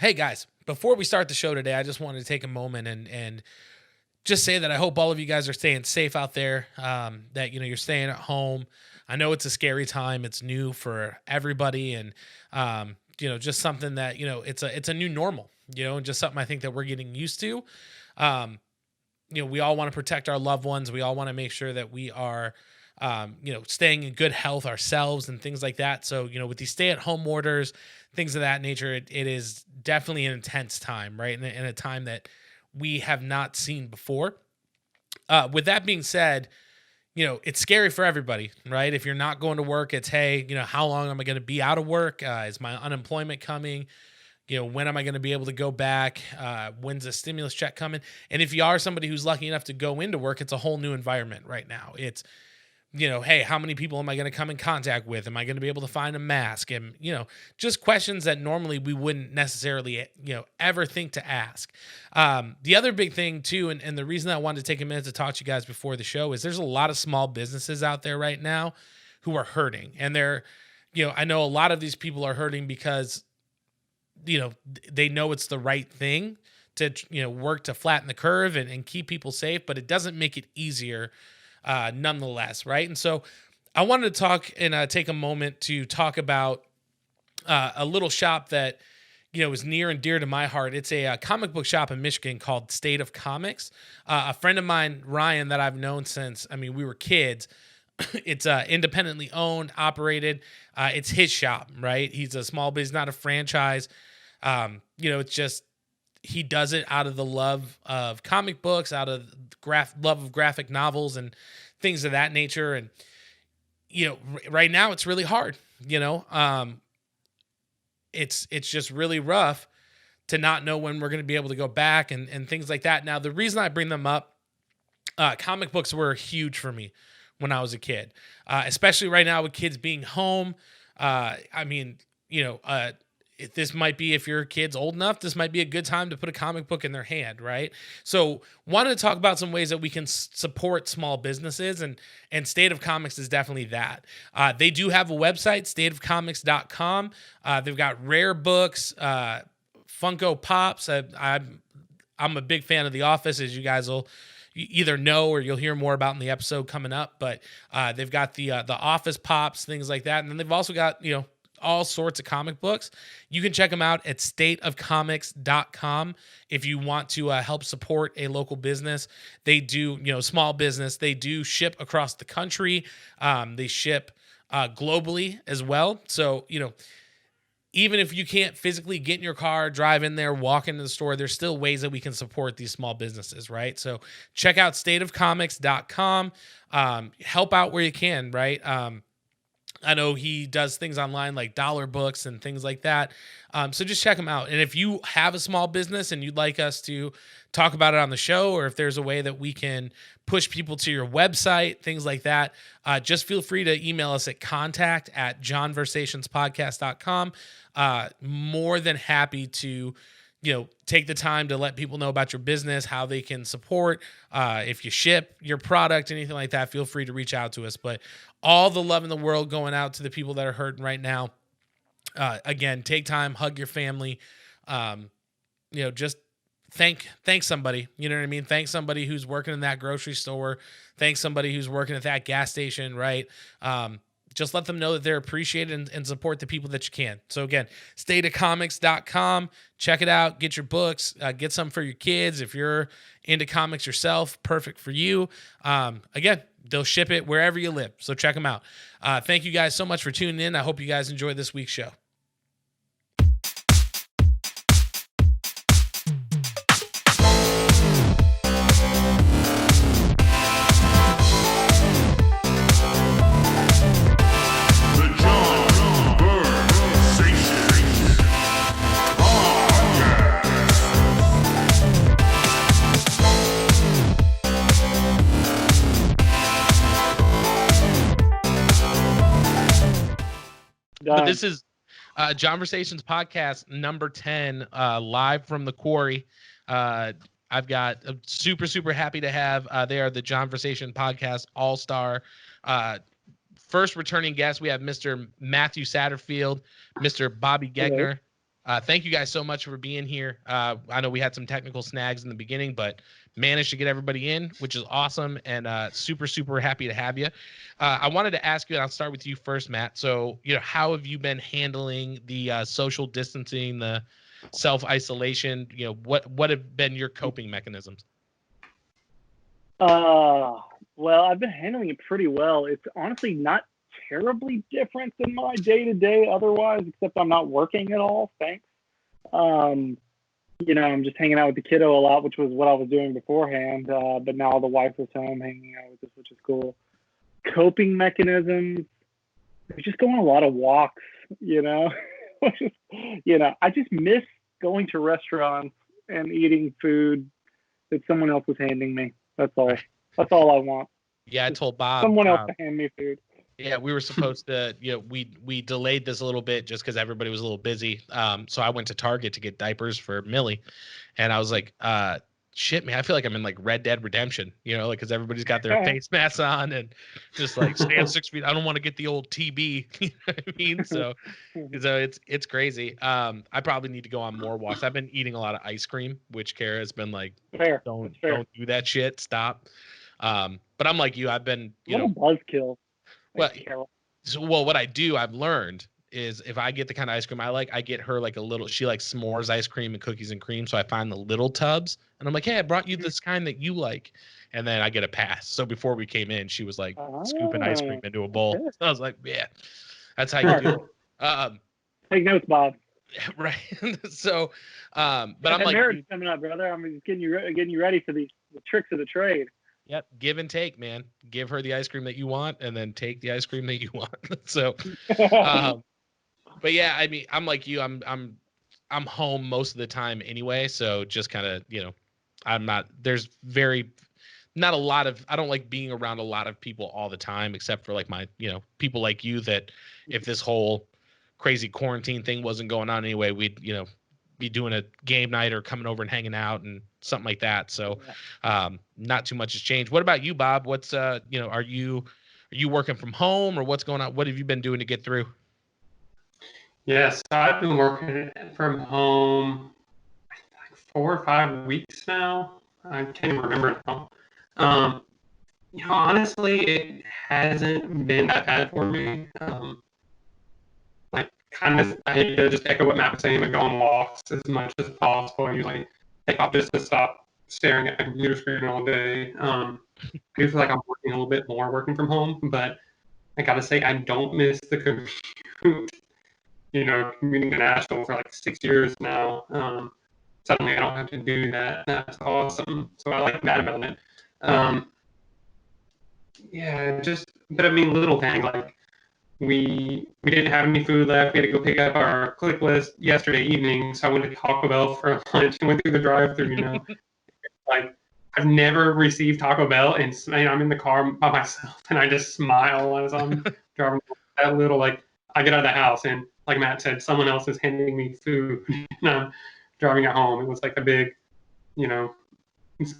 Hey guys, before we start the show today, I just wanted to take a moment and just say that I hope all of you guys are staying safe out there. That you're staying at home. I know it's a scary time. It's new for everybody, and just something that it's a new normal. And just something I think that we're getting used to. Um, we all want to protect our loved ones. We all want to make sure that we are, staying in good health ourselves and things like that. So, with these stay-at-home orders, things of that nature, it is definitely an intense time, right? And a time that we have not seen before. With that being said, it's scary for everybody, right? If you're not going to work, it's, hey, how long am I going to be out of work? Is my unemployment coming? When am I going to be able to go back? When's the stimulus check coming? And if you are somebody who's lucky enough to go into work, it's a whole new environment right now. It's, hey, how many people am I going to come in contact with? Am I going to be able to find a mask? And, just questions that normally we wouldn't necessarily, ever think to ask. The other big thing too, and the reason I wanted to take a minute to talk to you guys before the show is there's a lot of small businesses out there right now who are hurting. And I know a lot of these people are hurting because, they know it's the right thing to, work to flatten the curve and keep people safe, but it doesn't make it easier nonetheless, right? And so I wanted to talk and take a moment to talk about a little shop that is near and dear to my heart. It's a comic book shop in Michigan called State of Comics. A friend of mine, Ryan, that I've known since we were kids. It's independently owned, operated. It's his shop, right? He's a small business, not a franchise. It's just he does it out of the love of comic books, out of love of graphic novels and things of that nature. And, right now it's really hard, it's just really rough to not know when we're going to be able to go back and things like that. Now, the reason I bring them up, comic books were huge for me when I was a kid, especially right now with kids being home. This might be, if your kid's old enough, this might be a good time to put a comic book in their hand, right? So wanted to talk about some ways that we can support small businesses, and State of Comics is definitely that. They do have a website, stateofcomics.com. They've got rare books, Funko Pops. I'm a big fan of The Office, as you guys will either know or you'll hear more about in the episode coming up, but they've got the Office Pops, things like that. And then they've also got, all sorts of comic books. You can check them out at stateofcomics.com if you want to help support a local business. They do, small business. They do ship across the country. They ship globally as well. So, even if you can't physically get in your car, drive in there, walk into the store, there's still ways that we can support these small businesses, right? So check out stateofcomics.com. Help out where you can, right? I know he does things online like dollar books and things like that. So just check him out. And if you have a small business and you'd like us to talk about it on the show, or if there's a way that we can push people to your website, things like that, just feel free to email us at contact@johnversationspodcast.com. More than happy to take the time to let people know about your business, how they can support. If you ship your product, anything like that, feel free to reach out to us. But all the love in the world going out to the people that are hurting right now. Again, take time, hug your family. Just thank somebody. You know what I mean? Thank somebody who's working in that grocery store. Thank somebody who's working at that gas station, right? Just let them know that they're appreciated and support the people that you can. So again, stateofcomics.com. Check it out. Get your books. Get some for your kids. If you're into comics yourself, perfect for you. Again, they'll ship it wherever you live. So check them out. Thank you guys so much for tuning in. I hope you guys enjoyed this week's show. But this is Johnversations podcast number 10, live from the quarry. I've got super, super happy to have, they are the Johnversation podcast all-star. First returning guest, we have Mr. Matthew Satterfield, Mr. Bobby Gegner. Thank you guys so much for being here. I know we had some technical snags in the beginning, but managed to get everybody in, which is awesome, and super, super happy to have you. I wanted to ask you, and I'll start with you first, Matt. So, how have you been handling the social distancing, the self-isolation? What have been your coping mechanisms? Well, I've been handling it pretty well. It's honestly not terribly different than my day to day otherwise, except I'm not working at all. Thanks. Um, I'm just hanging out with the kiddo a lot, which was what I was doing beforehand. But now the wife is home hanging out with us, which is cool. Coping mechanisms. We just go on a lot of walks, I just miss going to restaurants and eating food that someone else was handing me. That's all. Right. That's all I want. Yeah, I told Bob. Someone else to hand me food. Yeah, we were supposed to, we delayed this a little bit just because everybody was a little busy. So I went to Target to get diapers for Millie, and I was like, shit, man, I feel like I'm in like Red Dead Redemption, because everybody's got their face masks on and just like stand 6 feet. I don't want to get the old TB, you know what I mean? So it's crazy. I probably need to go on more walks. I've been eating a lot of ice cream, which Kara has been like, don't do that shit. Stop. But I'm like you. I've been, buzzkill. Well, what I do, I've learned is if I get the kind of ice cream I like, I get her like a little, she likes s'mores ice cream and cookies and cream. So I find the little tubs and I'm like, hey, I brought you this kind that you like. And then I get a pass. So before we came in, she was like scooping ice cream into a bowl. Okay. So I was like, yeah, that's how you do it. Take notes, Bob. Right. So, but I'm like, marriage coming up, brother. I'm just getting you ready for the tricks of the trade. Yep, give and take, man. Give her the ice cream that you want, and then take the ice cream that you want. So, but yeah, I mean, I'm like you. I'm home most of the time anyway. So just kind of, I'm not. There's not a lot of. I don't like being around a lot of people all the time, except for like my, people like you that if this whole crazy quarantine thing wasn't going on anyway, we'd, be doing a game night or coming over and hanging out and something like that. So not too much has changed. What about you, Bob? What's are you working from home or what's going on? What have you been doing to get through? Yes, I've been working from home like 4 or 5 weeks now. I can't even remember now. Honestly, it hasn't been that bad for me. I hate to just echo what Matt was saying, but go on walks as much as possible and take off just to stop staring at my computer screen all day. I do feel like I'm working a little bit more working from home, but I gotta say I don't miss the commute. Commuting to Nashville for like 6 years now. Suddenly I don't have to do that. That's awesome. So I like that about it. But I mean, little thing like we didn't have any food left. We had to go pick up our click list yesterday evening. So I went to Taco Bell for lunch and went through the drive-thru. Like I've never received Taco Bell, and I'm in the car by myself, and I just smile as I'm driving. That little I get out of the house, and like Matt said, someone else is handing me food, and I'm driving it home. It was like a big, it's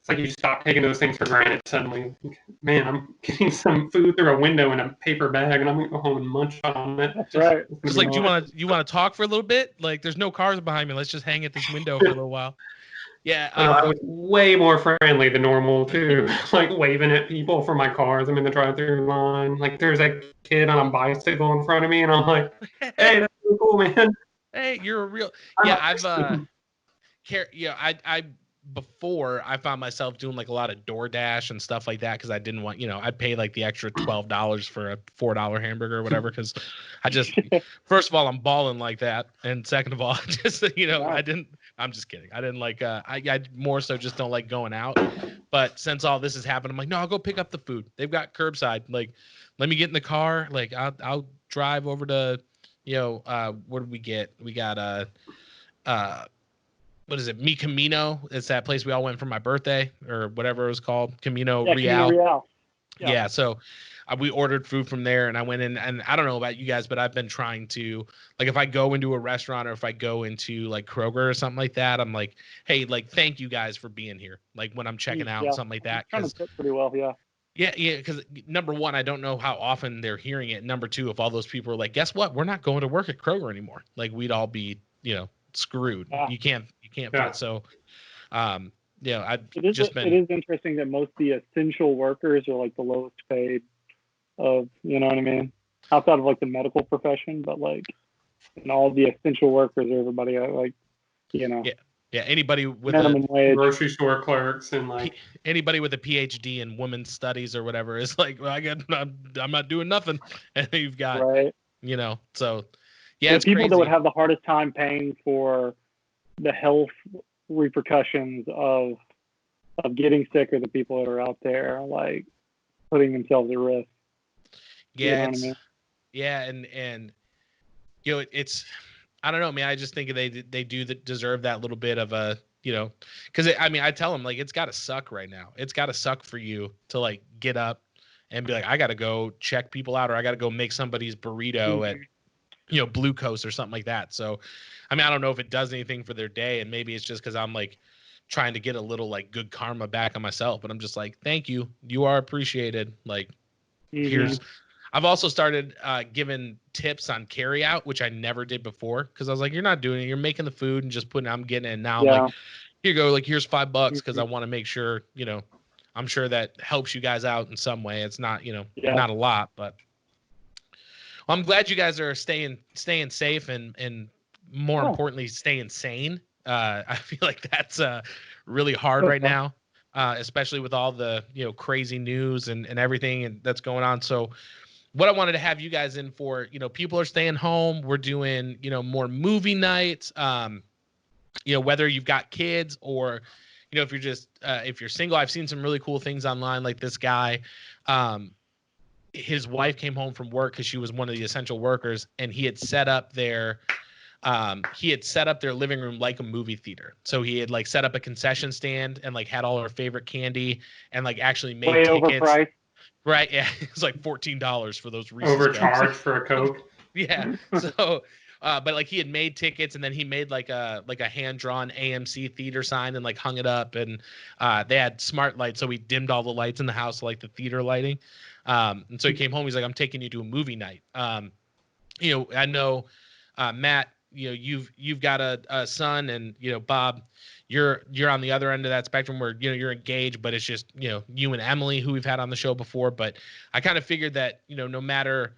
like you stop taking those things for granted suddenly. Man, I'm getting some food through a window in a paper bag, and I'm gonna go home and munch on it. That's right. It's like, do you want to talk for a little bit? Like, there's no cars behind me. Let's just hang at this window for a little while. Yeah, I was way more friendly than normal too. Like waving at people from my cars. I'm in the drive-thru line. Like there's a kid on a bicycle in front of me, and I'm like, "Hey, that's so cool, man." Hey, you're a real. Yeah, I before I found myself doing like a lot of DoorDash and stuff like that because I didn't want, I'd pay like the extra $12 for a $4 hamburger or whatever because I just, first of all, I'm balling like that, and second of all, just I didn't. I'm just kidding. I didn't like. I more so just don't like going out. But since all this has happened, I'm like, no, I'll go pick up the food. They've got curbside. Like, let me get in the car. Like, I'll drive over to, what did we get? We got what is it? Mi Camino. It's that place we all went for my birthday or whatever it was called. Camino Real. Camino Real. Yeah. So we ordered food from there, and I went in, and I don't know about you guys, but I've been trying to, like, if I go into a restaurant or if I go into like Kroger or something like that, I'm like, hey, like, thank you guys for being here. Like when I'm checking out, something like that. Trying to fit pretty well, yeah. Yeah, because number one, I don't know how often they're hearing it. Number two, if all those people are like, guess what? We're not going to work at Kroger anymore. Like we'd all be, screwed. Yeah. You can't Yeah. put so. Um, I've It just it been. is interesting that most of the essential workers are like the lowest paid of, you know what I mean? Outside of like the medical profession, but like and all the essential workers are everybody like, Yeah, yeah. Anybody with a minimum wage. Grocery store clerks and P- anybody with a PhD in women's studies or whatever is like, well, I'm not doing nothing, and you've got, Right. so yeah, The it's people that would crazy. have the hardest time paying for the health repercussions of getting sick are the people that are out there like putting themselves at risk. You Yeah, know what I mean? and it's I don't know, man. I just think they do deserve that little bit of a, because I mean, I tell them like it's got to suck right now. It's got to suck for you to like get up and be like, I got to go check people out, or I got to go make somebody's burrito at Blue Coast or something like that. So, I mean, I don't know if it does anything for their day, and maybe it's just because I'm like trying to get a little like good karma back on myself. But I'm just like, thank you, you are appreciated. Like, here's. I've also started giving tips on carry out, which I never did before because I was like, you're not doing it. You're making the food and just putting. I'm getting it. And now I'm Yeah. like, here you go. Like, here's $5 because I want to make sure. I'm sure that helps you guys out in some way. It's not Yeah. not a lot, but. Well, I'm glad you guys are staying safe and more importantly staying sane. I feel like that's really hard right now, especially with all the crazy news and everything and that's going on. So what I wanted to have you guys in for, people are staying home. We're doing more movie nights. Whether you've got kids or if you're just if you're single. I've seen some really cool things online, like this guy. His wife came home from work because she was one of the essential workers, and he had set up their living room like a movie theater. So he had like set up a concession stand and like had all her favorite candy and like actually made Way tickets. overpriced. Right? Yeah, it's like $14 for those Reese's overcharged cups. for a Coke. Yeah. So, but like he had made tickets, and then he made like a hand drawn AMC theater sign and like hung it up, and they had smart lights, so we dimmed all the lights in the house, like the theater lighting. And so he came home. He's like, "I'm taking you to a movie night." I know, Matt. You've got a son, and Bob, you're on the other end of that spectrum where you're engaged, but it's just you and Emily, who we've had on the show before. But I kind of figured that no matter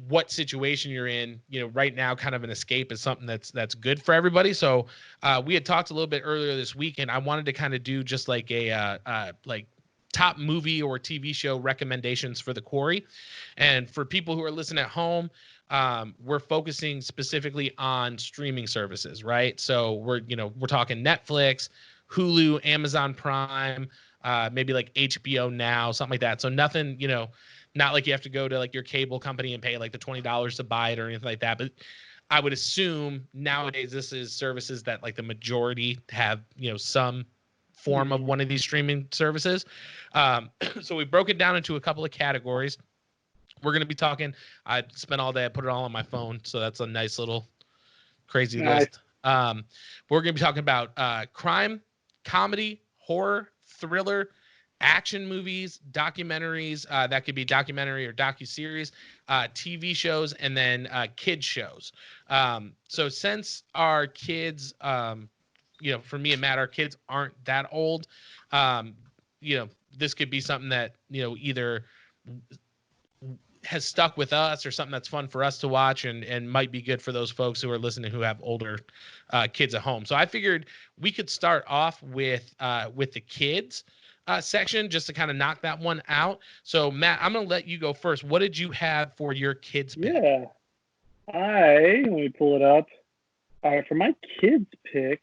what situation you're in, right now, kind of an escape is something that's good for everybody. So we had talked a little bit earlier this week, and I wanted to kind of do just like a like top movie or TV show recommendations for the Quarry. And for people who are listening at home, we're focusing specifically on streaming services, right? So we're talking Netflix, Hulu, Amazon Prime, maybe like HBO Now, something like that. So nothing, not like you have to go to like your cable company and pay like the $20 to buy it or anything like that. But I would assume nowadays this is services that like the majority have, some form of one of these streaming services. So we broke it down into a couple of categories. We're going to be talking. I spent all day. I put it all on my phone. So that's a nice little crazy list. We're going to be talking about crime, comedy, horror, thriller, action movies, documentaries. That could be documentary or docuseries, TV shows, and then kids shows. So since our kids, for me and Matt, our kids aren't that old. This could be something that either has stuck with us or something that's fun for us to watch and might be good for those folks who are listening who have older kids at home. So I figured we could start off with the kids section just to kind of knock that one out. So Matt, I'm going to let you go first. What did you have for your kids pick? Yeah. Let me pull it up. All right, for my kids pick,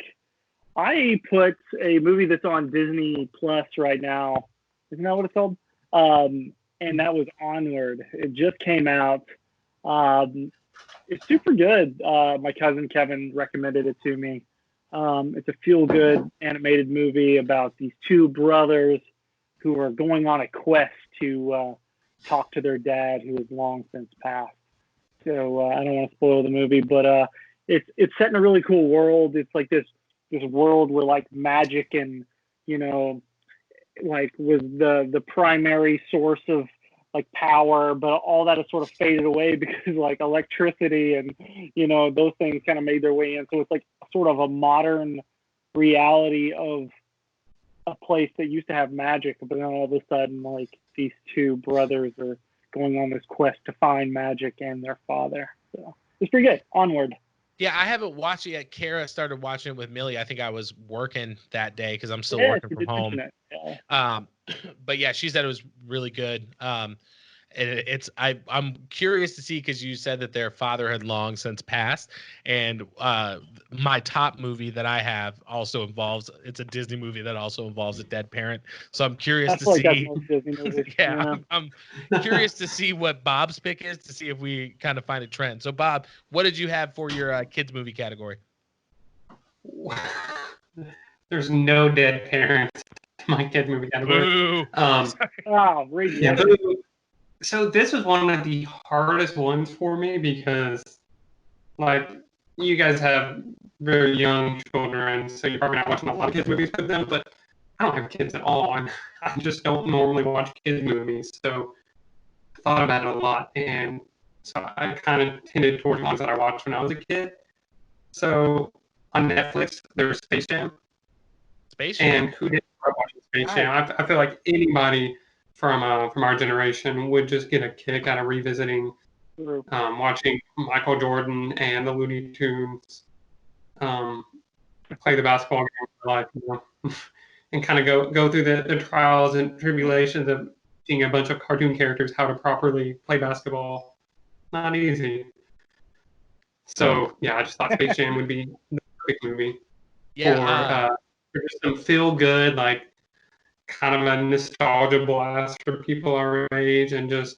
I put a movie that's on Disney Plus right now. Isn't that what it's called? And that was Onward. It just came out. It's super good. My cousin Kevin recommended it to me. It's a feel-good animated movie about these two brothers who are going on a quest to talk to their dad, who has long since passed. So I don't want to spoil the movie, but it's set in a really cool world. It's like this world where like magic and like was the primary source of like power, but all that has sort of faded away because like electricity and those things kind of made their way in. So it's like sort of a modern reality of a place that used to have magic, but then all of a sudden like these two brothers are going on this quest to find magic and their father. So it's pretty good. Onward. Yeah, I haven't watched it yet. Kara started watching it with Millie. I think I was working that day because I'm still working from home. Yeah. But yeah, she said it was really good. And I'm curious to see, because you said that their father had long since passed, and my top movie that I have also involves, it's a Disney movie that also involves a dead parent. So I'm curious to see. Yeah, I'm curious to see what Bob's pick is, to see if we kind of find a trend. So Bob, what did you have for your kids movie category? There's no dead parents in my kid movie category. Boo. Yeah, so this was one of the hardest ones for me because, like, you guys have very young children, so you're probably not watching a lot of kids movies with them, but I don't have kids at all, and I just don't normally watch kids movies, so I thought about it a lot, and so I kind of tended towards ones that I watched when I was a kid. So on Netflix, there's Space Jam. And who didn't start watching Space Jam? I feel like anybody from our generation would just get a kick out of revisiting, watching Michael Jordan and the Looney Tunes play the basketball game of their life, and kind of go through the trials and tribulations of seeing a bunch of cartoon characters how to properly play basketball. Not easy. So yeah, I just thought Space Jam would be the perfect movie for just some feel good, like kind of a nostalgia blast for people our age, and just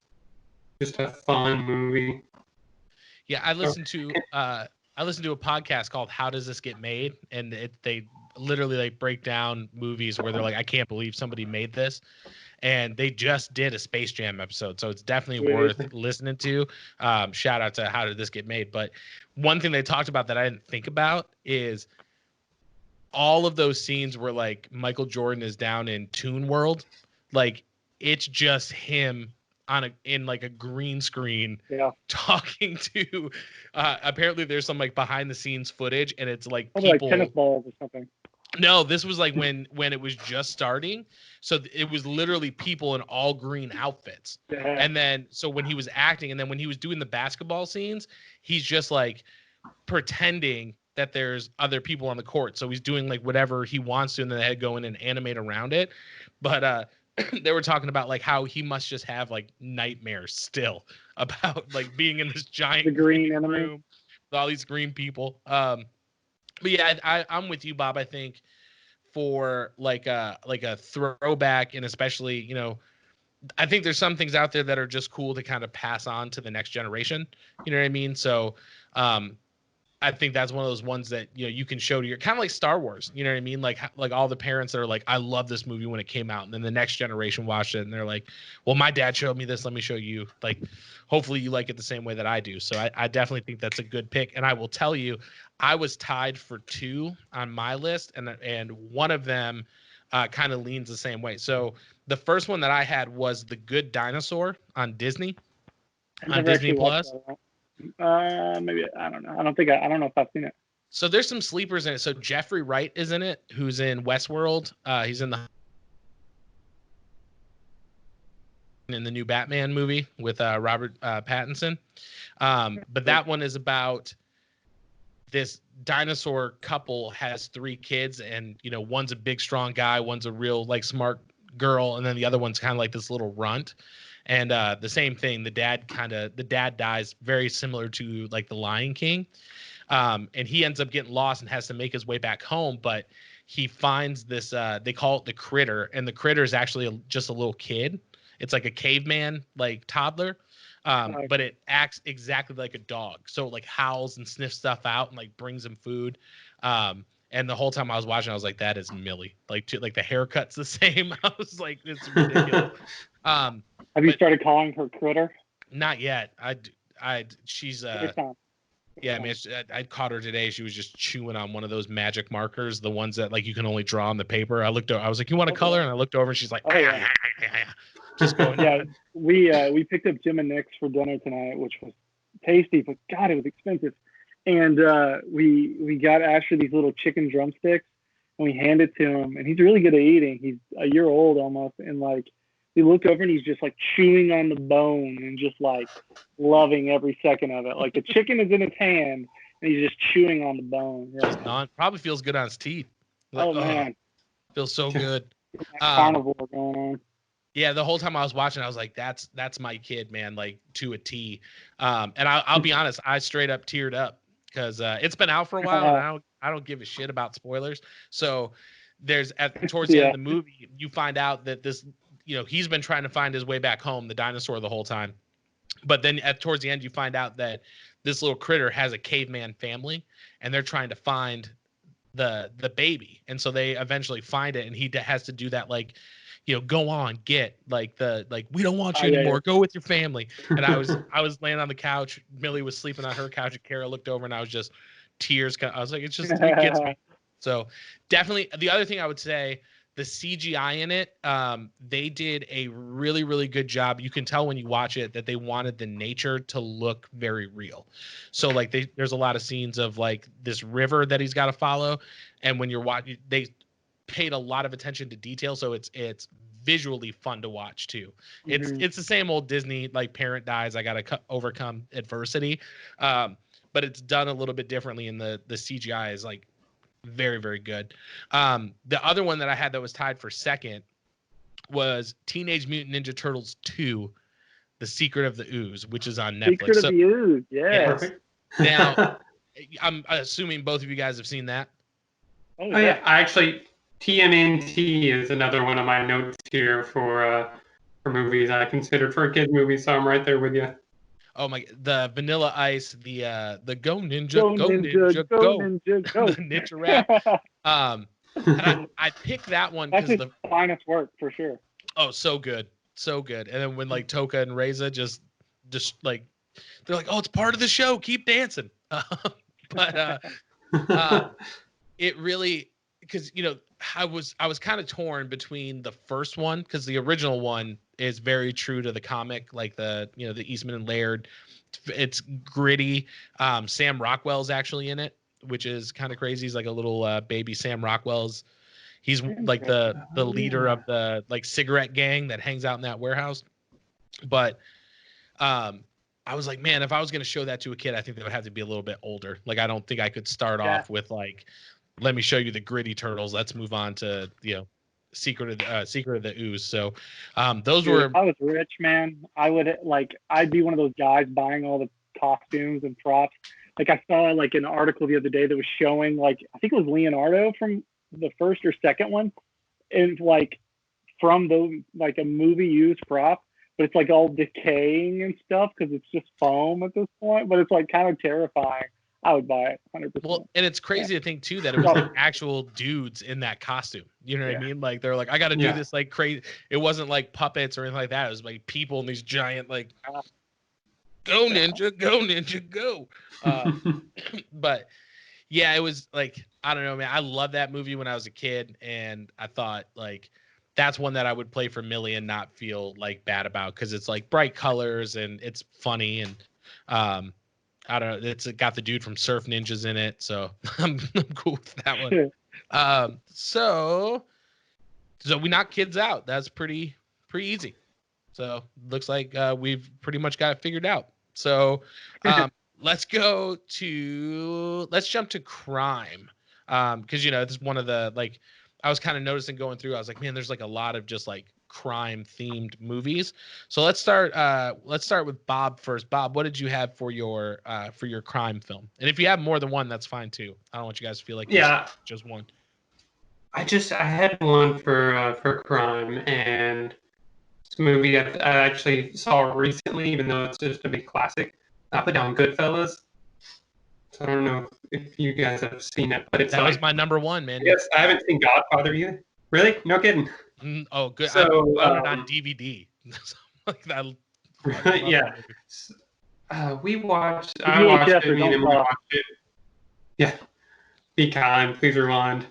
a fun movie. Yeah, I listened to a podcast called "How Does This Get Made," and they literally like break down movies where they're like, I can't believe somebody made this, and they just did a Space Jam episode, so it's definitely worth listening to. Shout out to How Did This Get Made? But one thing they talked about that I didn't think about is all of those scenes where like Michael Jordan is down in Toon World, like it's just him in like a green screen talking to apparently there's some like behind the scenes footage, and it's like people like tennis balls or something. No, this was like when it was just starting, so it was literally people in all green outfits. And then so when he was acting, and then when he was doing the basketball scenes, he's just like pretending that there's other people on the court, so he's doing like whatever he wants to, and then they go in and animate around it. But they were talking about like how he must just have like nightmares still about like being in this giant green room with all these green people. But yeah, I'm with you, Bob. I think for like a throwback, and especially I think there's some things out there that are just cool to kind of pass on to the next generation. You know what I mean? So I think that's one of those ones that you can show to your, kind of like Star Wars. You know what I mean? Like all the parents that are like, I love this movie when it came out, and then the next generation watched it and they're like, well, my dad showed me this, let me show you. Like, hopefully you like it the same way that I do. So I definitely think that's a good pick. And I will tell you, I was tied for 2 on my list, and one of them kind of leans the same way. So the first one that I had was The Good Dinosaur on Disney, on Disney Plus. Maybe, I don't know. I don't know if I've seen it. So there's some sleepers in it. So Jeffrey Wright is in it, who's in Westworld. He's in the new Batman movie with Robert Pattinson. But that one is about this dinosaur couple has 3 kids, and one's a big strong guy, one's a real like smart girl, and then the other one's kind of like this little runt. And the same thing, the dad dies, very similar to like the Lion King. And he ends up getting lost and has to make his way back home. But he finds this, they call it the critter. And the critter is actually just a little kid. It's like a caveman, like toddler. But it acts exactly like a dog. So it like howls and sniffs stuff out and like brings him food. And the whole time I was watching, I was like, that is Millie. Like the haircut's the same. I was like, it's ridiculous. Have you started calling her critter? Not yet. She's Yeah, I mean, I caught her today. She was just chewing on one of those magic markers, the ones that like you can only draw on the paper. I looked over, I was like, "You want a color?" And I looked over, and she's like, Oh yeah, just going. yeah. We picked up Jim and Nick's for dinner tonight, which was tasty, but God, it was expensive. And we got Asher these little chicken drumsticks, and we hand it to him, and he's really good at eating. He's a year old almost, and like we look over and he's just like chewing on the bone and just like loving every second of it. Like the chicken is in his hand and he's just chewing on the bone. Yeah. Just probably feels good on his teeth. Like, oh man, feels so good. Carnivore going on. Yeah, the whole time I was watching, I was like, "That's my kid, man, like to a T." And I'll be honest, I straight up teared up because it's been out for a while, and I don't give a shit about spoilers. So there's towards the end of the movie, you find out that this, he's been trying to find his way back home, the dinosaur, the whole time. But then towards the end, you find out that this little critter has a caveman family, and they're trying to find the baby, and so they eventually find it, and he has to do that like. Go on, we don't want you anymore. Go with your family. And I was laying on the couch. Millie was sleeping on her couch, and Kara looked over, and I was just tears. I was like, it gets me. So definitely the other thing I would say, the CGI in it, they did a really, really good job. You can tell when you watch it that they wanted the nature to look very real. So like there's a lot of scenes of like this river that he's got to follow. And when you're watching, they paid a lot of attention to detail, so it's visually fun to watch too. It's the same old Disney, like parent dies, I gotta overcome adversity, but it's done a little bit differently, and the CGI is like very, very good. The other one that I had that was tied for second was Teenage Mutant Ninja Turtles 2: The Secret of the Ooze, which is on Netflix. Secret of the Ooze, yes. Now I'm assuming both of you guys have seen that. Oh yeah, I actually TMNT is another one of my notes here for movies I considered for a kid movie, so I'm right there with you. Oh my! The Vanilla Ice, the Go Ninja, Go Ninja, Go, Ninja, Go. the Ninja Rap. And I picked that one because the finest work for sure. Oh, so good, so good. And then when like Toka and Reza just like they're like, oh, it's part of the show, keep dancing. But it really, because I was kind of torn between the first one, because the original one is very true to the comic, like the Eastman and Laird. It's gritty. Sam Rockwell's actually in it, which is kind of crazy. He's like a little baby Sam Rockwell's. He's like the leader of the like cigarette gang that hangs out in that warehouse. But I was like, man, if I was going to show that to a kid, I think they would have to be a little bit older. Like, I don't think I could start off with like, let me show you the gritty turtles. Let's move on to Secret of the Ooze. So those were. If I was rich, man, I'd be one of those guys buying all the costumes and props. Like I saw like an article the other day that was showing like I think it was Leonardo from the first or second one, and like from the like a movie used prop, but it's like all decaying and stuff because it's just foam at this point. But it's like kind of terrifying. I would buy it 100%. Well, and it's crazy to think too that it was like actual dudes in that costume. You know what I mean? Like they're like, I got to do this like crazy. It wasn't like puppets or anything like that. It was like people in these giant like, go ninja, go. But yeah, it was like, I don't know, man. I loved that movie when I was a kid, and I thought like that's one that I would play for Millie and not feel like bad about, because it's like bright colors and it's funny, and I don't know. It's got the dude from Surf Ninjas in it, so I'm cool with that one. So we knock kids out. That's pretty easy. So looks like we've pretty much got it figured out. So let's jump to crime, because this is one of the like I was kind of noticing going through. I was like, man, there's like a lot of just like crime themed movies. So let's start with Bob first. Bob, what did you have for your crime film? And if you have more than one, that's fine too. I don't want you guys to feel like just one. I had one for crime, and it's a movie I actually saw recently, even though it's just a big classic. I put down Goodfellas. So I don't know if you guys have seen it, but that was my number one, man. Yes, I haven't seen Godfather either. Really? No kidding. Oh, good. So, I bought it on DVD. Like that. Yeah. We watched. I watched VHS it. or Me and don't Emily talk. watched it. Yeah. Be kind. Please rewind.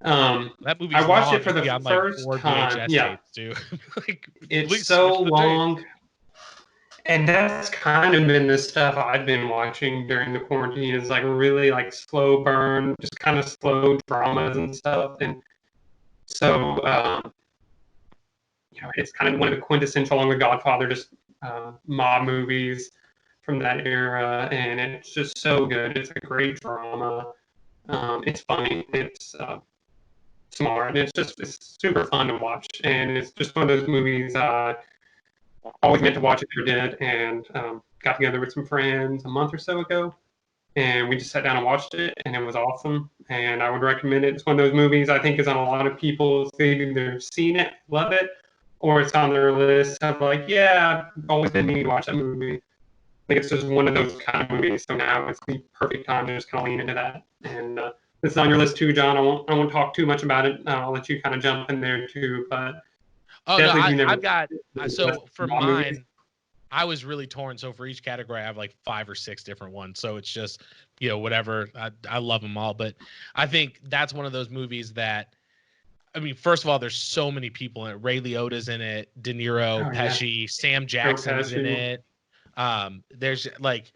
That movie's I watched long. it for It'd the be on like first 4 time. VHS Yeah. tapes too. Like, It's please so switch the tape. long. And that's kind of been the stuff I've been watching during the quarantine is like really like slow burn, just kind of slow dramas and stuff. And so, it's kind of one of the quintessential, along with Godfather, just mob movies from that era. And it's just so good. It's a great drama. It's funny. It's smart. It's super fun to watch. And it's just one of those movies always meant to watch if you did, and got together with some friends a month or so ago, and we just sat down and watched it, and it was awesome. And I would recommend it. It's one of those movies I think is on a lot of people's. They've either seen it, love it, or it's on their list of like, yeah, I've always been meaning to watch that movie. I think it's just one of those kind of movies. So now it's the perfect time to just kind of lean into that. And this is on your list too, John. I won't talk too much about it. I'll let you kind of jump in there too. But Oh no, definitely, if you never I've got so for mob movies. mine, I was really torn. So for each category, I have like 5 or 6 different ones. So it's just, whatever. I love them all. But I think that's one of those movies that, I mean, first of all, there's so many people in it. Ray Liotta's in it, De Niro, Oh, yeah. Pesci, Sam Jackson's in Pesci. it. There's like,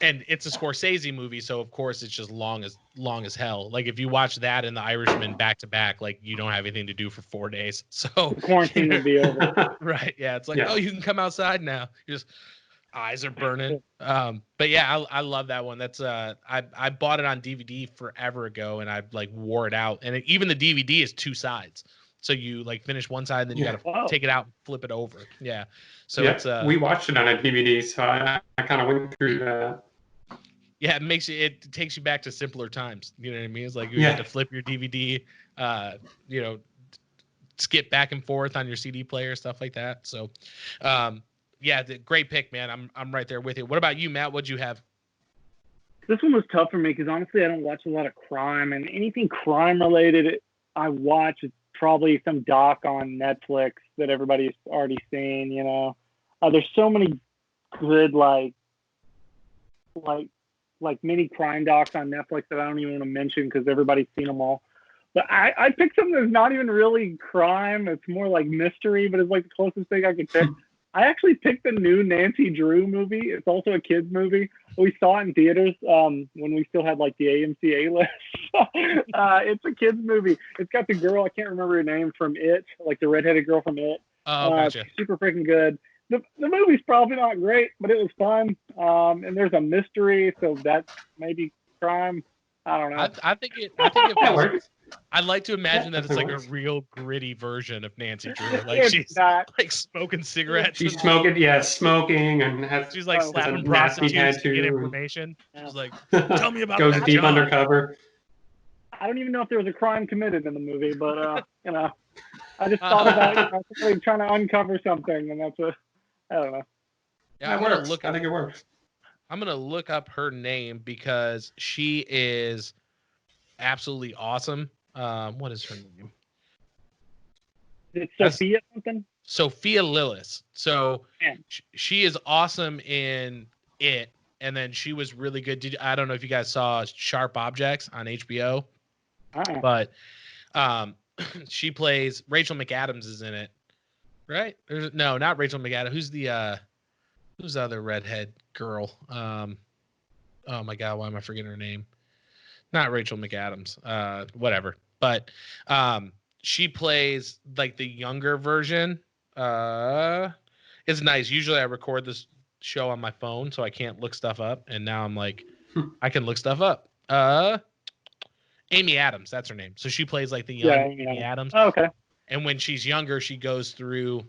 and it's a Scorsese movie, so of course it's just long as hell. Like if you watch that and The Irishman back to back, like you don't have anything to do for 4 days. So The quarantine would be over. right, yeah, it's like, Yeah. oh, you can come outside now. You're just eyes are burning. But yeah, I love that one. That's I bought it on DVD forever ago, and I like wore it out. And even the DVD is 2 sides, so you like finish one side, and then you got to Wow. take it out, and flip it over. Yeah, so Yeah, it's we watched it on a DVD, so I kind of went through that. yeah, it takes you back to simpler times. You know what I mean? It's like you Yeah. had to flip your DVD, skip back and forth on your CD player, stuff like that. So, yeah, great pick, man. I'm right there with you. What about you, Matt? What'd you have? This one was tough for me because honestly, I don't watch a lot of crime, and anything crime related I watch, it's probably some doc on Netflix that everybody's already seen. There's so many good like mini crime docs on Netflix that I don't even want to mention because everybody's seen them all. But I picked something that's not even really crime. It's more like mystery, but it's like the closest thing I could pick. I actually picked the new Nancy Drew movie. It's also a kids movie. We saw it in theaters when we still had like the AMC A-list. It's a kids movie. It's got the girl, I can't remember her name, from It, like the redheaded girl from It. Oh, gotcha. Super freaking good. The movie's probably not great, but it was fun. And there's a mystery, so that's maybe crime. I don't know. I think it falls. works. I'd like to imagine that it's like a works. real gritty version of Nancy Drew. Like It's she's not. like smoking cigarettes. She's and smoking, and has she's like Oh, slapping a nasty prostitutes to get tattoo. information. Yeah. She's like, tell me about goes that deep job. undercover. I don't even know if there was a crime committed in the movie, but I just thought about somebody trying to uncover something, and that's I don't know. Yeah, That I'm gonna works. look I up. think it works. I'm gonna look up her name because she is absolutely awesome. What is her name? Is it Sophia something? Sophia Lillis. So Yeah. she is awesome in It, and then she was really good. I don't know if you guys saw Sharp Objects on HBO, but she plays Rachel McAdams is in it, right? No, not Rachel McAdams. Who's the other redhead girl? Oh my God, why am I forgetting her name? Not Rachel McAdams. Whatever. But she plays like the younger version. It's nice. Usually I record this show on my phone, so I can't look stuff up. And now I'm like, I can look stuff up. Amy Adams, that's her name. So she plays like the young Amy Adams. Oh, okay. And when she's younger, she goes through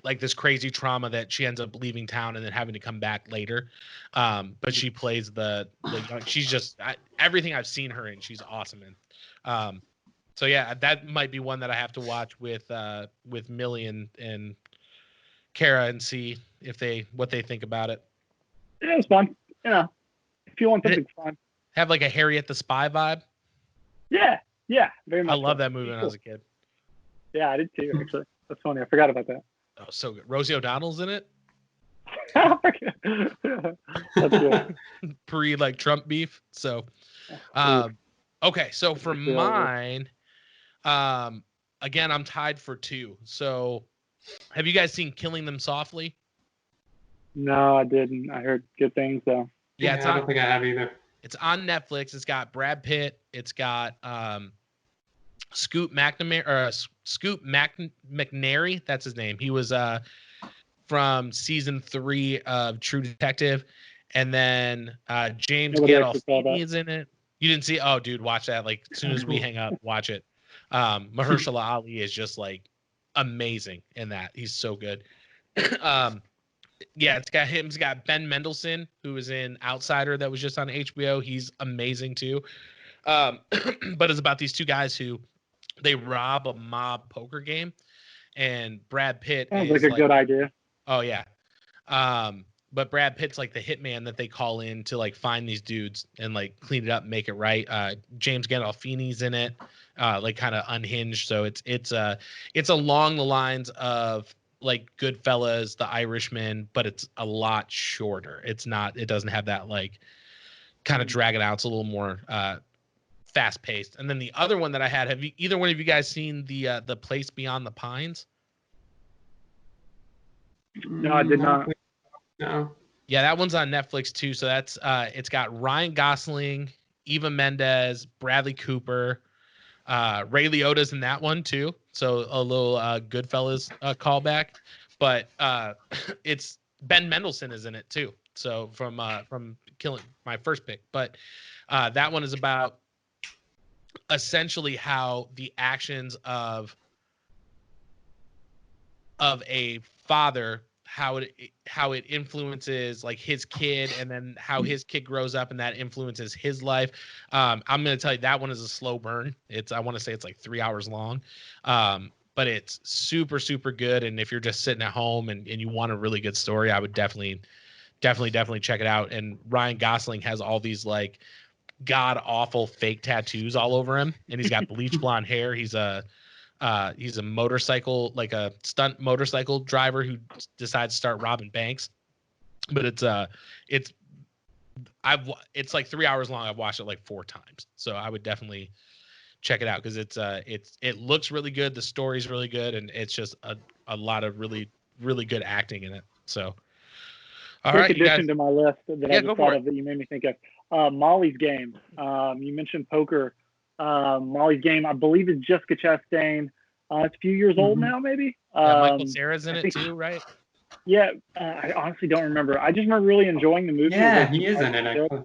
like this crazy trauma that she ends up leaving town and then having to come back later. But she plays the she's just everything I've seen her in, she's awesome in. So yeah, that might be one that I have to watch with Millie and Kara and see what they think about it. Yeah, it's fun. If you want something fun. Have like a Harriet the Spy vibe. Yeah, very much. I love that movie when I was a kid. Yeah, I did too, actually. That's funny. I forgot about that. Oh, so good. Rosie O'Donnell's in it. That's good. Pre like Trump beef. So, Oof, okay. So for feel it. mine, again, I'm tied for 2. So, have you guys seen Killing Them Softly? No, I didn't. I heard good things though. Yeah, it's I on. don't think I have either. It's on Netflix. It's got Brad Pitt. It's got Scoot McNamara or McNary. That's his name. He was from season 3 of True Detective, and then James Nobody actually saw Gandolfini that. is in it. You didn't see? Oh, dude, watch that! Like as soon as we hang up, watch it. Mahershala Ali is just like amazing in that. He's so good. Yeah, it's got him. It's got Ben Mendelsohn, who was in Outsider, that was just on HBO. He's amazing too. But it's about these 2 guys who they rob a mob poker game, and Brad Pitt Sounds is like a like, good idea. oh yeah. But Brad Pitt's like the hitman that they call in to like find these dudes and like clean it up, and make it right. James Gandolfini's in it, like kind of unhinged. So it's along the lines of like Goodfellas, The Irishman, but it's a lot shorter. It's not. It doesn't have that like kind of drag it out. It's a little more fast paced. And then the other one that I had, have you, either one of you guys seen the Place Beyond the Pines? No, I did not. No. Yeah, that one's on Netflix too. So that's it's got Ryan Gosling, Eva Mendes, Bradley Cooper, Ray Liotta's in that one too. So a little Goodfellas callback. But it's Ben Mendelsohn is in it too. So from Killing, my first pick. But that one is about essentially how the actions of a father, how it influences like his kid, and then how his kid grows up and that influences his life. I'm gonna tell you that one is a slow burn. I want to say it's like 3 hours long, but it's super super good. And if you're just sitting at home and you want a really good story, I would definitely check it out. And Ryan Gosling has all these like god awful fake tattoos all over him, and he's got bleach blonde hair. He's a motorcycle, like a stunt motorcycle driver who decides to start robbing banks. But it's like 3 hours long. I've watched it like 4 times, so I would definitely check it out because it looks really good. The story's really good, and it's just a lot of really really good acting in it. So, all Quick right, you guys. addition to my list that I Yeah, just go thought for of that you made me think of. Molly's Game. You mentioned poker. Molly's Game, I believe, is Jessica Chastain. It's a few years old now, maybe. Yeah, Michael Cera's in I it think- too, right? Yeah, I honestly don't remember. I just remember really enjoying the movie. Yeah, he is in it, actually.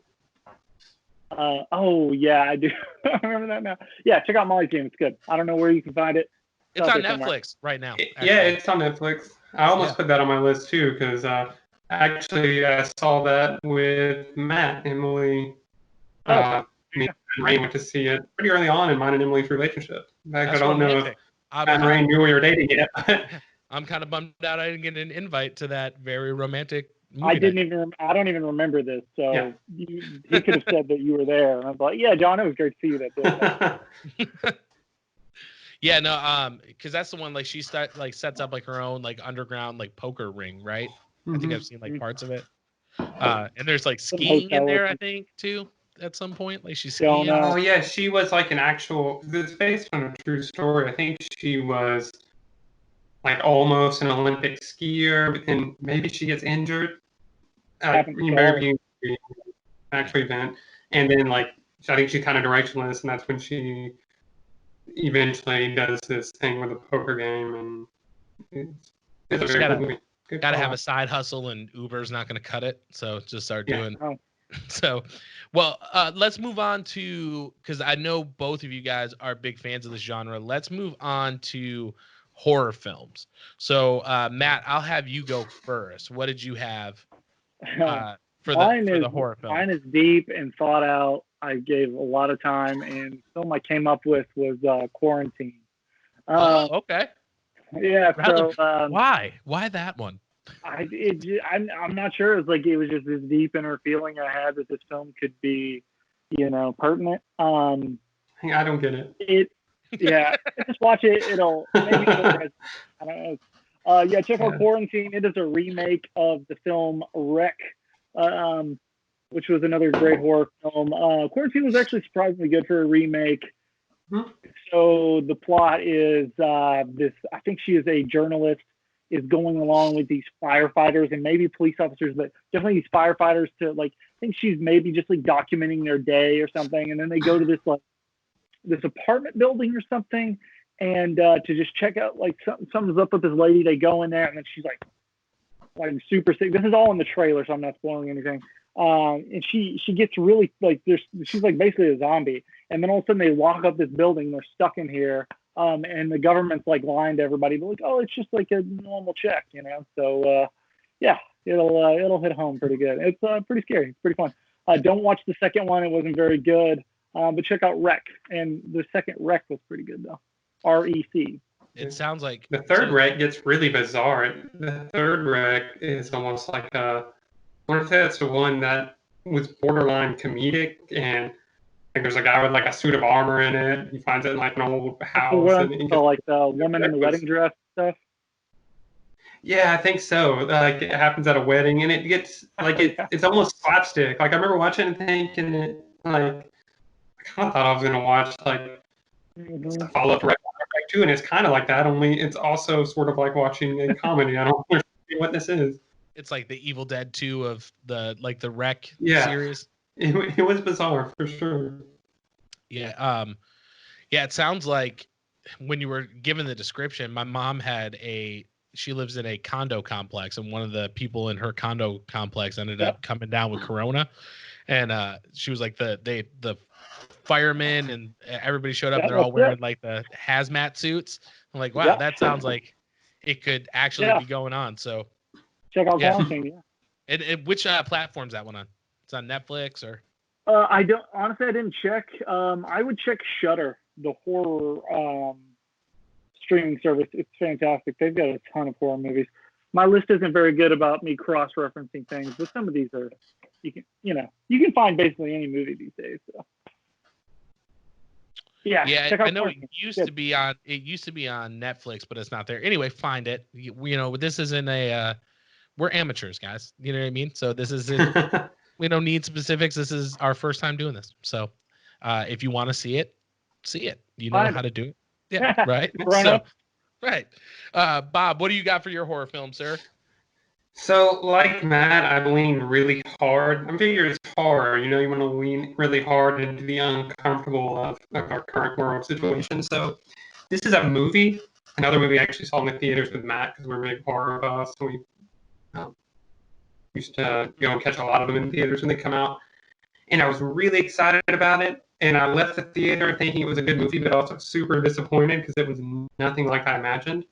Oh, yeah, I do. I remember that now. Yeah, check out Molly's Game. It's good. I don't know where you can find it. It's out on there somewhere. Netflix right now. Yeah, actually. it's on Netflix. I almost put that on my list too because actually I saw that with Matt, Emily. Me and Rain went to see it pretty early on in mine and Emily's relationship. In fact, That's I don't know if romantic. Matt and Rain knew we were dating yet. I'm kind of bummed out I didn't get an invite to that very romantic movie I night. I don't even remember this. So Yeah. he could have said that you were there. And I was like, yeah, John, it was great to see you that day. Yeah, no, because that's the one like she sets up like her own like underground like poker ring, right? I think I've seen like parts of it. And there's like skiing in there, I think, too, at some point. Like she's skiing. Oh yeah, she was like an actual. It's based on a true story. I think she was like almost an Olympic skier, but then maybe she gets injured at very actual event, and then like I think she kind of directionless, and that's when she eventually does this thing with a poker game, and it's a very good movie. Gotta have a side hustle, and Uber's not going to cut it, so just start doing. Oh. So, well, let's move on to, because I know both of you guys are big fans of this genre. Let's move on to horror films. So, Matt, I'll have you go first. What did you have for the horror film? Mine is deep and thought out. I gave a lot of time, and the film I came up with was Quarantine. Okay. Yeah. So why that one? I'm not sure. It's like it was just this deep inner feeling I had that this film could be, pertinent. I don't get it. Yeah, just watch it. It'll maybe. I don't know. Yeah, check out Yeah. Quarantine. It is a remake of the film Wreck, which was another great horror film. Quarantine was actually surprisingly good for a remake. Mhm. So the plot is this. I think she is a journalist, is going along with these firefighters and maybe police officers, but definitely these firefighters to like. I think she's maybe just like documenting their day or something, and then they go to this like this apartment building or something, and to just check out like something's up with this lady. They go in there, and then she's like super sick. This is all in the trailer, so I'm not spoiling anything. And she gets really like she's like basically a zombie, and then all of a sudden they lock up this building. They're stuck in here, and the government's like lying to everybody. But like, oh, it's just like a normal check, you know. So yeah, it'll hit home pretty good. It's pretty scary. It's pretty fun. Don't watch the second one; it wasn't very good. But check out Wreck, and the second Wreck was pretty good though. REC. It sounds like The third wreck gets really bizarre. The third wreck is almost like I want to say that's the one that was borderline comedic, and like there's a guy with like a suit of armor in it. He finds it in like an old house, and he So gets, like the woman in the wedding dress stuff. yeah, I think so. Like it happens at a wedding, and it gets like it's almost slapstick. Like I remember watching it thinking it like I kind of thought I was gonna watch like Mm-hmm. follow up Wreck 1 or Wreck 2, and it's kind of like that. Only it's also sort of like watching a comedy. I don't understand what this is. it's like the Evil Dead 2 of the Wreck Yeah. series. It was bizarre for sure. Yeah. Yeah, it sounds like when you were given the description, my mom she lives in a condo complex, and one of the people in her condo complex ended up coming down with corona. And she was like the firemen and everybody showed up, and they're all wearing like the hazmat suits. I'm like, wow, that sounds like it could actually be going on. So check out Quarantine. Yeah. And which platform's that one on? It's on Netflix or? I don't honestly. I didn't check. I would check Shudder, the horror streaming service. It's fantastic. They've got a ton of horror movies. My list isn't very good about me cross-referencing things, but some of these are you can find basically any movie these days. So. Yeah, I know it used to be on Netflix, but it's not there. Anyway, find it. This isn't we're amateurs, guys. You know what I mean? So this isn't we don't need specifics. This is our first time doing this. So if you want to see it. You know how to do it. Yeah, right. So right. Bob, what do you got for your horror film, sir? So, like Matt, I lean really hard. I'm figuring it's horror. You want to lean really hard into the uncomfortable of our current world situation. So, this is a movie. Another movie I actually saw in the theaters with Matt because we're big horror buffs. So we used to go and catch a lot of them in theaters when they come out. And I was really excited about it. And I left the theater thinking it was a good movie, but also super disappointed because it was nothing like I imagined.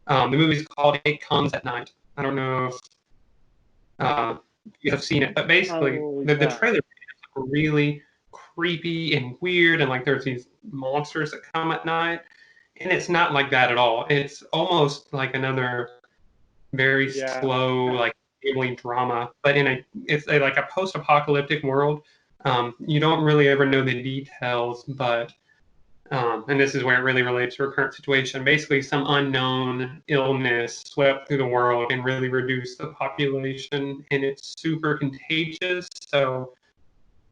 The movie's called It Comes at Night. I don't know if you have seen it, but basically the trailer is really creepy and weird, and like there's these monsters that come at night, and it's not like that at all. It's almost like another very slow, like family drama, but it's like a post-apocalyptic world. You don't really ever know the details, but and this is where it really relates to our current situation. Basically, some unknown illness swept through the world and really reduced the population, and it's super contagious. So,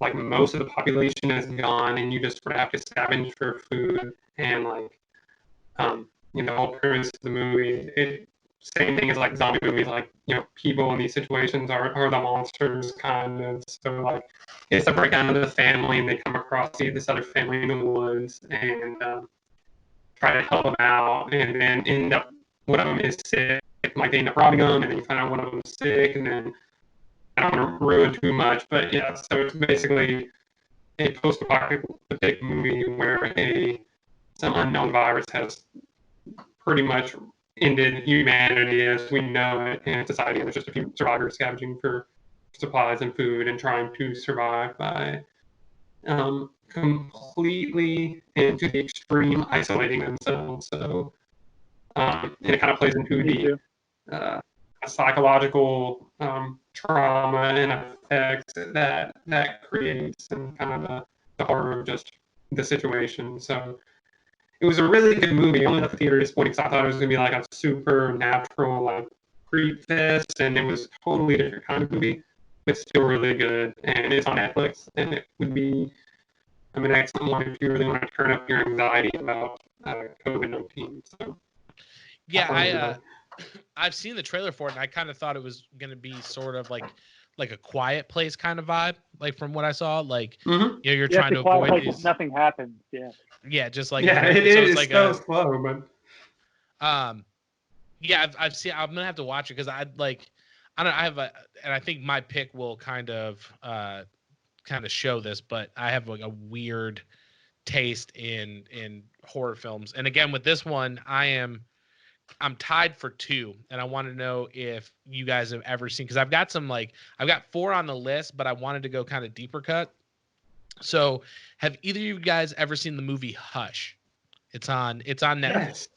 like most of the population is gone, and you just sort of have to scavenge for food. And like, the whole premise of the movie, same thing as like zombie movies. Like, people in these situations are the monsters, kind of. So like, it's a breakdown of the family, and they come across this other family in the woods and try to help them out, and then end up one of them is sick. Like they end up robbing them, and then you find out one of them is sick, and then I don't want to ruin too much, but yeah. So it's basically a post-apocalyptic movie where some unknown virus has pretty much ended humanity as we know it in society. There's just a few survivors scavenging for supplies and food and trying to survive by completely and to the extreme isolating themselves. So, and it kind of plays into the psychological trauma and effects that creates, and kind of the horror of just the situation. So, it was a really good movie. I only left the theater disappointed because I thought it was gonna be like a supernatural like creep fest, and it was a totally different kind of movie, but still really good. And it's on Netflix, and it would be an excellent one if you really want to turn up your anxiety about COVID-19. So Yeah, I enjoy it. I've seen the trailer for it, and I kind of thought it was going to be sort of like a Quiet Place kind of vibe, like from what I saw. Like, Mm-hmm. you know, you're You have trying to to quiet avoid like these. nothing happens. Yeah. Yeah, just like Yeah, avoid. it So it's is like so a slow, but yeah, I've seen. I'm gonna have to watch it because I'd like. I don't. I have a, and I think my pick will kind of show this, but I have like a weird taste in horror films, and again with this one, I'm tied for 2, and I want to know if you guys have ever seen, because I've got some like I've got 4 on the list, but I wanted to go kind of deeper cut. So, have either of you guys ever seen the movie Hush? It's on Netflix. yes,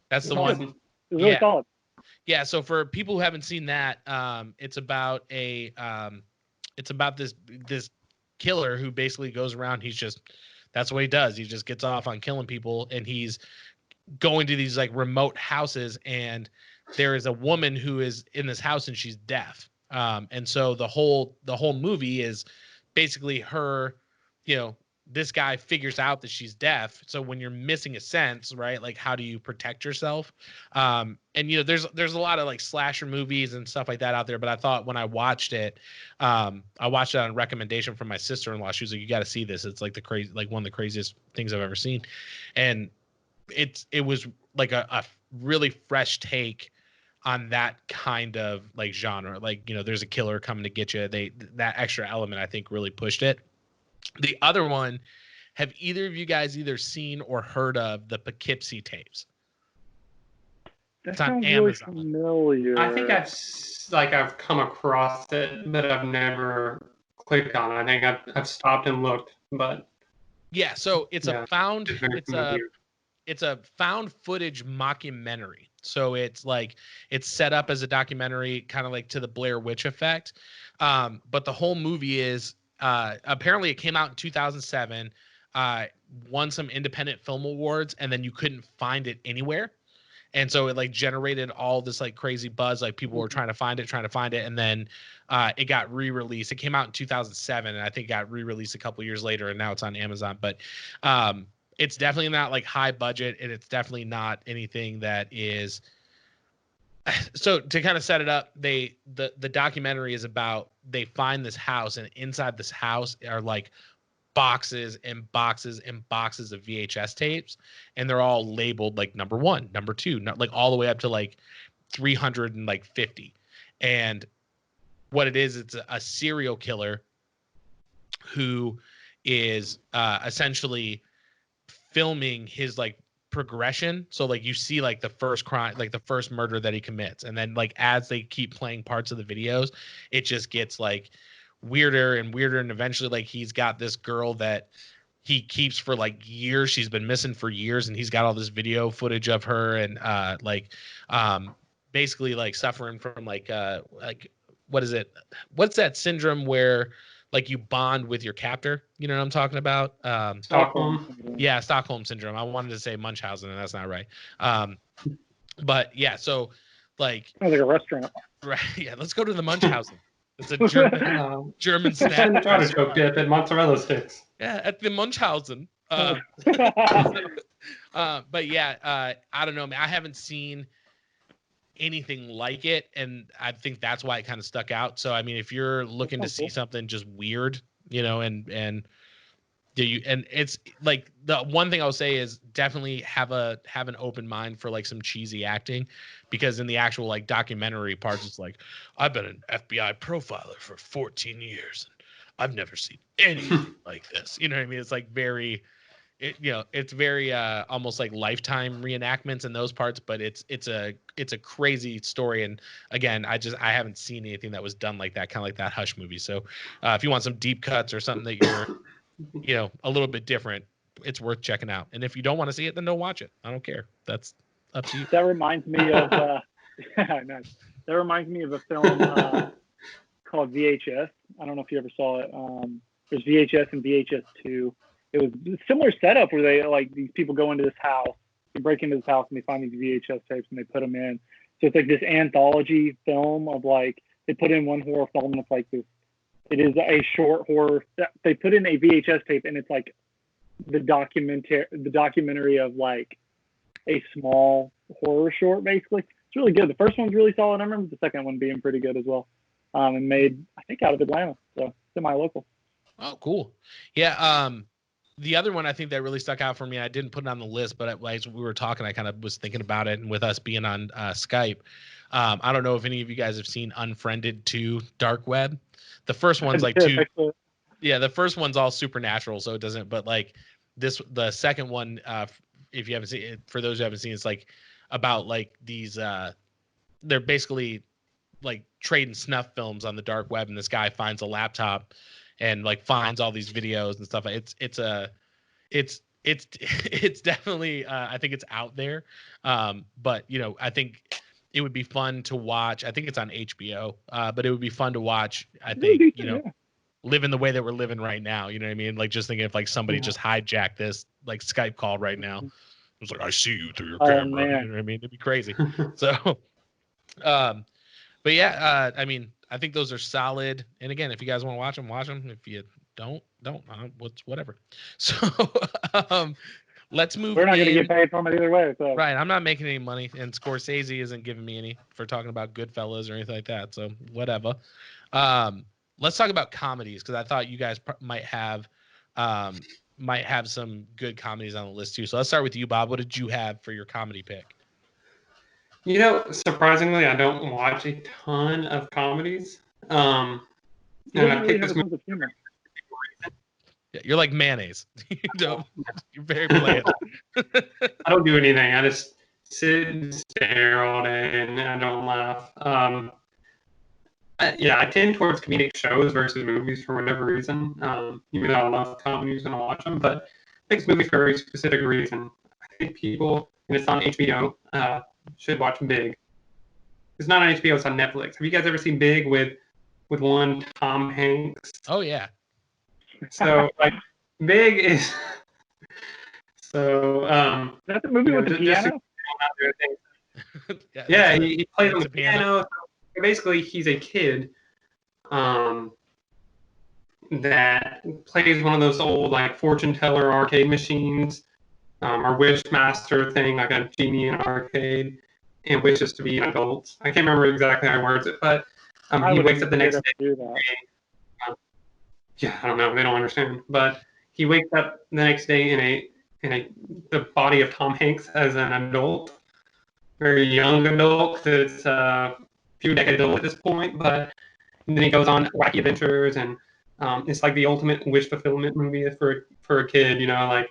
That's it's the It's good. one. awesome. It was really Yeah, solid. yeah. So for people who haven't seen that, it's about this killer who basically goes around. That's what he does. He just gets off on killing people, and he's going to these like remote houses, and there is a woman who is in this house and she's deaf. And so the whole movie is basically her, you know, this guy figures out that she's deaf. So when you're missing a sense, right? Like how do you protect yourself? And you know, there's a lot of like slasher movies and stuff like that out there. But I thought when I watched it on recommendation from my sister-in-law. She was like, you got to see this. It's like like one of the craziest things I've ever seen. And it was like a really fresh take on that kind of like genre. Like, you know, there's a killer coming to get you. That extra element I think really pushed it. The other one, have either of you guys either seen or heard of the Poughkeepsie tapes? That It's on sounds really Amazon. familiar. I think I've come across it, but I've never clicked on it. I think I've stopped and looked, but Yeah, so it's a yeah, found it's very it's a familiar. it's a found footage mockumentary. So it's like it's set up as a documentary, kind of like to the Blair Witch effect. But the whole movie is apparently it came out in 2007, uh, won some independent film awards, and then you couldn't find it anywhere. And so it like generated all this like crazy buzz, like people were trying to find it, and then it got re-released. It came out in 2007, and I think it got re-released a couple years later, and now it's on Amazon. But it's definitely not like high budget, and it's definitely not anything that is. So to kind of set it up, the documentary is about they find this house, and inside this house are like boxes and boxes and boxes of VHS tapes, and they're all labeled like number 1, number 2, not like all the way up to like 350. And what it is, it's a serial killer who is essentially filming his like progression. So like you see like the first crime, like the first murder that he commits, and then like as they keep playing parts of the videos, it just gets like weirder and weirder, and eventually like he's got this girl that he keeps for like years. She's been missing for years, and he's got all this video footage of her, and basically like suffering from like what is it? What's that syndrome where like you bond with your captor? You know what I'm talking about? Stockholm Stockholm. syndrome. Yeah, Stockholm syndrome. I wanted to say Munchausen, and that's not right. Um, but yeah, so like, Sounds like a restaurant. right, yeah, let's go to the Munchausen. It's a German snack Send artichoke restaurant. dip and mozzarella sticks. Yeah, at the Munchausen. But yeah, I don't know, man. I haven't seen anything like it, and I think that's why it kind of stuck out. So I mean, if you're looking to sounds see cool. something just weird, you know, and do you, and it's like the one thing I'll say is definitely have an open mind for like some cheesy acting, because in the actual like documentary parts, it's like, I've been an FBI profiler for 14 years and I've never seen anything like this. You know what I mean? It's like very it's very almost like Lifetime reenactments in those parts, but it's a crazy story. And again, I haven't seen anything that was done like that, kind of like that Hush movie. So if you want some deep cuts or something that you're a little bit different, it's worth checking out. And if you don't want to see it, then don't watch it. I don't care. That's up to you. That reminds me of nice. That reminds me of a film called VHS. I don't know if you ever saw it. There's VHS and VHS 2. it was a similar setup where they like these people go into this house, they break into this house and they find these VHS tapes and they put them in. So it's like this anthology film of like they put in one horror film that's like this. It is a short horror. They put in a VHS tape and it's like the documentary of like a small horror short, basically. It's really good. The first one's really solid. I remember the second one being pretty good as well. And made, I think, out of Atlanta, so semi-local. Oh, cool. Yeah. The other one I think that really stuck out for me, I didn't put it on the list, but as we were talking, I kind of was thinking about it. And with us being on Skype, I don't know if any of you guys have seen Unfriended 2 Dark Web. The first one's like two. Yeah, the first one's all supernatural, so it doesn't. But like the second one, if you haven't seen it, for those who haven't seen, it's like about like these. They're basically like trading snuff films on the dark web, and this guy finds a laptop and like finds all these videos and stuff. It's definitely I think it's out there. But you know, I think it would be fun to watch. I think it's on HBO. But it would be fun to watch. I think, you know, living the way that we're living right now. You know what I mean? Like just thinking if like somebody just hijacked this like Skype call right now. It's like, I see you through your camera. Man. You know what I mean? It'd be crazy. So but yeah, I mean, I think those are solid. And again, if you guys want to watch them, watch them. If you don't, whatever. So let's move. We're not going to get paid from it either way. So. Right. I'm not making any money, and Scorsese isn't giving me any for talking about Goodfellas or anything like that. So whatever. Let's talk about comedies, because I thought you guys might have some good comedies on the list too. So let's start with you, Bob. What did you have for your comedy pick? You know, surprisingly, I don't watch a ton of comedies. And I picked this movie. Yeah, you're like mayonnaise. You're very bland. I don't do anything. I just sit and stare all day, and I don't laugh. I tend towards comedic shows versus movies for whatever reason. Even though I love comedies and I watch them, but I picked this movie for a very specific reason. I think people, and it's on HBO, should watch Big. It's not on HBO, it's on Netflix. Have you guys ever seen Big with one Tom Hanks? Oh yeah. So like Big is that's a movie with the piano. Yeah, he plays on the piano. So basically, he's a kid that plays one of those old like fortune teller arcade machines. Or wish master thing, like a genie in an arcade, and wishes to be an adult. I can't remember exactly how he words it, but he wakes up the next day. I don't know. They don't understand. But he wakes up the next day in the body of Tom Hanks as an adult, very young adult. That's a few decades old at this point, but then he goes on wacky adventures, and it's like the ultimate wish fulfillment movie for a kid. You know, like.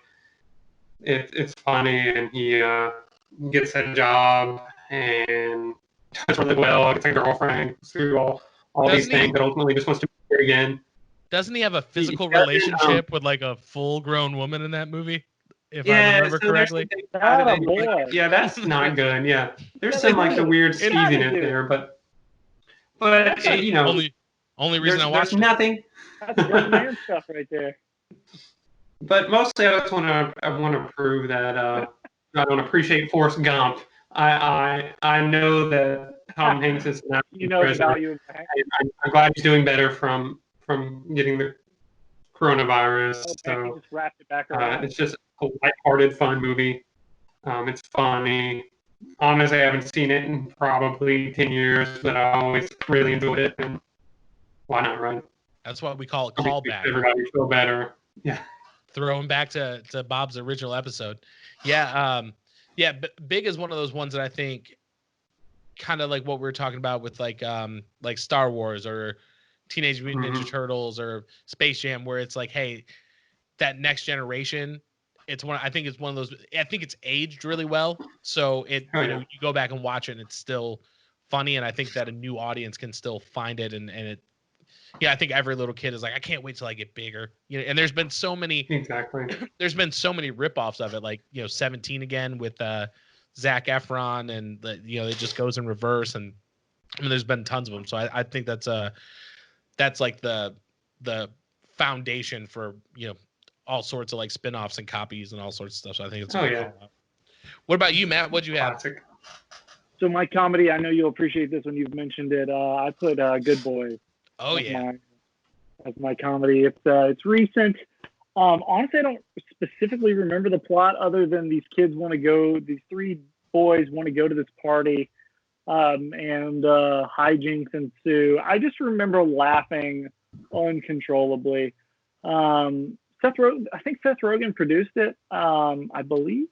It's funny, and he gets a job and does really well. Gets a girlfriend through all these things, but ultimately just wants to be here again. Doesn't he have a physical relationship with like a full-grown woman in that movie? If I remember correctly. Yeah, that's not good. Yeah, there's some like the weird skeeziness there, but you know, only reason I watched there's nothing. That's good man stuff right there. But mostly, I want to prove that I don't appreciate Forrest Gump. I know that Tom Hanks is not. You know the value of that. I'm glad he's doing better from getting the coronavirus. Okay, so just wrapped it back around. It's just a lighthearted, fun movie. It's funny. Honestly, I haven't seen it in probably 10 years, but I always really enjoyed it. And why not, right? That's what we call a callback. Everybody feel better. Yeah. Throwing back to Bob's original episode. Yeah. Big is one of those ones that I think kind of like what we were talking about with like Star Wars or Teenage Mutant Ninja Turtles or Space Jam, where it's like, hey, that next generation, I think it's one of those, I think it's aged really well. So you go back and watch it and it's still funny. And I think that a new audience can still find it. And it, I think every little kid is like, I can't wait till I get bigger. You know, and there's been so many there's been so many ripoffs of it, like 17 again with Zac Efron, and it just goes in reverse, and I mean there's been tons of them. So I think that's like the foundation for all sorts of like spin-offs and copies and all sorts of stuff. So I think it's a Oh, good yeah. call out. What about you, Matt? What'd you have? Classic. So my comedy, I know you'll appreciate this when you've mentioned it. I put Good Boys Oh yeah. as my comedy. It's recent. Honestly, I don't specifically remember the plot other than these three boys want to go to this party, and hijinks ensue. I just remember laughing uncontrollably. I think Seth Rogen produced it, I believe.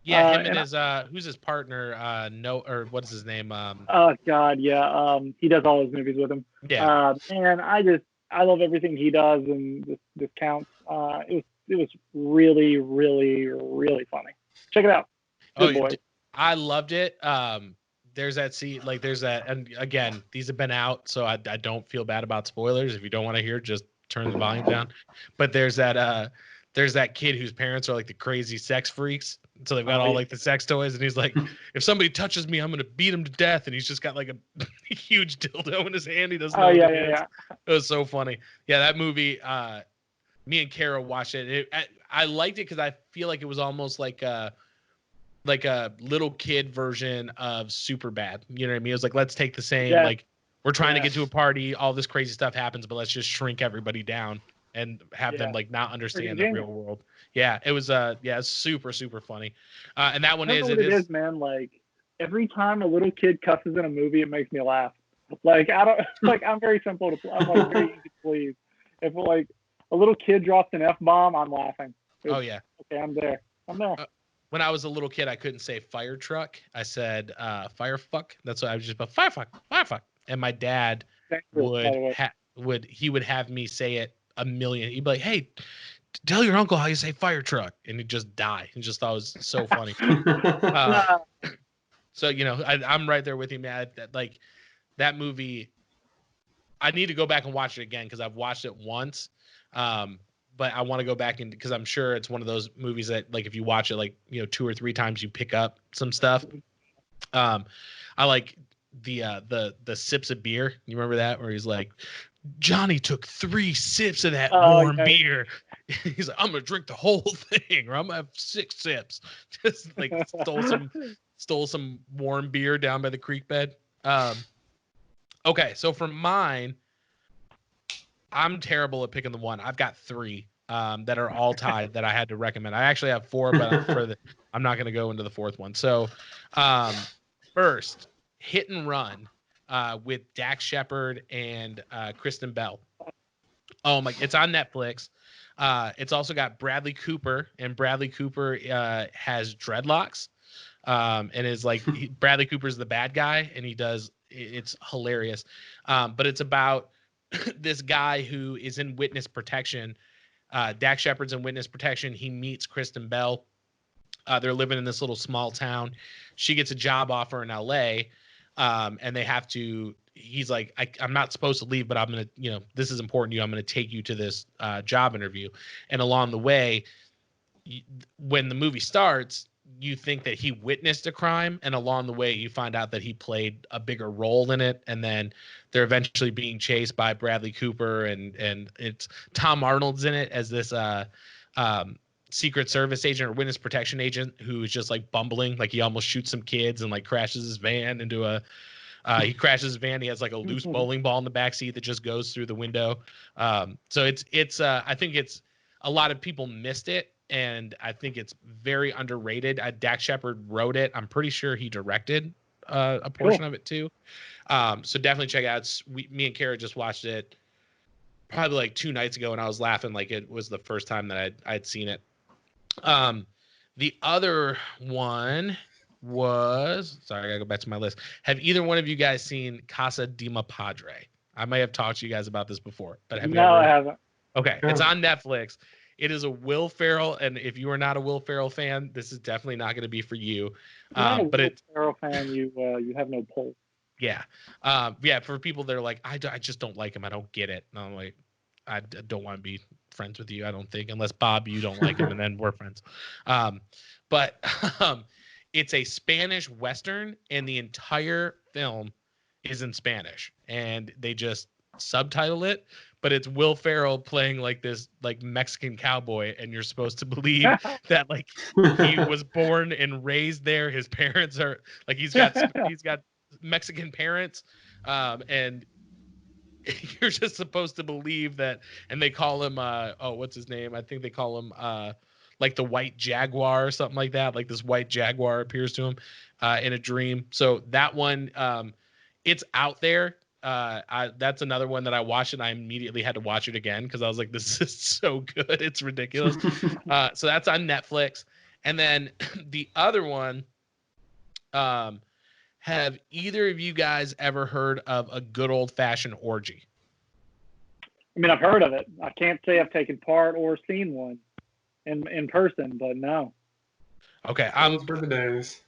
Yeah, him and his who's his partner? No, or what's his name? Oh God, yeah. He does all his movies with him. Yeah. And I love everything he does, and this counts. It was really, really, really funny. Check it out. Good boy. I loved it. There's that scene, like there's that, and again, these have been out, so I don't feel bad about spoilers. If you don't want to hear, just turn the volume down. But there's that kid whose parents are like the crazy sex freaks. So they've got all like the sex toys, and he's like, if somebody touches me, I'm gonna beat him to death. And he's just got like a huge dildo in his hand. He doesn't know. Yeah. It was so funny. Yeah, that movie. Me and Kara watched it. I liked it because I feel like it was almost like a little kid version of Superbad. You know what I mean? It was like, let's take the same, like we're trying to get to a party, all this crazy stuff happens, but let's just shrink everybody down and have them like not understand the real world. Yeah, it was super, super funny. And that one I don't know what it is, man. Like every time a little kid cusses in a movie, it makes me laugh. Like I don't like I'm very simple to I'm like very easy to please. If like a little kid drops an F-bomb, I'm laughing. Okay, I'm there. When I was a little kid, I couldn't say fire he would fuck. And my dad would have me say it a million. He'd be like, hey, tell your uncle how you say fire truck. And he'd just die. He just thought it was so funny. So, you know, I'm right there with you, man. Like that movie, I need to go back and watch it again because I've watched it once. But I want to go back because I'm sure it's one of those movies that like if you watch it like, you know, 2 or 3 times, you pick up some stuff. I like the sips of beer. You remember that where he's like, Johnny took 3 sips of that warm beer. He's like, I'm gonna drink the whole thing, or I'm gonna have 6 sips. Just like stole some warm beer down by the creek bed. Okay, so for mine, I'm terrible at picking the one. I've got 3 that are all tied that I had to recommend. I actually have 4, but I'm not going to go into the 4th one. So, first, Hit and Run with Dax Shepard and Kristen Bell. Oh my! It's on Netflix. It's also got Bradley Cooper, and Bradley Cooper has dreadlocks, and is like Bradley Cooper's the bad guy, and it's hilarious. But it's about this guy who is in witness protection. Dax Shepard's in witness protection. He meets Kristen Bell. They're living in this little small town. She gets a job offer in LA, and they have to. He's like, I'm not supposed to leave, but I'm gonna, you know, this is important to you. I'm gonna take you to this job interview. And along the way, when the movie starts, you think that he witnessed a crime, and along the way you find out that he played a bigger role in it, and then they're eventually being chased by Bradley Cooper, and it's Tom Arnold's in it as this Secret Service agent or witness protection agent who is just like bumbling, like he almost shoots some kids and like crashes his van into a he crashes his van. He has like a loose bowling ball in the backseat that just goes through the window. So it's I think it's a lot of people missed it, and I think it's very underrated. Dax Shepard wrote it. I'm pretty sure he directed a portion of it too. So definitely check it out. Me and Kara just watched it probably like 2 nights ago, and I was laughing like it was the first time that I'd seen it. The other one was, sorry, I gotta go back to my list. Have either one of you guys seen Casa de Ma Padre? I may have talked to you guys about this before, but have you ever? I haven't. Okay, it's on Netflix. It is a Will Ferrell, and if you are not a Will Ferrell fan, this is definitely not going to be for you. But it's Will Ferrell fan. You have no pull. Yeah, for people that are like, I just don't like him. I don't get it. And I'm like, I don't want to be friends with you. I don't think, unless Bob, you don't like him, and then we're friends. But it's a Spanish Western, and the entire film is in Spanish, and they just subtitle it. but it's Will Ferrell playing like this like Mexican cowboy, and you're supposed to believe that like he was born and raised there. His parents are like he's got Mexican parents, and you're just supposed to believe that. And they call him what's his name? I think they call him like the white jaguar or something like that. Like this white jaguar appears to him in a dream. So that one, it's out there. That's another one that I watched and I immediately had to watch it again because I was like, this is so good. It's ridiculous. So that's on Netflix. And then the other one, have either of you guys ever heard of a good old fashioned orgy? I mean, I've heard of it. I can't say I've taken part or seen one in person, but no. Okay, Those were the days.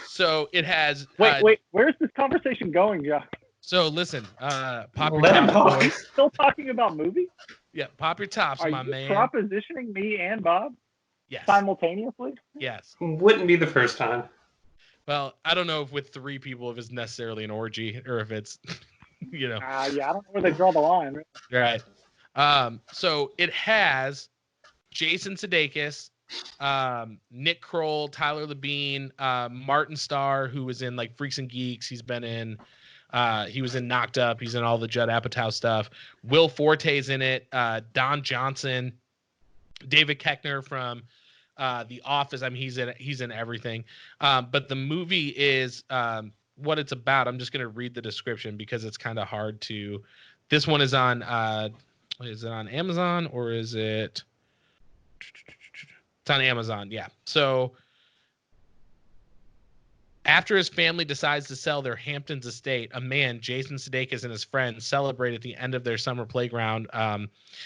So it has. Wait. Where's this conversation going, Josh? So listen, pop your Let him tops, talk. boys. Still talking about movies? Yeah, pop your tops, Are my you man. propositioning me and Bob Yes. simultaneously? Yes. Wouldn't be the first time. Well, I don't know if with three people if it's necessarily an orgy or if it's, you know. Yeah, I don't know where they draw the line. Right. So it has Jason Sudeikis, Nick Kroll, Tyler Labine, Martin Starr, who was in like Freaks and Geeks. He was in Knocked Up. He's in all the Judd Apatow stuff. Will Forte's in it. Don Johnson, David Koechner from The Office. I mean, he's in everything. But the movie is what it's about. I'm just going to read the description because it's kind of hard to. This one is on. Is it on Amazon or is it? It's on Amazon. Yeah. So after his family decides to sell their Hamptons estate, a man, Jason Sudeikis, and his friends celebrate at the end of their summer playground.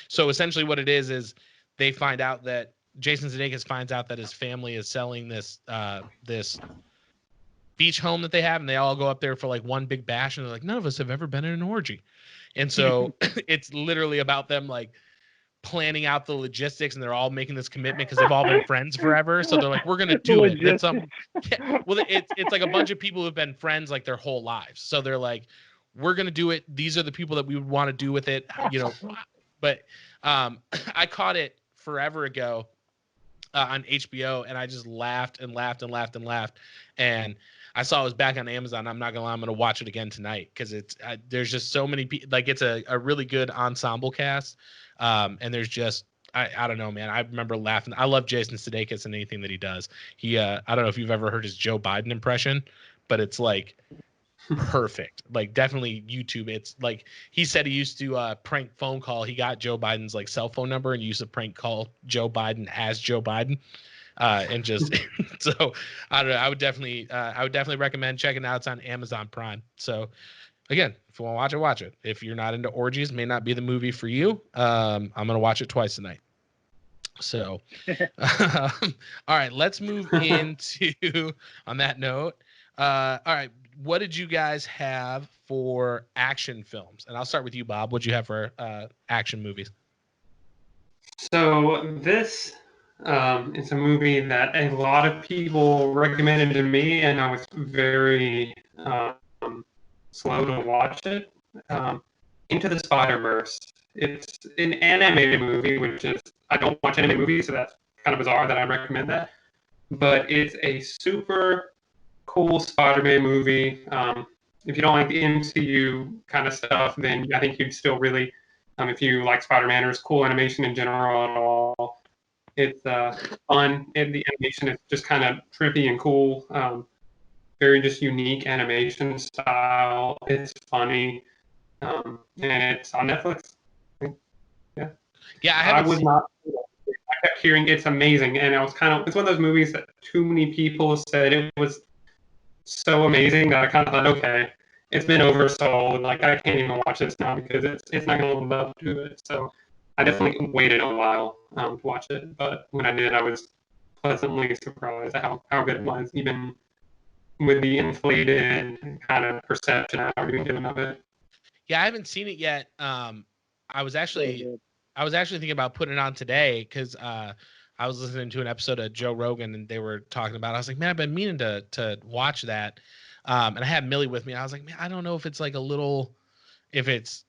So essentially what it is they find out that Jason Sudeikis finds out that his family is selling this beach home that they have, and they all go up there for like one big bash, and they're like, none of us have ever been in an orgy. And so it's literally about them like planning out the logistics, and they're all making this commitment because they've all been friends forever. So they're like, we're gonna do it. It's it's like a bunch of people who've been friends like their whole lives. So they're like, we're gonna do it. These are the people that we would want to do with it, you know. But I caught it forever ago on HBO, and I just laughed and laughed and laughed and laughed. And I saw it was back on Amazon. I'm not gonna lie, I'm gonna watch it again tonight because it's there's just so many people. Like it's a really good ensemble cast. And there's just I don't know, man. I remember laughing. I love Jason Sudeikis and anything that he does. He I don't know if you've ever heard his Joe Biden impression, but it's like perfect. Like definitely YouTube. It's like he said he used to prank phone call. He got Joe Biden's like cell phone number and used to prank call Joe Biden as Joe Biden. And just so I don't know. I would definitely recommend checking it out. It's on Amazon Prime. So again, if you want to watch it. If you're not into orgies, may not be the movie for you. I'm gonna watch it twice tonight. So, all right, let's move into on that note. All right, what did you guys have for action films? And I'll start with you, Bob. What'd you have for action movies? So this is a movie that a lot of people recommended to me, and I was very slow to watch it. Into the Spider-Verse. It's an animated movie, which is I don't watch animated movies, so that's kind of bizarre that I recommend that. But it's a super cool Spider-Man movie. If you don't like the MCU kind of stuff, then I think you'd still really, if you like Spider-Man or cool animation in general at all, it's fun. And the animation is just kind of trippy and cool. Very just unique animation style. It's funny. And it's on Netflix. Yeah, I was not. I kept hearing it's amazing, and it's one of those movies that too many people said it was so amazing that I kind of thought, okay, it's been oversold. Like I can't even watch this now because it's not going to live up to it. So I definitely waited a while to watch it, but when I did, I was pleasantly surprised at how good it was, even with the inflated kind of perception I've already been given of it. Yeah, I haven't seen it yet. I was actually thinking about putting it on today because I was listening to an episode of Joe Rogan and they were talking about it. I was like, man, I've been meaning to watch that. And I had Millie with me. I was like, man, I don't know if it's like a little if it's,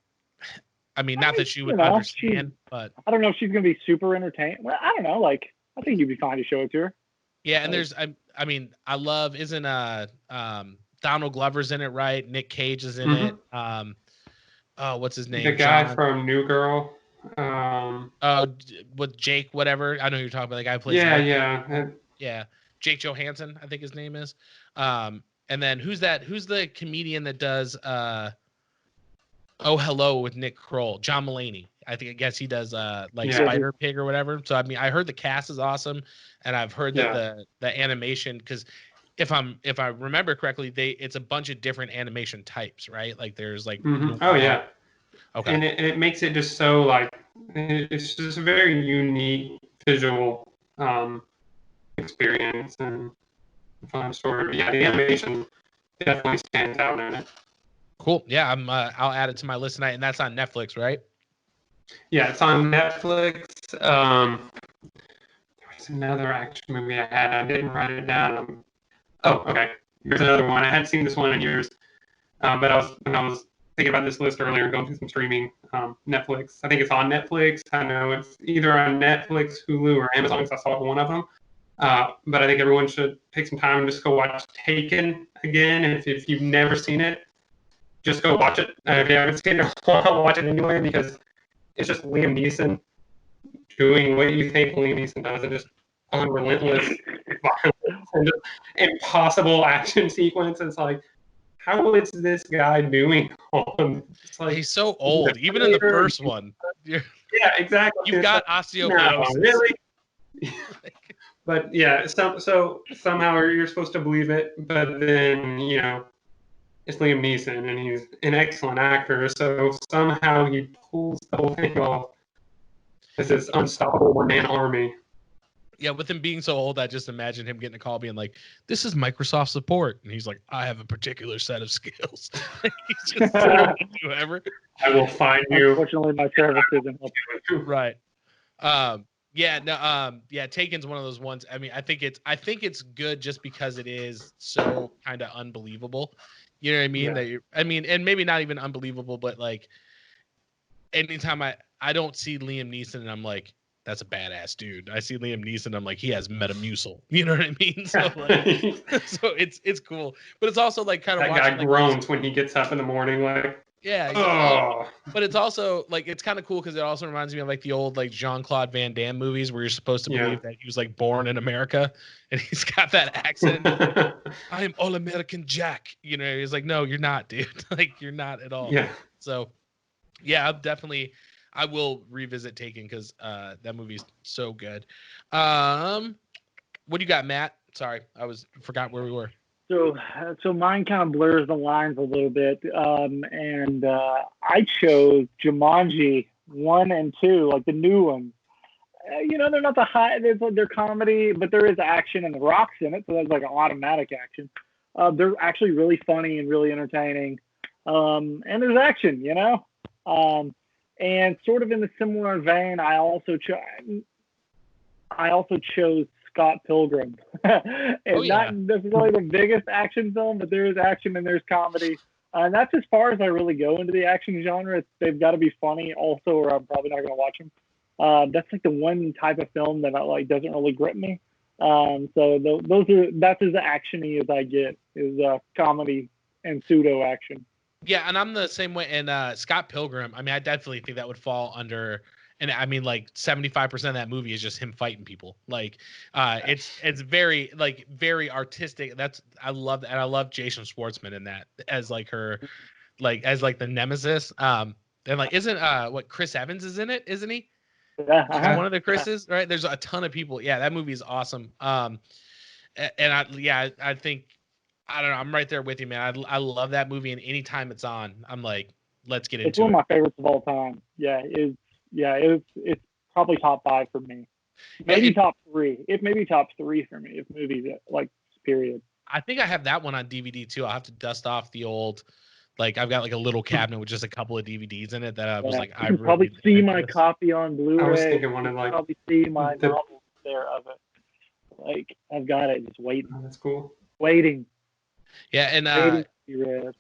I mean, I not mean, that she you would know, understand, but I don't know if she's gonna be super entertained. Well, I don't know. Like, I think you'd be fine to show it to her. yeah. And Like, there's, I mean, I love, isn't Donald Glover's in it, right? Nick Cage is in it. Mhm. Oh, what's his The name? guy John. from New Girl. Oh, with Jake, whatever. I know who you're talking about. The guy who plays Yeah, Nick. yeah. Yeah, Jake Johansson, I think his name is. And then who's that? Who's the comedian that does Oh Hello with Nick Kroll? John Mulaney. I guess he does like Yeah. Spider Pig or whatever. So I mean, I heard the cast is awesome, and I've heard that Yeah. the animation, because if I remember correctly, it's a bunch of different animation types, right? Like there's like Oh yeah. Okay. And it makes it just so like it's just a very unique visual experience and fun story. But yeah, the animation definitely stands out in it. Cool. Yeah, I'll add it to my list tonight, and that's on Netflix, right? Yeah, it's on Netflix. There was another action movie I had. I didn't write it down. Oh, okay. Here's another one. I hadn't seen this one in years, but when I was thinking about this list earlier, going through some streaming, Netflix. I think it's on Netflix. I know it's either on Netflix, Hulu, or Amazon, because I saw one of them. But I think everyone should take some time and just go watch Taken again. And if you've never seen it, just go watch it. If you haven't seen it, watch it anyway, because it's just Liam Neeson doing what you think Liam Neeson does, and just unrelentless violence and just impossible action sequence. It's like, how is this guy doing on? It's like He's so old, even in the first one. Yeah, exactly. You've got No, osteoporosis. really. But yeah, so somehow you're supposed to believe it, but then it's Liam Neeson and he's an excellent actor, so somehow he pulls the whole thing off as this unstoppable one-man army. Yeah, with him being so old, I just imagine him getting a call being like, "This is Microsoft support," and he's like, "I have a particular set of skills." He's just whoever. I will find you. Unfortunately, my service isn't helping. Right. Yeah, no, yeah, Taken's one of those ones. I mean, I think it's good just because it is so kind of unbelievable. You know what I mean? Yeah. I mean, and maybe not even unbelievable, but like anytime I don't see Liam Neeson and I'm like, that's a badass dude. I see Liam Neeson, I'm like, he has Metamucil. You know what I mean? So like, so it's cool, but it's also like kind of That watching guy like groans when he gets up in the morning, like, yeah, oh, but it's also like it's kind of cool because it also reminds me of like the old like Jean-Claude Van Damme movies where you're supposed to believe that he was like born in America and he's got that accent. I am all American Jack. You know, he's like, no, you're not, dude. Like you're not at all. Yeah. So yeah, I will revisit Taken because that movie's so good. What do you got, Matt? Sorry, forgot where we were. So mine kind of blurs the lines a little bit, and I chose Jumanji 1 and 2, like the new ones. They're not the high. They're comedy, but there is action, and the Rock's in it, so that's like an automatic action. They're actually really funny and really entertaining, and there's action, and sort of in the similar vein, I also chose Scott Pilgrim. It's not necessarily the biggest action film, but there is action and there's comedy. And that's as far as I really go into the action genre. They've got to be funny also, or I'm probably not going to watch them. That's like the one type of film that doesn't really grip me. So that's as actiony as I get is comedy and pseudo action. Yeah, and I'm the same way. And Scott Pilgrim, I mean, I definitely think that would fall under. And I mean, like 75% of that movie is just him fighting people. Like, it's very very artistic. I love that, and I love Jason Schwartzman in that as like her, as like the nemesis. And like, isn't what Chris Evans is in it, isn't he? He's one of the Chris's, right? There's a ton of people. Yeah, that movie is awesome. And I think I don't know. I'm right there with you, man. I love that movie, and anytime it's on, I'm like, let's get into it. It's one of my favorites of all time. It's probably top 5 for me. Maybe top 3. It may be top 3 for me if movies like period. I think I have that one on DVD too. I'll have to dust off the old. Like I've got like a little cabinet with just a couple of DVDs in it that I was like, I really probably see my copy on Blu-ray. I was thinking one of like probably see my novels there of it. Like I've got it, just waiting. Oh, that's cool. Waiting. Yeah, and waiting to be read.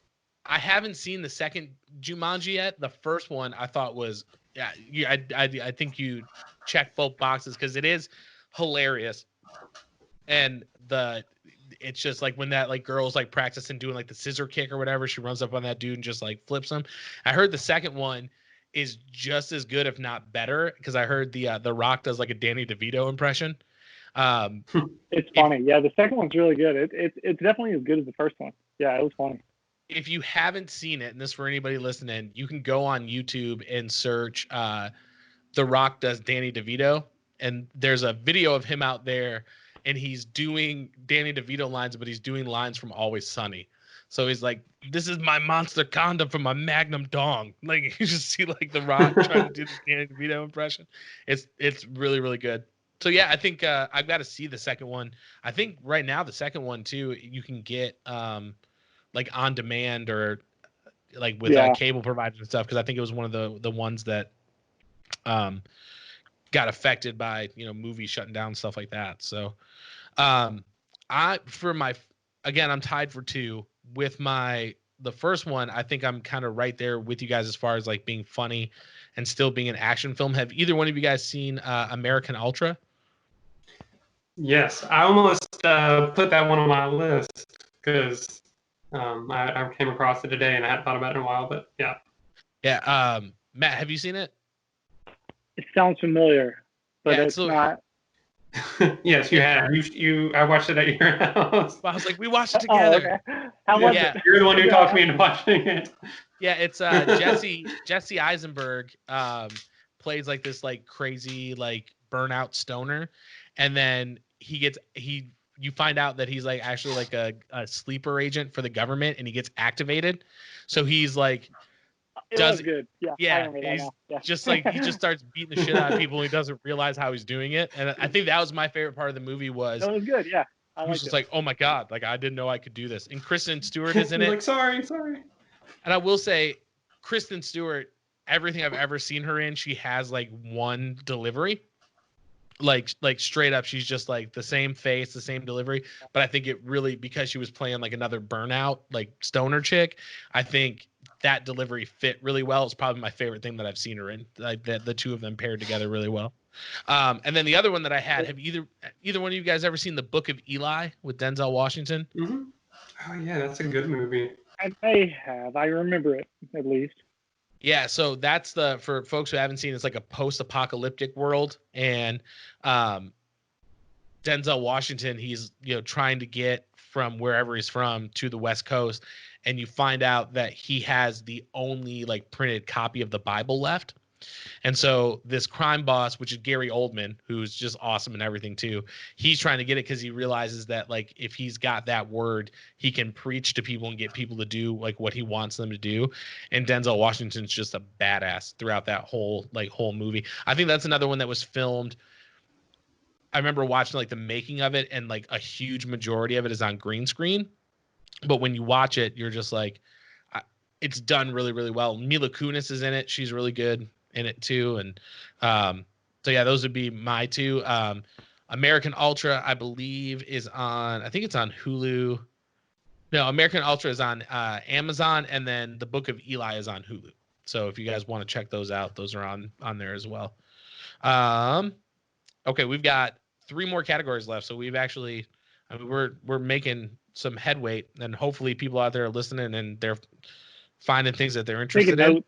I haven't seen the second Jumanji yet. The first one I thought was, I think you check both boxes because it is hilarious, and it's just like when that like girl's like practicing doing like the scissor kick or whatever, she runs up on that dude and just like flips him. I heard the second one is just as good, if not better, because I heard the Rock does like a Danny DeVito impression. Um, It's funny. Yeah, the second one's really good. It's definitely as good as the first one. Yeah, it was funny. if you haven't seen it, and this for anybody listening, you can go on YouTube and search The Rock does Danny DeVito, and there's a video of him out there, and he's doing Danny DeVito lines, but he's doing lines from Always Sunny. So he's like, "This is my monster condom from my Magnum dong." Like you just see like The Rock trying to do the Danny DeVito impression. It's really really good. So yeah, I think I've got to see the second one. I think right now the second one too, you can get like on demand or like with cable providers and stuff, because I think it was one of the ones that um got affected by movies shutting down, stuff like that. So I for my again, I'm tied for two with the first one. I think I'm kind of right there with you guys as far as like being funny and still being an action film. Have either one of you guys seen American Ultra? Yes, I almost put that one on my list because I came across it today and I hadn't thought about it in a while. But Yeah. Matt, have you seen it? It sounds familiar, but Yeah, it's not. Yes, you have. I watched it at your house. I was like, we watched it together. Oh, okay. How was it? You're the one who talked me into watching it. Yeah, it's Jesse Eisenberg plays like this like crazy like burnout stoner, and then you find out that he's like actually like a sleeper agent for the government, and he gets activated. So he's like It was good. Yeah. Yeah, he's just like he just starts beating the shit out of people and he doesn't realize how he's doing it. And I think that was my favorite part of the movie was it was good. Yeah. He was just like, oh my God, like I didn't know I could do this. And Kristen Stewart is in it. Like, sorry. And I will say, Kristen Stewart, everything I've ever seen her in, she has like one delivery. Like straight up, she's just like the same face, the same delivery. But I think it really, because she was playing like another burnout, like stoner chick, I think that delivery fit really well. It's probably my favorite thing that I've seen her in. Like the two of them paired together really well. And then the other one that I had, have either one of you guys ever seen The Book of Eli with Denzel Washington? Mm-hmm. Oh yeah, that's a good movie. I may have. I remember it at least. Yeah, so that's for folks who haven't seen, it's like a post-apocalyptic world, and Denzel Washington, he's trying to get from wherever he's from to the West Coast, and you find out that he has the only like printed copy of the Bible left. And so this crime boss, which is Gary Oldman, who's just awesome and everything too, he's trying to get it because he realizes that like if he's got that word, he can preach to people and get people to do like what he wants them to do. And Denzel Washington's just a badass throughout that whole movie. I think that's another one that was filmed. I remember watching like the making of it, and like a huge majority of it is on green screen. But when you watch it, you're just like, it's done really, really well. Mila Kunis is in it. She's really good in it too. And so yeah, those would be my two. American Ultra, I believe, is on, I think it's on Hulu. No, American Ultra is on Amazon, and then The Book of Eli is on Hulu. So if you guys want to check those out, those are on there as well. Okay, we've got 3 more categories left. So we've actually, I mean, we're making some headway, and hopefully people out there are listening and they're finding things that they're interested in.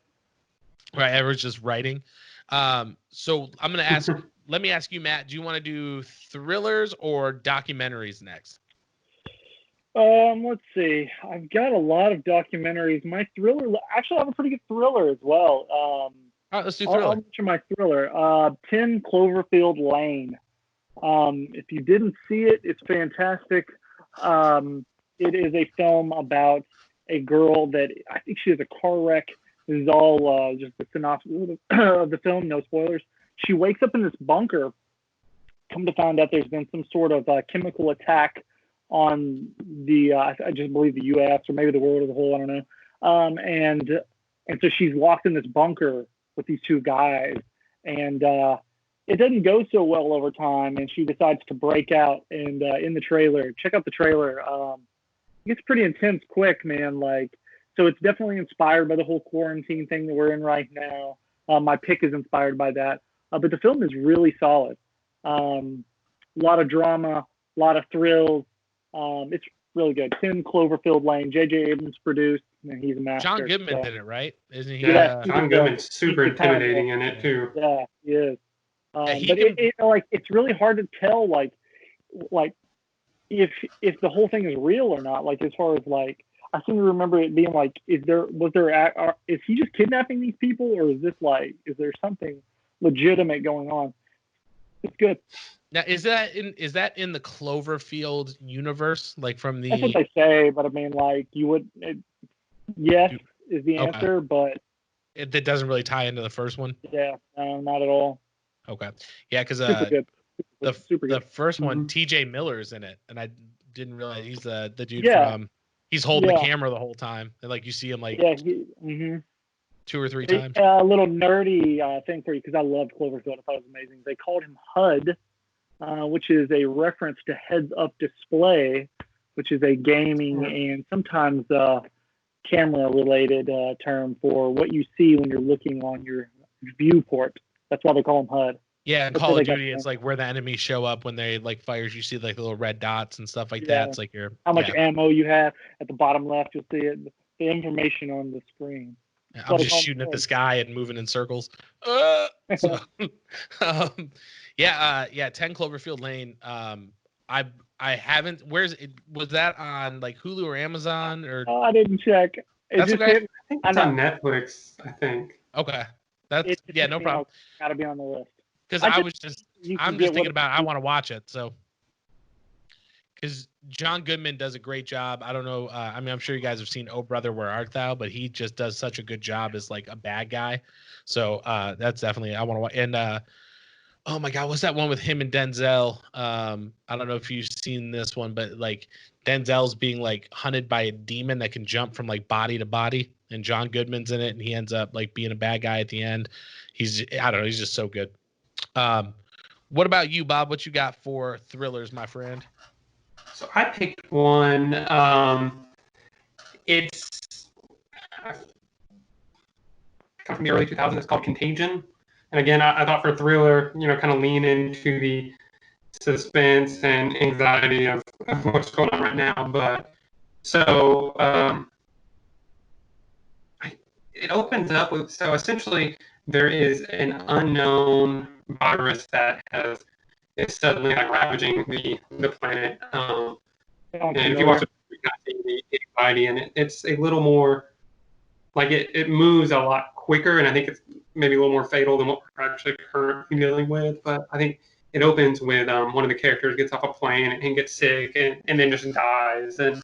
Right, everyone's just writing. So I'm gonna ask. Let me ask you, Matt. Do you want to do thrillers or documentaries next? Let's see. I've got a lot of documentaries. My thriller, actually, I have a pretty good thriller as well. All right, let's do thriller. I'll mention my thriller. 10 Cloverfield Lane. If you didn't see it, it's fantastic. It is a film about a girl that I think she has a car wreck. This is all just the synopsis of the film, no spoilers. She wakes up in this bunker. Come to find out there's been some sort of chemical attack on the, I just believe the U.S. or maybe the world as a whole, I don't know. And so she's locked in this bunker with these 2 guys. And it doesn't go so well over time, and she decides to break out. And in the trailer, check out the trailer. It gets pretty intense quick, man. Like, So it's definitely inspired by the whole quarantine thing that we're in right now. My pick is inspired by that. But the film is really solid. A lot of drama, a lot of thrills. It's really good. 10 Cloverfield Lane. J.J. Abrams produced, and he's a master. John Goodman did it, right? Isn't he? Yeah, John Goodman's super intimidating in it too. Yeah, he is. Yeah, he but can- like it's really hard to tell like if the whole thing is real or not. Like as far as like I seem to remember it being like, is he just kidnapping these people, or is there something legitimate going on? It's good. Now, is that in the Cloverfield universe, like from the? That's what they say, but I mean, like yes is the Okay. answer, but That doesn't really tie into the first one. yeah, no, not at all. Okay, yeah, because Super good. Super the good. first one, Mhm. T.J. Miller's in it, and I didn't realize he's the dude Yeah. from. He's holding the Yeah. camera the whole time, and like you see him like Yeah, 2 or 3 times. A little nerdy thing for you because I loved Cloverfield. I thought it was amazing. They called him HUD, which is a reference to heads-up display, which is a gaming and sometimes camera-related term for what you see when you're looking on your viewport. That's why they call him HUD. Yeah, in That's Call where of they got Duty, it's like where the enemies show up when they like fires. You see like the little red dots and stuff like Yeah. that. It's like you're How much ammo you have at the bottom left, you'll see it. The information on the screen. I'm just shooting at the sky and moving in circles. So, yeah, 10 Cloverfield Lane. I haven't. Where's it? Was that on like Hulu or Amazon or? Oh, I didn't check. That's okay. I think it's on Netflix. I think. Okay, that's no problem. Got to be on the list. Because I'm just thinking about I want to watch it. So, because John Goodman does a great job. I don't know. I mean, I'm sure you guys have seen Oh Brother, Where Art Thou? But he just does such a good job as like a bad guy. So that's definitely I want to watch. And oh my God, what's that one with him and Denzel? I don't know if you've seen this one, but like Denzel's being like hunted by a demon that can jump from like body to body, and John Goodman's in it, and he ends up like being a bad guy at the end. I don't know, he's just so good. What about you, Bob? What you got for thrillers, my friend? So I picked one. It's come from the early 2000s. It's called Contagion. And again, I thought for thriller, kind of lean into the suspense and anxiety of what's going on right now. But so it opens up with, so essentially there is an unknown virus that is suddenly like ravaging the planet. And if you watch it, you kind of see the anxiety in it. It's a little more like it moves a lot quicker, and I think it's maybe a little more fatal than what we're actually currently dealing with. But I think it opens with one of the characters gets off a plane and gets sick and then just dies. And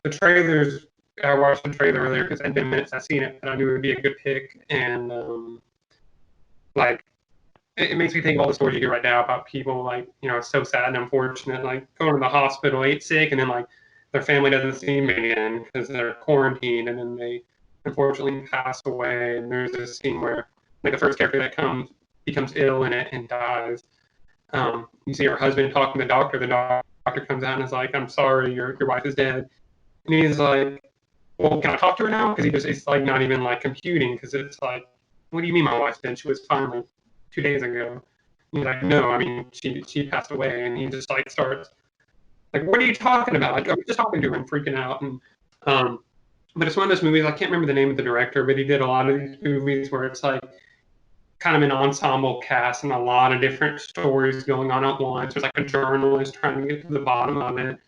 the trailers, I watched the trailer earlier because it had been minutes I've seen it, but I knew it would be a good pick. And like it makes me think of all the stories you hear right now about people like, it's so sad and unfortunate, like going to the hospital, ain't sick, and then like their family doesn't see them again because they're quarantined, and then they unfortunately pass away. And there's this scene where like the first character that becomes ill in it and dies. You see her husband talking to the doctor. The doctor comes out and is like, "I'm sorry, your wife is dead." And he's like, "Well, can I talk to her now?" Because it's like not even like computing, because it's like, "What do you mean my wife's dead? She was fine like 2 days ago." And he's like, "No, I mean she passed away." And he just like starts like, "What are you talking about?" Like, I'm just talking to her and freaking out. And but it's one of those movies, I can't remember the name of the director, but he did a lot of these movies where it's like kind of an ensemble cast and a lot of different stories going on at once. There's like a journalist trying to get to the bottom of it.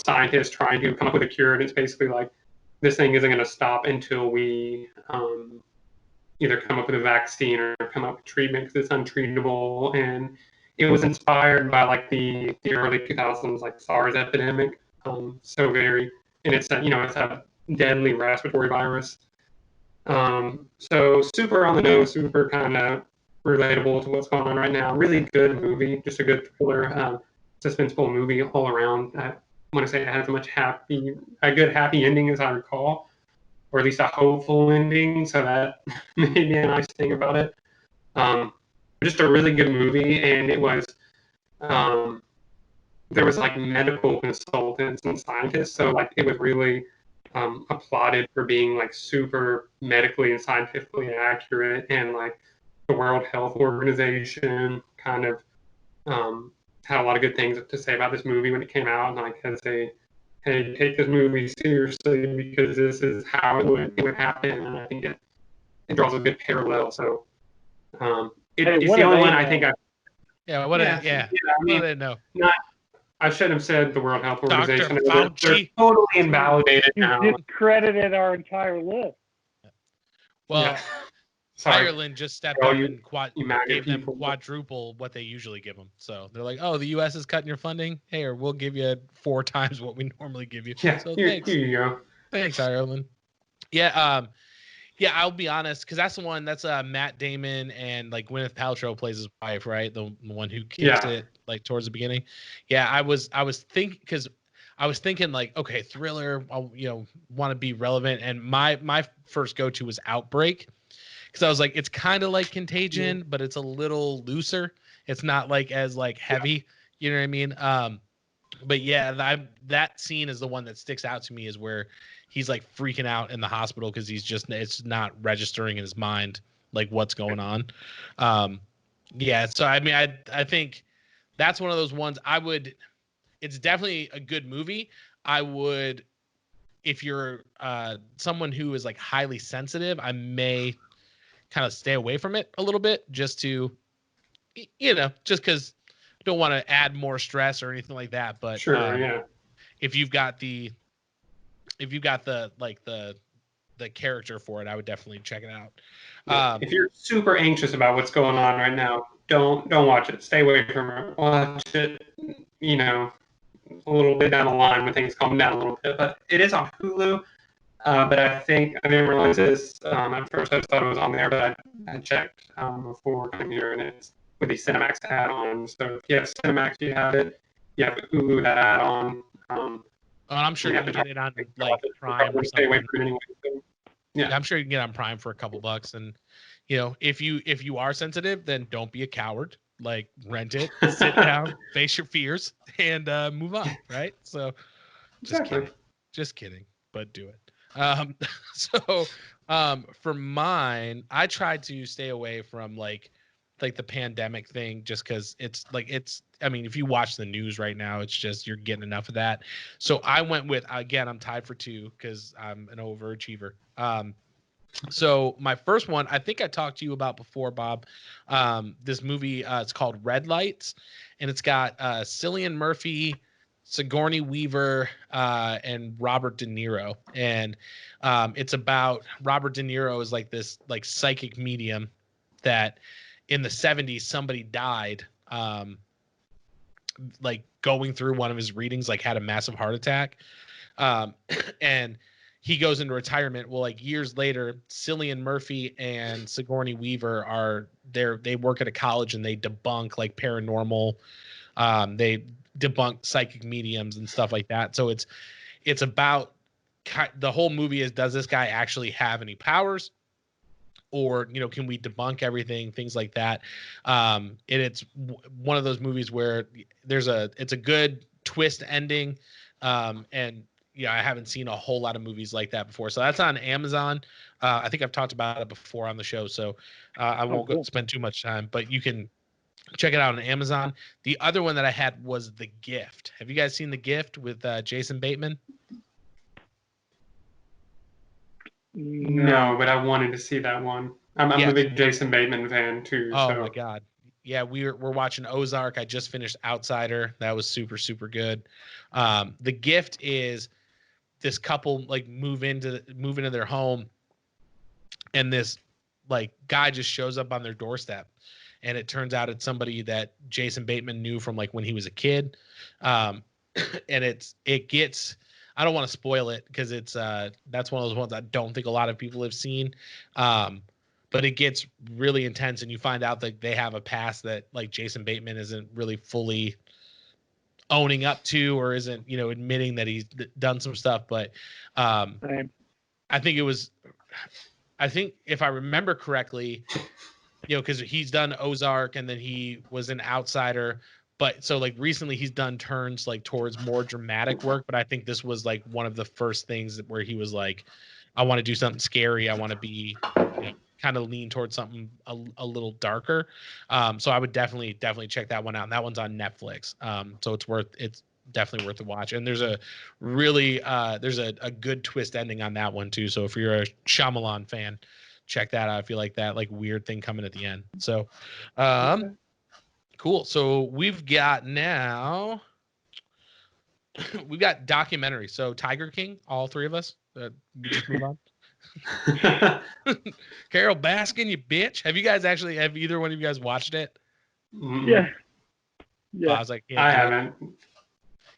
Scientists trying to come up with a cure, and it's basically like this thing isn't going to stop until we either come up with a vaccine or come up with treatment, because it's untreatable. And it was inspired by like the early 2000s like SARS epidemic. And it's a deadly respiratory virus. So super on the nose, super kind of relatable to what's going on right now. Really good movie, just a good thriller, suspenseful movie all around. I want to say it has a good happy ending as I recall, or at least a hopeful ending. So that may be a nice thing about it. Just a really good movie, and it was. There was like medical consultants and scientists, so like it was really applauded for being like super medically and scientifically accurate, and like the World Health Organization kind of had a lot of good things to say about this movie when it came out, and like has a hey, take this movie seriously because this is how it would happen, and I think it draws a good parallel. So it's the only one I think I yeah what yeah, yeah I what do mean, they know? not I shouldn't have said the World Health Dr. Organization. They're Fauci. totally invalidated You now. discredited our entire list. Well, Yeah. Sorry, Ireland just stepped all up you, and you MAGA gave them people. quadruple what they usually give them. So they're like, oh, the U.S. is cutting your funding. Hey, or we'll give you 4 times what we normally give you. Yeah, So here thanks. you go. Thanks, Ireland. Yeah, yeah, I'll be honest, because that's the one that's Matt Damon and like Gwyneth Paltrow plays his wife, right? The one who kicks Yeah. it like towards the beginning. Yeah, I was thinking like, okay, thriller, I'll want to be relevant, and my first go to was Outbreak, because I was like, it's kind of like Contagion, but it's a little looser. It's not like as like heavy, you know what I mean? But yeah, that scene is the one that sticks out to me, is where he's like freaking out in the hospital because it's not registering in his mind like what's going on. Yeah, so I mean, I think that's one of those ones it's definitely a good movie. I would, if you're someone who is like highly sensitive, I may kind of stay away from it a little bit, just to just because I don't want to add more stress or anything like that. But Sure, yeah. if you've got the like the character for it, I would definitely check it out. If you're super anxious about what's going on right now, don't watch it. Stay away from it. Watch it, a little bit down the line when things calm down a little bit. But it is on Hulu. But I didn't realize this at first. I just thought it was on there, but I checked before coming here, and it's with the Cinemax add-on. So if you have Cinemax, you have it. You have Hulu that add-on. I'm sure you can get it on like Prime or stay away something. from it anyway. So, yeah, I'm sure you can get on Prime for a couple bucks, and if you are sensitive, then don't be a coward. Like, rent it, sit down, face your fears, and move on. Right? So, exactly. just kidding, but do it. So, for mine, I tried to stay away from like the pandemic thing, just because I mean, if you watch the news right now, it's just you're getting enough of that. So I went with, again, I'm tied for 2 because I'm an overachiever. So my first one, I think I talked to you about before, Bob. This movie, it's called Red Lights, and it's got Cillian Murphy, Sigourney Weaver, and Robert De Niro. And it's about Robert De Niro is like this like psychic medium that in the 70s somebody died, like going through one of his readings, like had a massive heart attack. And he goes into retirement. Well, like years later, Cillian Murphy and Sigourney Weaver they work at a college, and they debunk like paranormal. They debunk psychic mediums and stuff like that. So it's about the whole movie is, does this guy actually have any powers? Or can we debunk everything, things like that. And it's one of those movies where it's a good twist ending. And I haven't seen a whole lot of movies like that before. So that's on Amazon. I think I've talked about it before on the show, so I won't spend too much time, but you can check it out on Amazon. The other one that I had was The Gift. Have you guys seen The Gift with Jason Bateman? No, but I wanted to see that one. I'm a big Jason Bateman fan too. Oh so. my God. Yeah, we're watching Ozark. I just finished Outsider. That was super, super good. The Gift is this couple like move into their home, and this like guy just shows up on their doorstep, and it turns out it's somebody that Jason Bateman knew from like when he was a kid. And it gets, I don't want to spoil it because it's that's one of those ones I don't think a lot of people have seen. But it gets really intense, and you find out that they have a past that like Jason Bateman isn't really fully owning up to, or isn't admitting that he's done some stuff. But I think if I remember correctly, because he's done Ozark, and then he was an Outsider, but so like recently he's done turns like towards more dramatic work, but I think this was like one of the first things where he was like, I want to do something scary. I want to be, kind of lean towards something a little darker. So I would definitely check that one out. And that one's on Netflix. So it's definitely worth a watch. And there's a really there's a good twist ending on that one too. So if you're a Shyamalan fan, check that out if you like that like weird thing coming at the end. So cool. So we've got documentary. So Tiger King, all three of us. We just move on. Carol Baskin, you bitch. Have either one of you guys watched it? Yeah. I was like, I haven't.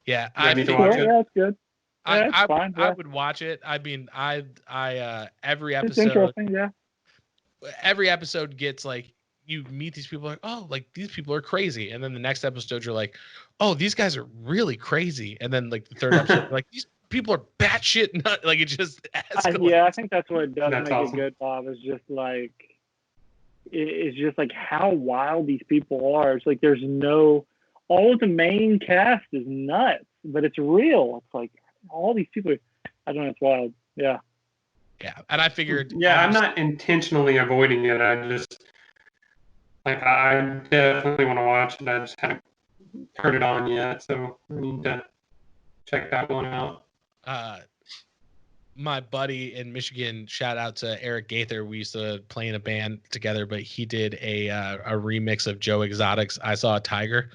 Yeah, I need to watch it. Yeah, it's good. Yeah, it's fine. I would watch it. I mean, every It's episode, interesting. Yeah. every episode gets like you meet these people like, oh, like these people are crazy, and then the next episode you're like, oh, these guys are really crazy, and then like the third episode, you're like these people are batshit nut. Like it just escalates. Yeah, I think that's what does That's make awesome. it good, Bob. Is just like it's just like how wild these people are. It's like there's no all of the main cast is nuts, but it's real. It's like all these people. I don't know. It's wild. Yeah. Yeah, and I figured. Yeah, I'm not intentionally avoiding it. I just like I definitely want to watch it. I just haven't turned it on yet, so I need to check that one out. My buddy in Michigan, shout out to Eric Gaither. We used to play in a band together, but he did a remix of Joe Exotic's "I Saw a Tiger,"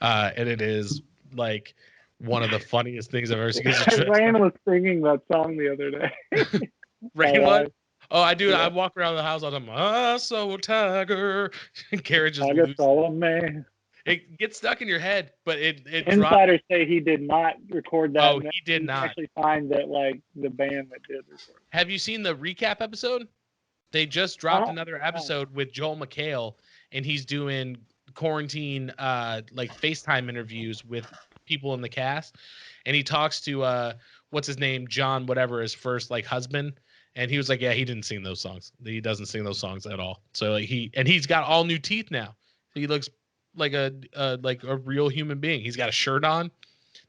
and it is like one of the funniest things I've ever seen. Ryan was singing that song the other day. Rain what? Oh, I do. Yeah. I walk around the house all the time. I saw a tiger. Carriage just I moves. just saw a man. It gets stuck in your head, but it drops. Insiders say he did not record that. Oh, he did not. Actually, find that like the band that did record. Have you seen the recap episode? They just dropped another episode with Joel McHale, and he's doing quarantine like FaceTime interviews with people in the cast, and he talks to what's his name, John, whatever his first like husband, and he was like, yeah, he didn't sing those songs. He doesn't sing those songs at all. So like he's got all new teeth now. He looks like a real human being. He's got a shirt on.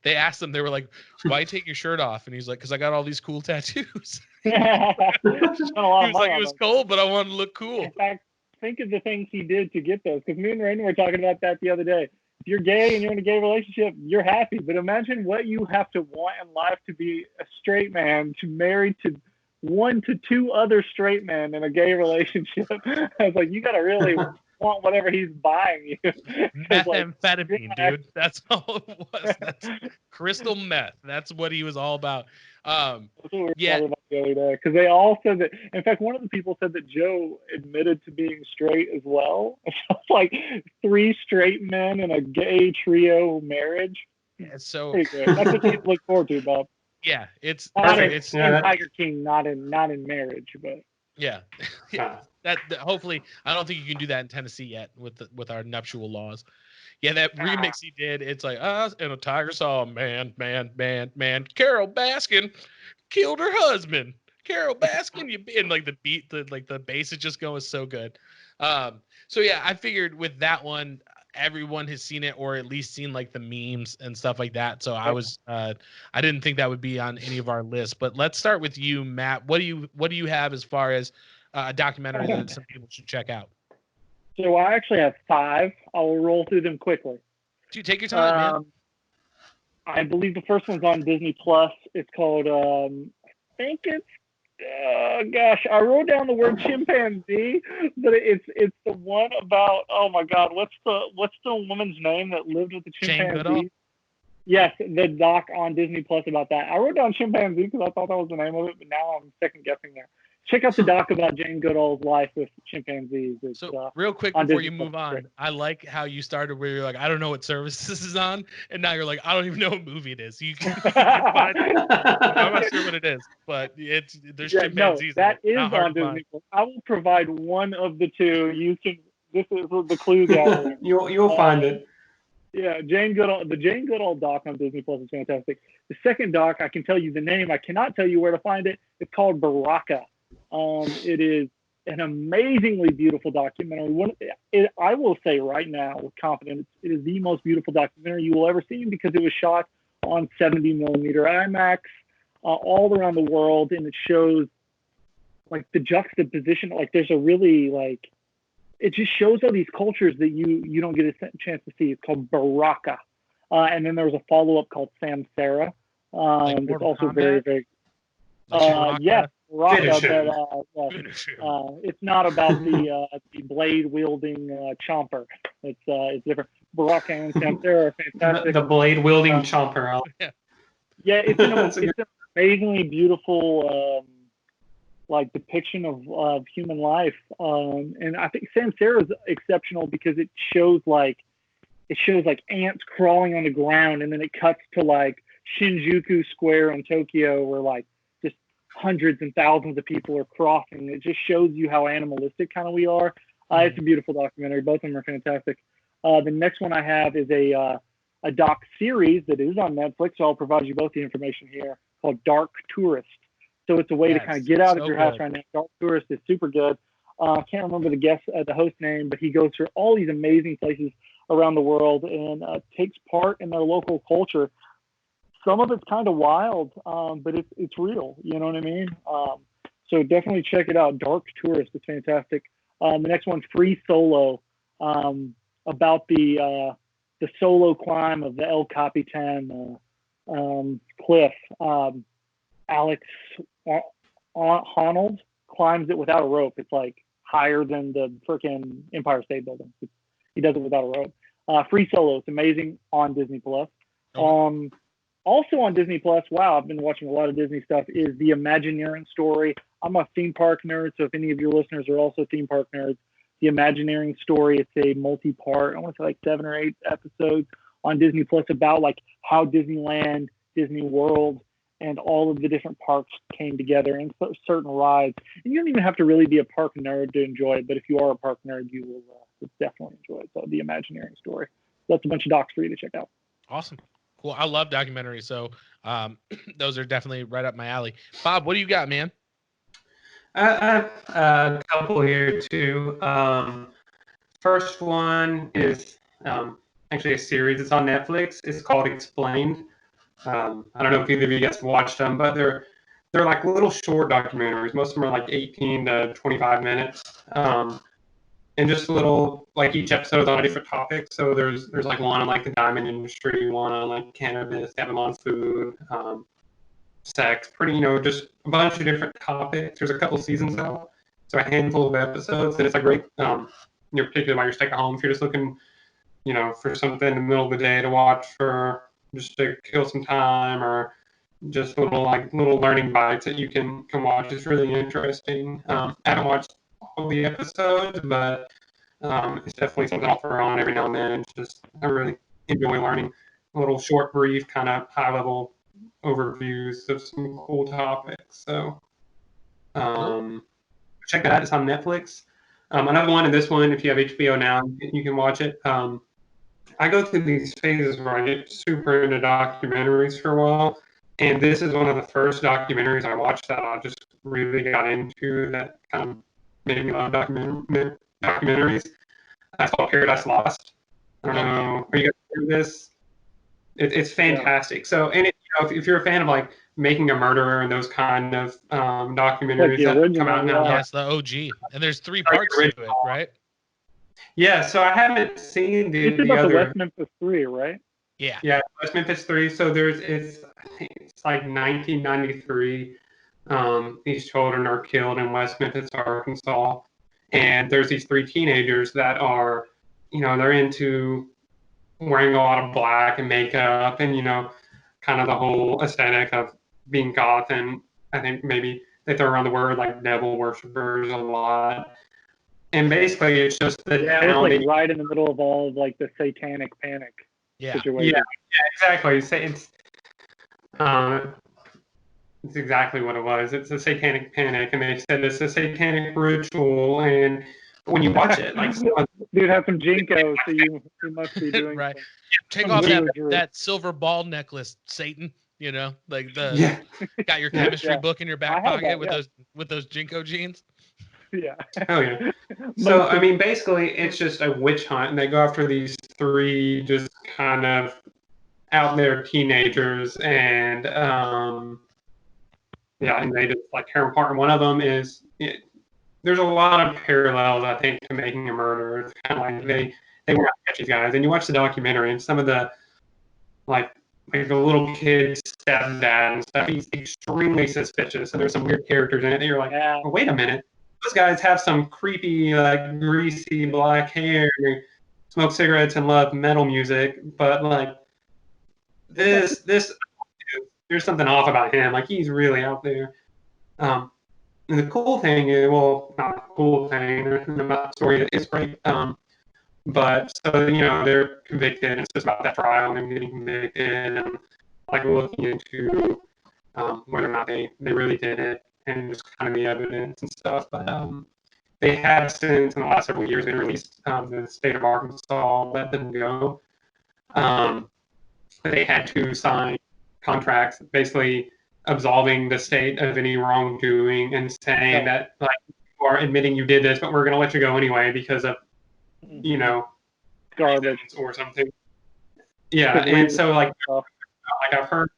They asked him, they were like, why take your shirt off? And he's like, because I got all these cool tattoos. He was like, it was cold, but I wanted to look cool. In fact, think of the things he did to get those. Because me and Rainer were talking about that the other day. If you're gay and you're in a gay relationship, you're happy. But imagine what you have to want in life to be a straight man, to marry to 1 to 2 other straight men in a gay relationship. I was like, you got to really want whatever he's buying you. Methamphetamine, dude. That's all it was. That's crystal meth. That's what he was all about. That's what we were talking about the other day. Because they all said that. In fact, one of the people said that Joe admitted to being straight as well. It's like 3 straight men in a gay trio marriage. Yeah, so pretty great. That's what you look forward to, Bob. Yeah, it's perfect. In Tiger King, not in marriage, but yeah. That hopefully I don't think you can do that in Tennessee yet with our nuptial laws. Yeah, that remix he did, it's like and a tiger saw a man. Carol Baskin killed her husband. Carol Baskin, and like the beat, the bass is just going so good. So yeah, I figured with that one, everyone has seen it or at least seen like the memes and stuff like that. So I didn't think that would be on any of our lists. But let's start with you, Matt. What do you have as far as a documentary that some people should check out? So I actually have 5. I will roll through them quickly. Dude, take your time, man. I believe the first one's on Disney Plus. It's called I think it's gosh, I wrote down the word chimpanzee, but it's the one about, oh my God, what's the woman's name that lived with the chimpanzee? Yes, the doc on Disney Plus about that. I wrote down chimpanzee because I thought that was the name of it, but now I'm second guessing there. Check out the doc about Jane Goodall's life with chimpanzees. So real quick before you move on, I like how you started where you're like, I don't know what service this is on, and now you're like, I don't even know what movie it is. You can find it. I'm not sure what it is, but there's chimpanzees. No, that is on Disney Plus. I will provide one of the 2. You can. This is the clue gathering. You'll find it. Yeah, Jane Goodall. The Jane Goodall doc on Disney Plus is fantastic. The second doc, I can tell you the name. I cannot tell you where to find it. It's called Baraka. It is an amazingly beautiful documentary. I will say right now with confidence, it is the most beautiful documentary you will ever see because it was shot on 70 millimeter IMAX all around the world, and it shows like the juxtaposition. Like there's a really like it just shows all these cultures that you don't get a chance to see. It's called Baraka, and then there was a follow up called Samsara. Like That's Mortal also Kombat? very very Like yes, Baraka, Finish him. but Finish him. it's not about the blade wielding chomper. It's different. Baraka and Samsara are fantastic. The blade wielding Uh, chomper. Yeah, That's a good. it's an amazingly beautiful like depiction of human life, and I think Samsara is exceptional because it shows like ants crawling on the ground, and then it cuts to like Shinjuku Square in Tokyo, where like just hundreds and thousands of people are crossing. It just shows you how animalistic kind of we are. It's a beautiful documentary. Both of them are fantastic. The next one I have is a doc series that is on Netflix. So I'll provide you both the information here, called Dark Tourist. So it's a way to kind of get out of your house right now. Dark Tourist is super good. I can't remember the host name, but he goes through all these amazing places around the world and takes part in their local culture. Some of it's kind of wild, but it's real. You know what I mean? So definitely check it out. Dark Tourist is fantastic. The next one, Free Solo, about the solo climb of the El Capitan cliff. Alex Honnold climbs it without a rope. It's like higher than the freaking Empire State Building. He does it without a rope. Free Solo. It's amazing on Disney Plus. Also on Disney Plus, wow, I've been watching a lot of Disney stuff, is The Imagineering Story. I'm a theme park nerd, so if any of your listeners are also theme park nerds, The Imagineering Story, it's a multi-part, I want to say like 7 or 8 episodes on Disney Plus about like how Disneyland, Disney World, and all of the different parks came together and certain rides. And you don't even have to really be a park nerd to enjoy it, but if you are a park nerd, you will definitely enjoy it. So The Imagineering Story. That's a bunch of docs for you to check out. Awesome. Cool. I love documentaries, so those are definitely right up my alley. Bob, what do you got, man? I have a couple here too. First one is actually a series. It's on Netflix. It's called Explained. I don't know if either of you guys watched them, but they're like little short documentaries. Most of them are like 18 to 25 minutes, and just little like each episode is on a different topic. So there's like one on like the diamond industry, one on like cannabis, have them on food, sex, pretty just a bunch of different topics. There's a couple seasons out, so a handful of episodes, and it's like great. Particularly while you're stuck at home, if you're just looking, for something in the middle of the day to watch for just to kill some time, or just little learning bites that you can watch. It's really interesting. I haven't watched all the episodes, but it's definitely something I'll throw on every now and then. It's just I really enjoy learning little short, brief, kind of high level overviews of some cool topics. So check that out. It's on Netflix. Another one, and this one, if you have HBO now, you can watch it. I go through these phases where I get super into documentaries for a while, and this is one of the first documentaries I watched that I just really got into that kind of made me love documentaries. That's called Paradise Lost. I don't know. Are you guys heard of this? It's fantastic. Yeah. So, and if you're a fan of like Making a Murderer and those kind of documentaries like that come out now, yes, the OG, and there's 3 parts to it, right? Yeah. So I haven't seen the about other. The West Memphis 3, right? Yeah. Yeah, West Memphis 3. So it's like 1993. These children are killed in West Memphis, Arkansas, and there's these 3 teenagers that are, they're into wearing a lot of black and makeup, and kind of the whole aesthetic of being goth, and I think maybe they throw around the word like devil worshippers a lot. And basically, it's just the town. It's like right in the middle of all of like the satanic panic situation. Yeah, exactly. It's exactly what it was. It's a satanic panic, and they said it's a satanic ritual. And when you watch it, like dude, have some Jinko, so you must be doing right. Take off that silver ball necklace, Satan. Like got your chemistry book in your back pocket with those Jinko jeans. Yeah. Oh yeah. So I mean, basically, it's just a witch hunt, and they go after these three just kind of out there teenagers, and yeah, and they just like tear them apart. And one of them is there's a lot of parallels, I think, to Making a Murderer. It's kind of like they were catch these guys, and you watch the documentary, and some of the like the little kid stepdad and stuff. He's extremely suspicious, and there's some weird characters in it. And you're like, Yeah. oh, wait a minute, those guys have some creepy, like greasy black hair, and they smoke cigarettes and love metal music, but like this there's something off about him. Like he's really out there. And the cool thing is, well, not the cool thing about the story, it's great. But so they're convicted. It's just about that trial and them getting convicted, and like looking into whether or not they really did it, and just kind of the evidence and stuff. But they have since in the last several years been released. The state of Arkansas let them go. They had to sign contracts, basically absolving the state of any wrongdoing and saying that like you are admitting you did this, but we're going to let you go anyway because of garbage or something. Yeah, and so like I've heard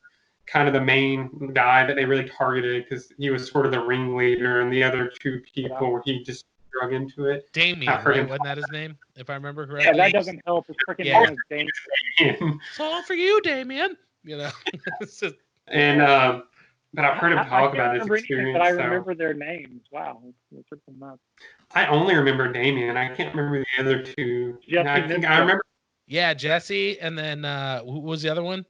kind of the main guy that they really targeted because he was sort of the ringleader, and the other two people he just drug into it. Damien, right? Wasn't that his name, if I remember correctly? Yeah, that doesn't help. His freaking name is Damien. It's all for you, Damien. It's just... And but I've heard him talk about his experience. But I remember their names. Wow, I only remember Damien. I can't remember the other two. I remember. Yeah, Jesse, and then who was the other one?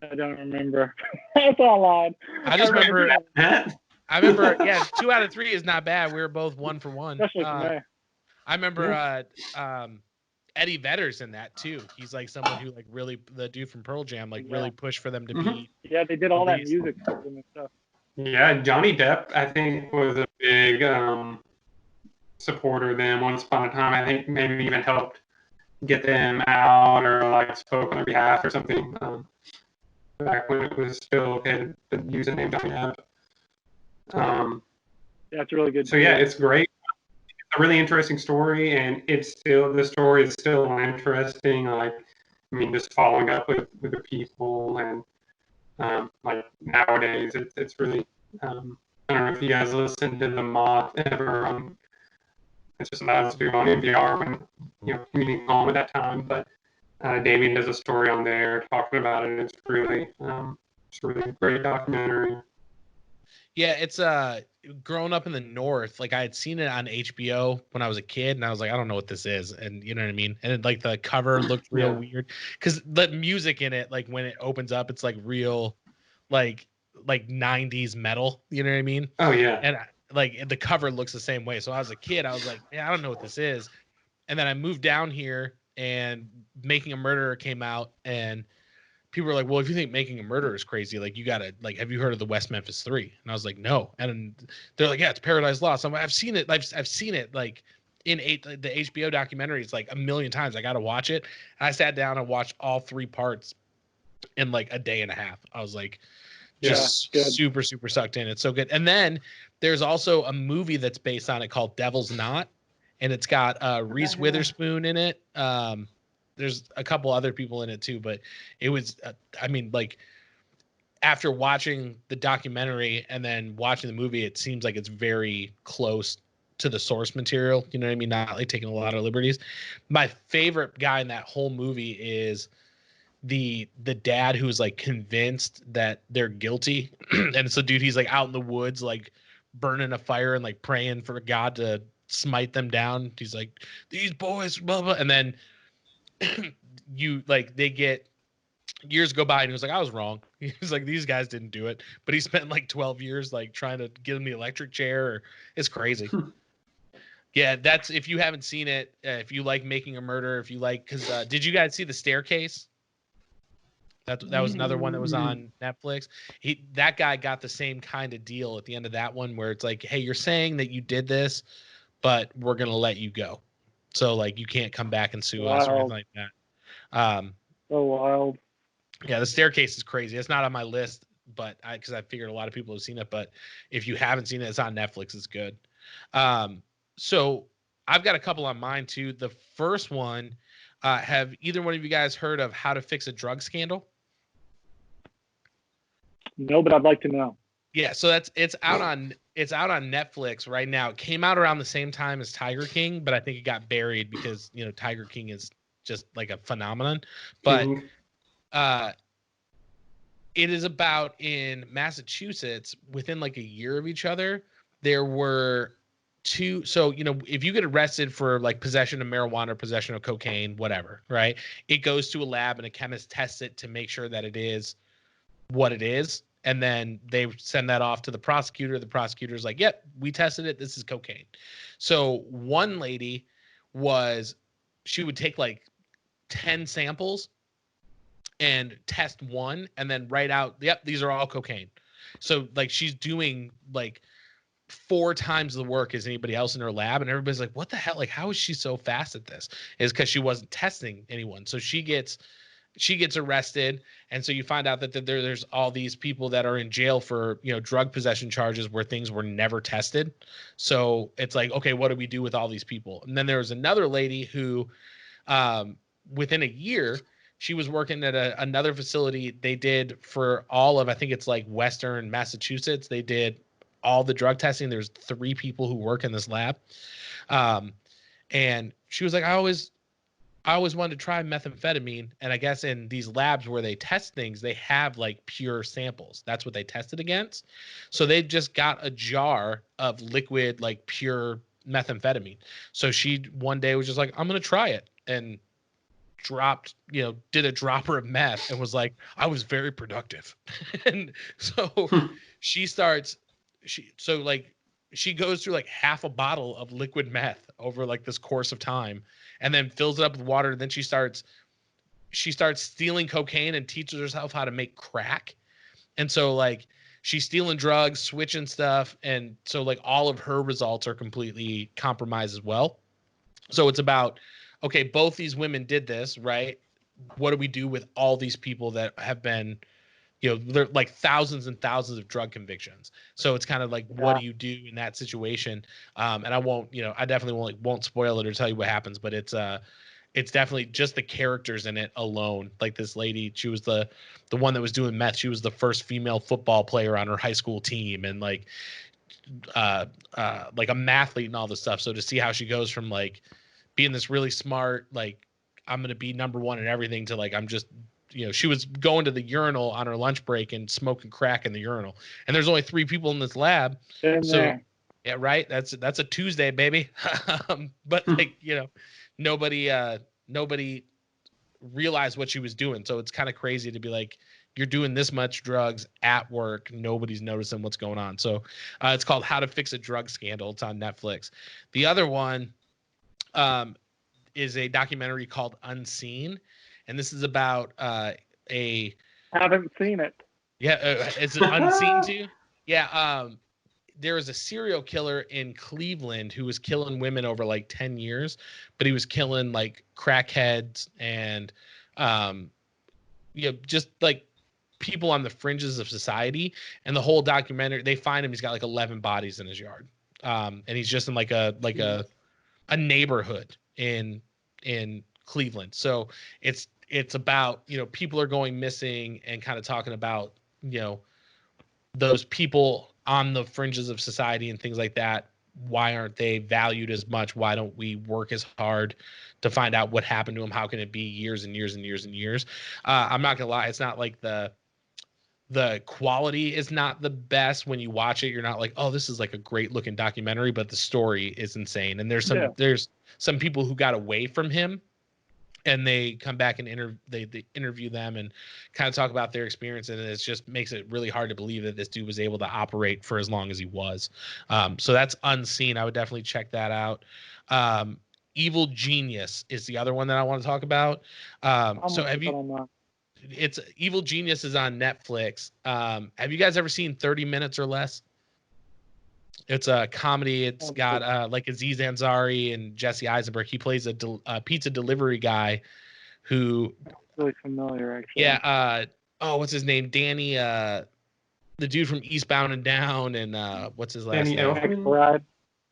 I don't remember. That's all odd. I just remember. I remember. Yeah, 2 out of 3 is not bad. We were both 1 for 1. Especially for me. I remember Eddie Vedder's in that too. He's like someone who like really the dude from Pearl Jam really pushed for them to be. Yeah, they did all that music and stuff. Yeah, Johnny Depp I think was a big supporter of them once upon a time. I think maybe even helped get them out or like spoke on their behalf or something. Back when it was still okay to use the name Johnny Depp. That's really good. So yeah, it's great. A really interesting story, and the story is still interesting. Like, I mean, just following up with the people, and like nowadays, it's really. I don't know if you guys listen to The Moth ever. It's just about to do on NPR when community home at that time. But Damien does a story on there talking about it, and it's really a great documentary. Yeah, it's growing up in the North. Like I had seen it on HBO when I was a kid, and I was like, I don't know what this is, and you know what I mean. And like the cover looked real weird because the music in it, like when it opens up, it's like real, like 90s metal. You know what I mean? Oh yeah. And like the cover looks the same way. So I was a kid, I was like, yeah, I don't know what this is. And then I moved down here, and Making a Murderer came out, and people were like, well, if you think Making a Murderer is crazy, like you gotta like, have you heard of the West Memphis 3? And I was like, no. And they're like, yeah, it's Paradise Lost. I'm like, I've seen it. I've seen it like in the HBO documentary. It's like a million times. I gotta watch it. And I sat down and watched all 3 parts in like a day and a half. I was like, just super sucked in. It's so good. And then there's also a movie that's based on it called Devil's Knot, and it's got Reese Witherspoon in it. There's a couple other people in it too, but it was, I mean, like after watching the documentary and then watching the movie, it seems like it's very close to the source material. You know what I mean? Not like taking a lot of liberties. My favorite guy in that whole movie is the dad who's like convinced that they're guilty. And so dude, he's like out in the woods, like burning a fire and like praying for God to smite them down. He's like, these boys, blah, blah. And then they get years go by, and he was like, I was wrong. He was like, these guys didn't do it, but he spent like 12 years like trying to get him the electric chair. It's crazy. Yeah, that's, if you haven't seen it, if you like Making a Murder, if you like, because did you guys see The Staircase? That was another one that was on Netflix. That guy got the same kind of deal at the end of that one, where it's like, hey, you're saying that you did this, but we're gonna let you go. So like you can't come back and sue us or anything like that. So wild. Yeah, The Staircase is crazy. It's not on my list, but because I figured a lot of people have seen it. But if you haven't seen it, it's on Netflix. It's good. So I've got a couple on mine too. The first one, have either one of you guys heard of How to Fix a Drug Scandal? No, but I'd like to know. Yeah, so it's out on Netflix right now. It came out around the same time as Tiger King, but I think it got buried because Tiger King is just like a phenomenon. But King. it is about in Massachusetts, within like a year of each other, there were two. So, if you get arrested for like possession of marijuana, possession of cocaine, whatever, right? It goes to a lab and a chemist tests it to make sure that it is what it is. And then they send that off to the prosecutor. The prosecutor's like, yep, we tested it. This is cocaine. So one lady she would take like 10 samples and test one and then write out, yep, these are all cocaine. So like she's doing like 4 times the work as anybody else in her lab, and everybody's like, what the hell? Like, how is she so fast at this? Is because she wasn't testing anyone. So she gets arrested, and so you find out that there's all these people that are in jail for drug possession charges where things were never tested. So it's like, okay, what do we do with all these people? And then there was another lady who within a year, she was working at another facility. They did for all of, I think it's like Western Massachusetts, they did all the drug testing. There's 3 people who work in this lab. And she was like, I always wanted to try methamphetamine. And I guess in these labs where they test things, they have like pure samples. That's what they tested against. So they just got a jar of liquid, like pure methamphetamine. So she one day was just like, I'm going to try it. And did a dropper of meth and was like, I was very productive. And so she goes through like half a bottle of liquid meth over like this course of time, and then fills it up with water. And then she starts stealing cocaine and teaches herself how to make crack. And so like she's stealing drugs, switching stuff. And so like all of her results are completely compromised as well. So it's about, okay, both these women did this, right? What do we do with all these people that have been, they're like thousands and thousands of drug convictions. So it's kind of like, what do you do in that situation? And I won't, I definitely won't spoil it or tell you what happens, but it's definitely just the characters in it alone. Like this lady, she was the one that was doing meth. She was the first female football player on her high school team, and like a mathlete and all this stuff. So to see how she goes from like being this really smart, like I'm going to be number one in everything, to like, I'm just, she was going to the urinal on her lunch break and smoking crack in the urinal. And there's only 3 people in this lab. So yeah, right. That's a Tuesday, baby. But like, nobody realized what she was doing. So it's kind of crazy to be like, you're doing this much drugs at work, nobody's noticing what's going on. So it's called How to Fix a Drug Scandal. It's on Netflix. The other one is a documentary called Unseen, and this is about haven't seen it. Yeah, it's an Unseen too. Yeah, there was a serial killer in Cleveland who was killing women over like 10 years, but he was killing like crackheads and just like people on the fringes of society. And the whole documentary, they find him, he's got like 11 bodies in his yard. And he's just in like a neighborhood in Cleveland. So it's about, people are going missing and kind of talking about, those people on the fringes of society and things like that. Why aren't they valued as much? Why don't we work as hard to find out what happened to them? How can it be years and years and years and years? I'm not gonna lie, it's not like the quality is not the best. When you watch it, you're not like, oh, this is like a great looking documentary, but the story is insane. And there's some people who got away from him, and they come back and they interview them and kind of talk about their experience. And it just makes it really hard to believe that this dude was able to operate for as long as he was. So that's Unseen. I would definitely check that out. Evil Genius is the other one that I want to talk about. So have you, it's Evil Genius is on Netflix. Have you guys ever seen 30 Minutes or Less? It's a comedy. It's got like Aziz Ansari and Jesse Eisenberg. He plays a pizza delivery guy who really familiar, actually. Yeah. What's his name? Danny, the dude from Eastbound and Down, and what's his last name? McBride.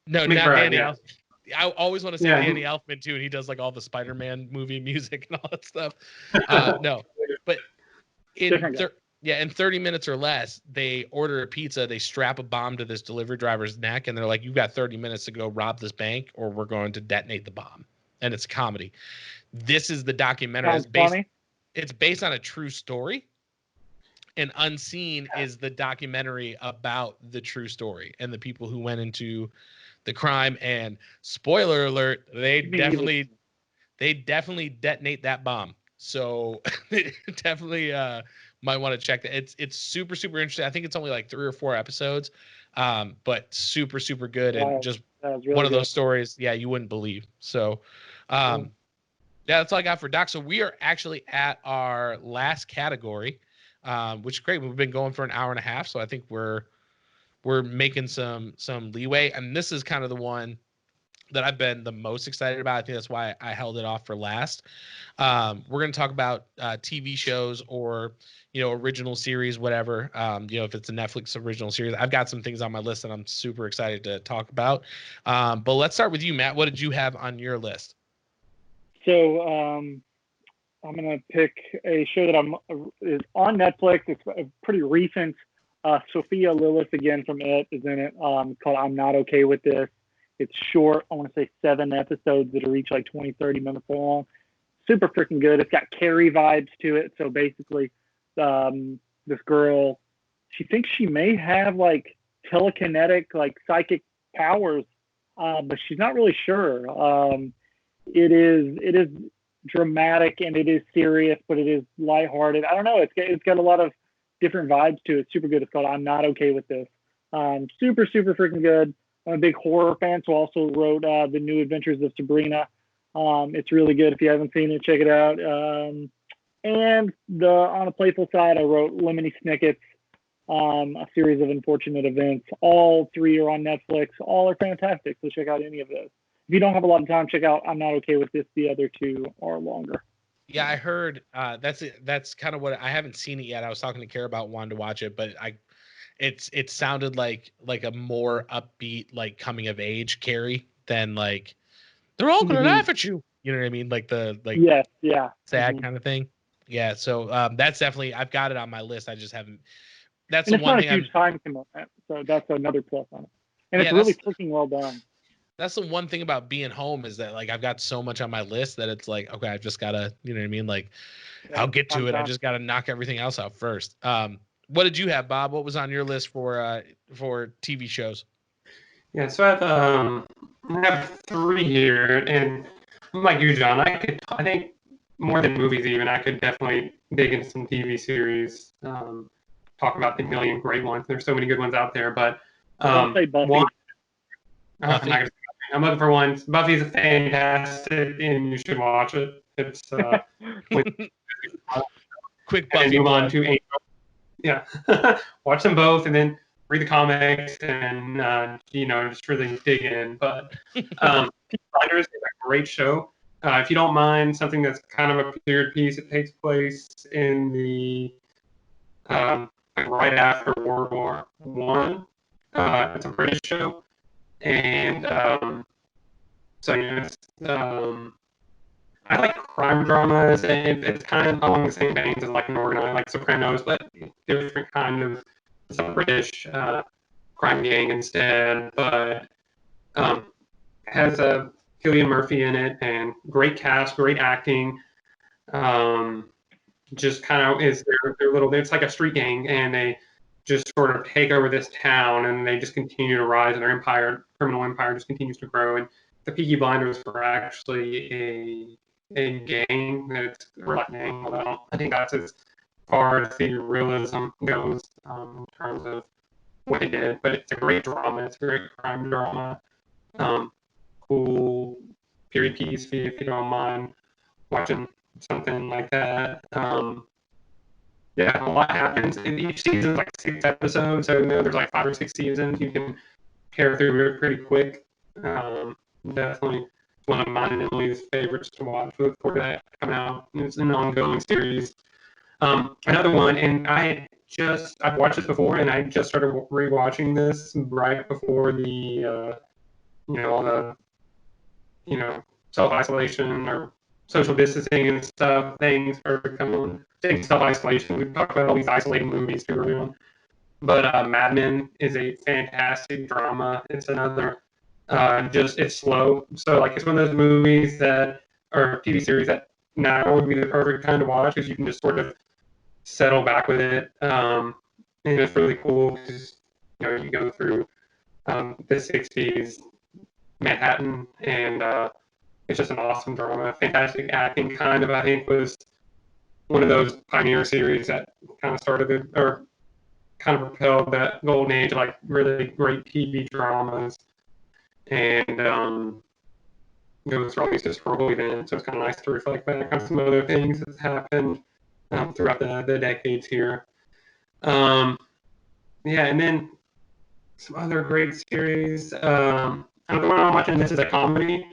No, not McBride, Danny yeah. Elfman. I always want to say Yeah. Danny Elfman too, and he does like all the Spider-Man movie music and all that stuff. No, but in Different guy. in 30 minutes or less, they order a pizza, they strap a bomb to this delivery driver's neck, and they're like, "You've got 30 minutes to go rob this bank, or we're going to detonate the bomb." And it's a comedy. This is the documentary. Sounds funny. It's based on a true story. And Unseen is the documentary about the true story and the people who went into the crime. And spoiler alert, they definitely detonate that bomb. So definitely might want to check that. It's super super interesting. I think it's only like 3 or 4 episodes, but super super good and Wow, just that was really one of good. those stories. Yeah, you wouldn't believe. So, yeah, that's all I got for Doc. So we are actually at our last category, which is great. We've been going for an hour and a half, so I think we're making some leeway. And this is kind of the one that I've been the most excited about. I think that's why I held it off for last. We're going to talk about TV shows or, original series, whatever. If it's a Netflix original series, I've got some things on my list that I'm super excited to talk about. But let's start with you, Matt. What did you have on your list? So I'm gonna pick a show that is on Netflix. It's a pretty recent. Sophia Lillis again from It is in it. It's called I'm Not Okay With This. It's short. I want to say 7 episodes that are each like 20, 30 minutes long. Super freaking good. It's got Carrie vibes to it. So basically, this girl, she thinks she may have like telekinetic, like psychic powers, but she's not really sure. It is dramatic and it is serious, but it is lighthearted. I don't know. It's got a lot of different vibes to it. Super good. It's called I'm Not Okay With This. Super, super freaking good. I'm a big horror fan, so also wrote The New Adventures of Sabrina. It's really good. If you haven't seen it, check it out. And on a playful side, I wrote Lemony Snicket's, a series of unfortunate events. All 3 are on Netflix. All are fantastic, so check out any of those. If you don't have a lot of time, check out I'm Not Okay With This. The other 2 are longer. Yeah, I heard that's kind of what I haven't seen it yet. I was talking to Care about wanting to watch it, but it sounded like a more upbeat, like coming of age Carrie than like they're all gonna laugh at you. You know what I mean? Like the yes, yeah, sad kind of thing. Yeah, so that's definitely I've got it on my list. I just haven't. That's and the it's one not a thing huge time commitment, so that's another plus on it. And Yeah, it's really freaking well done. that's the one thing about being home is that like I've got so much on my list that it's like, okay, I've just gotta, you know what I mean? Like I'll get to it. I just gotta knock everything else out first. What did you have, Bob? What was on your list for TV shows? Yeah, so I have 3 here, and like you, John, I think more than movies even, I could definitely dig into some TV series. Talk about the million great ones. There's so many good ones out there, but Don't say Buffy. one, Buffy? I'm looking for one. Buffy's fantastic, and you should watch it. It's quick Buffy. And move on to Angel. Yeah, watch them both, and then read the comics, and just really dig in. But Blinders is a great show. If you don't mind something that's kind of a period piece, it takes place in the like right after World War One. It's a British show, and so it's I like crime dramas, and it's kind of along the same veins as like an organized, like Sopranos, but different kind of some British crime gang instead. But has a Cillian Murphy in it, and great cast, great acting. Just kind of is their little. It's like a street gang, and they just sort of take over this town, and they just continue to rise, and their criminal empire, just continues to grow. And the Peaky Blinders were actually a gang or like gang. Well, I think that's as far as the realism goes in terms of what they did. But it's a great drama. It's a great crime drama. Cool period piece if you don't mind watching something like that. Yeah, a lot happens. Each season's like 6 episodes, so there's like 5 or 6 seasons. You can tear through it pretty quick. Definitely one of mine and Emily's favorites to watch. We look forward to that coming out. It's an ongoing series. Another one, and I've watched this before, and I just started rewatching this right before the all the, self-isolation or social distancing and stuff, things are becoming, self-isolation. We've talked about all these isolating movies too early on. But Mad Men is a fantastic drama. It's another, it's slow. So, like, it's one of those movies that, or TV series that now would be the perfect time to watch because you can just sort of settle back with it. And it's really cool because, you go through the 60s Manhattan, and it's just an awesome drama. Fantastic acting, kind of, I think, was one of those pioneer series that kind of started it, or kind of propelled that golden age of like really great TV dramas, and go through all these historical events. So it's kind of nice to reflect back on some other things that happened throughout the decades here. Yeah, and then some other great series. The one I'm watching, this is a comedy,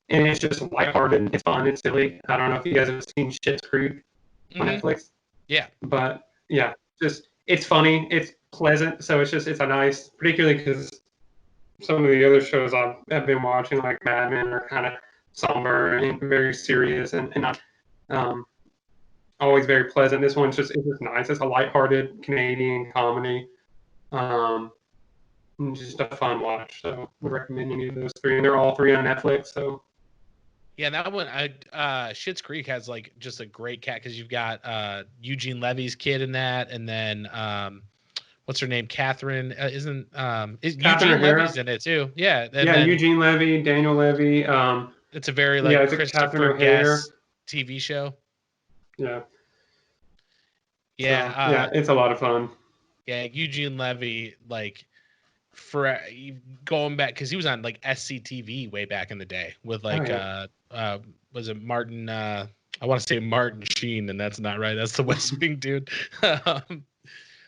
and it's just lighthearted. It's fun. It's silly. I don't know if you guys have seen Schitt's Creek on Netflix. Yeah. But yeah, just it's funny. It's pleasant. So it's a nice, particularly because some of the other shows I've been watching, like Mad Men, are kind of somber and very serious and not always very pleasant. This one's it's just nice. It's a lighthearted Canadian comedy. Just a fun watch. So would recommend any of those three. And they're all three on Netflix. So Yeah, that one, Schitt's Creek has like just a great cat because you've got Eugene Levy's kid in that, and then what's her name? Catherine isn't Catherine Eugene O'Hara. Levy's in it too? Yeah, and Yeah, then Eugene Levy, Daniel Levy. it's a very like it's a Christopher Catherine O'Hara. Guest TV show. Yeah. Yeah, So, yeah, it's a lot of fun. Yeah, Eugene Levy, like for going back because he was on like SCTV way back in the day with like was it Martin? I want to say Martin Sheen, and that's not right. That's the West Wing dude.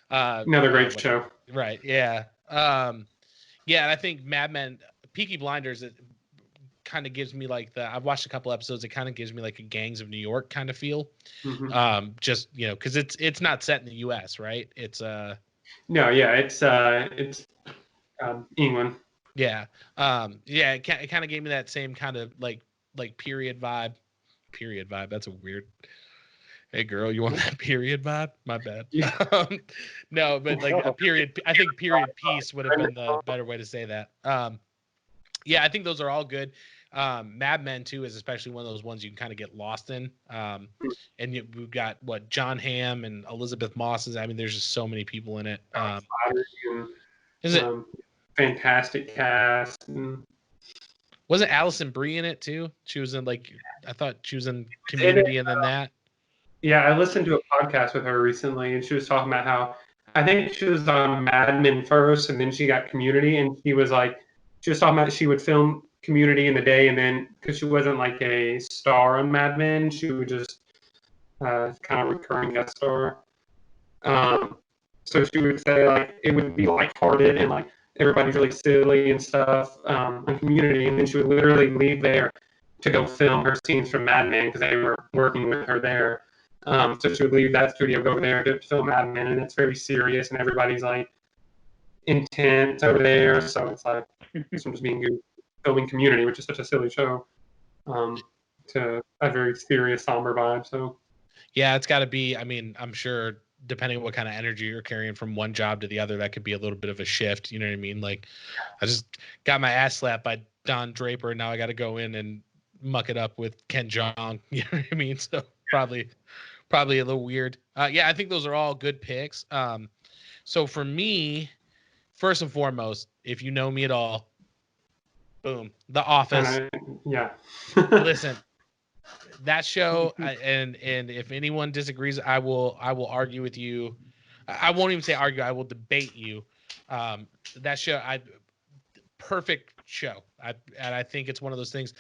Another great show. Right. Yeah. Yeah. And I think Mad Men, Peaky Blinders, it kind of gives me like I've watched a couple episodes. It kind of gives me like a Gangs of New York kind of feel. Mm-hmm. Just because it's not set in the U.S. right? It's No, yeah, it's England. Yeah. Yeah. It kind of gave me that same kind of like period vibe. Period vibe. That's a weird. Hey girl, you want that period vibe? My bad. Yeah. No, but like a period. I think period piece would have been the better way to say that. Yeah, I think those are all good. Mad Men too is especially one of those ones you can kind of get lost in. And we've got what John Hamm and Elizabeth Moss is. I mean, there's just so many people in it. Is it fantastic cast? Wasn't Alison Brie in it too? She was in like I thought she was in Community and then that. Yeah, I listened to a podcast with her recently, and she was talking about how I think she was on Mad Men first, and then she got Community, and she was talking about she would film Community in the day, and then because she wasn't like a star on Mad Men, she would just kind of recurring guest star. So she would say like it would be lighthearted and like everybody's really silly and stuff on Community, and then she would literally leave there to go film her scenes from Mad Men because they were working with her there. So she would leave that studio, go over there to film Mad Men, and it's very serious, and everybody's like intense over there. So it's like this one just being good, filming Community, which is such a silly show, to a very serious, somber vibe. So yeah, it's got to be. I mean, I'm sure depending on what kind of energy you're carrying from one job to the other, that could be a little bit of a shift. You know what I mean? Like, I just got my ass slapped by Don Draper, and now I got to go in and muck it up with Ken Jeong. You know what I mean? So probably a little weird. Yeah, I think those are all good picks. So for me, first and foremost, if you know me at all, boom, The Office. Yeah. Listen, that show, and if anyone disagrees, I will argue with you. I won't even say argue. I will debate you. That show, perfect show. And I think it's one of those things.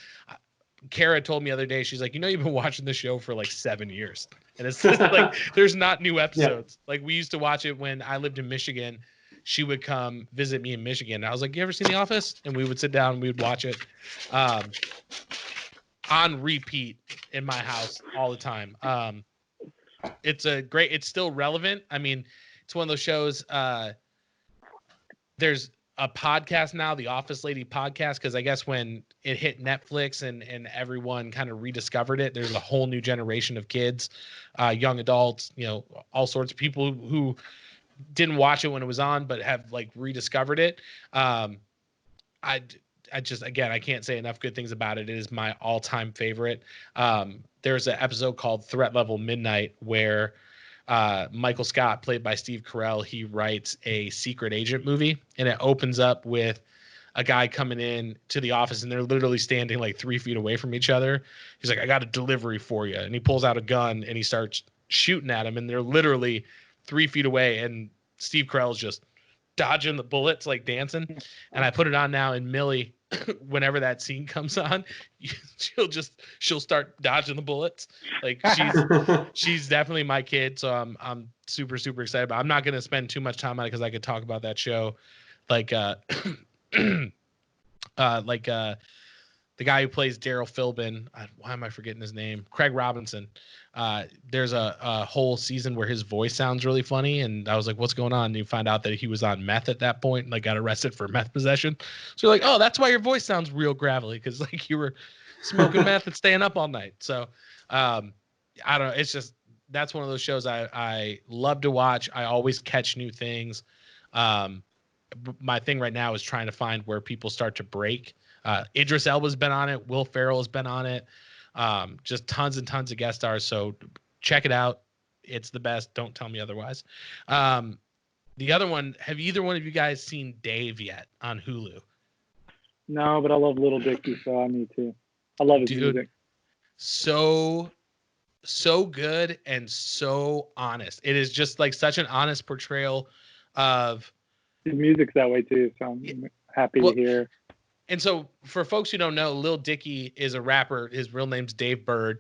Kara told me the other day, she's like, you've been watching the show for like 7 years, and it's just like there's not new episodes. Yeah. Like we used to watch it when I lived in Michigan. She would come visit me in Michigan. I was like, you ever seen The Office? And we would sit down and we would watch it on repeat in my house all the time. It's still relevant. I mean, it's one of those shows. There's a podcast now, the Office Lady podcast, because I guess when it hit Netflix and everyone kind of rediscovered it, there's a whole new generation of kids, young adults, all sorts of people who didn't watch it when it was on, but have like rediscovered it. I just, again, I can't say enough good things about it. It is my all-time favorite. There's an episode called Threat Level Midnight where Michael Scott, played by Steve Carell, he writes a secret agent movie, and it opens up with a guy coming in to the office, and they're literally standing like 3 feet away from each other. He's like, I got a delivery for you. And he pulls out a gun and he starts shooting at him, and they're literally 3 feet away. And Steve Carell's just dodging the bullets, like dancing. And I put it on now, and Millie, whenever that scene comes on, she'll start dodging the bullets. Like she's definitely my kid. So I'm super, super excited. But I'm not going to spend too much time on it because I could talk about that show. Like, the guy who plays Daryl Philbin, why am I forgetting his name? Craig Robinson. There's a whole season where his voice sounds really funny, and I was like, what's going on? And you find out that he was on meth at that point and like got arrested for meth possession. So you're like, oh, that's why your voice sounds real gravelly, because like you were smoking meth and staying up all night. So I don't know. It's just, that's one of those shows I love to watch. I always catch new things. My thing right now is trying to find where people start to break. Idris Elba's been on it. Will Ferrell has been on it. Just tons and tons of guest stars. So check it out. It's the best. Don't tell me otherwise. The other one, have either one of you guys seen Dave yet on Hulu? No, but I love Little Dicky, so I need to. I love his music. So good and so honest. It is just like such an honest portrayal of his music's that way too. So I'm happy to hear. And so for folks who don't know, Lil Dicky is a rapper. His real name's Dave Bird.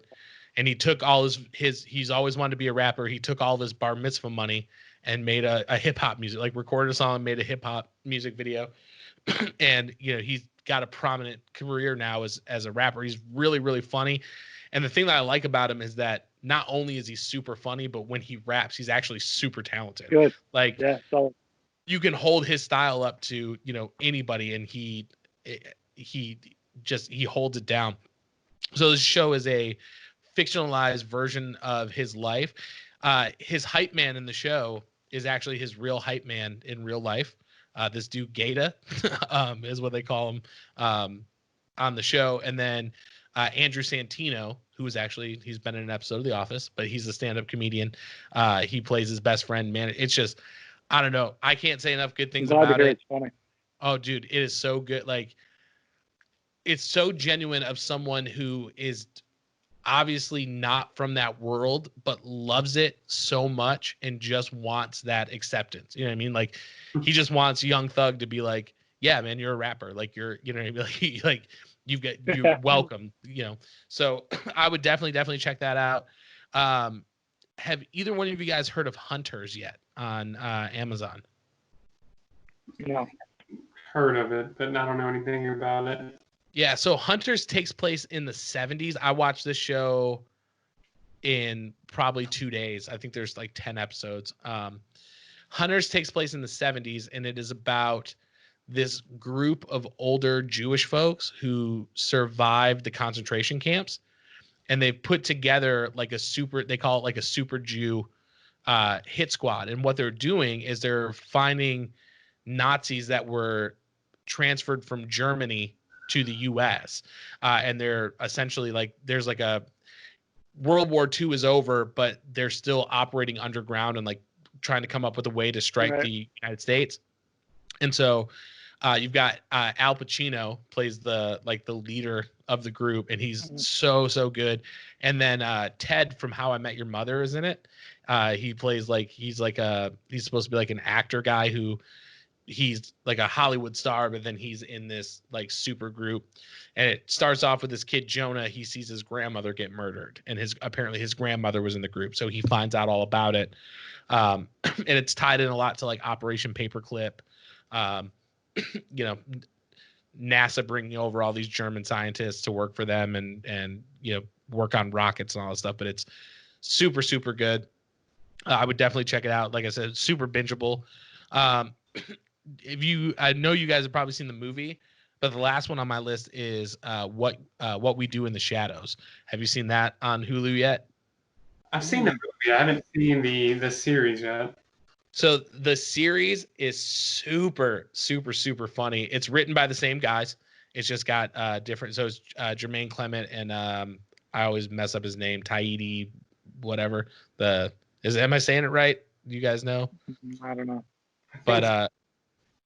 And he took all he's always wanted to be a rapper. He took all of his bar mitzvah money and made a hip hop music, like recorded a song and made a hip hop music video. And, he's got a prominent career now as a rapper. He's really, really funny. And the thing that I like about him is that not only is he super funny, but when he raps, he's actually super talented. Good. Like, yeah, so you can hold his style up to, anybody, and he holds it down. So this show is a fictionalized version of his life. His hype man in the show is actually his real hype man in real life. This dude Gegner is what they call him on the show. And then Andrew Santino, who's been in an episode of The Office, but he's a stand-up comedian. He plays his best friend, man. It's just, I don't know. I can't say enough good things about it. It's funny. Oh, dude, it is so good. Like, it's so genuine of someone who is obviously not from that world, but loves it so much and just wants that acceptance. You know what I mean? Like, he just wants Young Thug to be like, yeah, man, you're a rapper. Like, you're welcome, So I would definitely check that out. Have either one of you guys heard of Hunters yet on Amazon? No. Heard of it, but I don't know anything about it. Yeah, so Hunters takes place in the 70s. I watched this show in probably 2 days. I think there's like 10 episodes. Hunters takes place in the 70s, and it is about this group of older Jewish folks who survived the concentration camps. And they've put together like they call it like a super Jew hit squad. And what they're doing is they're finding Nazis that were transferred from Germany to the U.S. And they're essentially like, there's like a World War II is over, but they're still operating underground and like trying to come up with a way to strike the United States. And so you've got Al Pacino plays the leader of the group, and he's so good. And then Ted from How I Met Your Mother is in it. He plays he's supposed to be like an actor guy who he's like a Hollywood star, but then he's in this like super group. And it starts off with this kid Jonah. He sees his grandmother get murdered, and apparently his grandmother was in the group, so he finds out all about it. And it's tied in a lot to like Operation Paperclip. NASA bringing over all these German scientists to work for them and work on rockets and all that stuff. But it's super, super good. I would definitely check it out. Like I said, super bingeable. I know you guys have probably seen the movie, but the last one on my list is what we do in the shadows. Have you seen that on Hulu yet? I've seen the movie. I haven't seen the series yet. So the series is super, super, super funny. It's written by the same guys. It's just got different. So it's Jermaine Clement and I always mess up his name, Taidi, whatever. Am I saying it right? You guys know? I don't know. But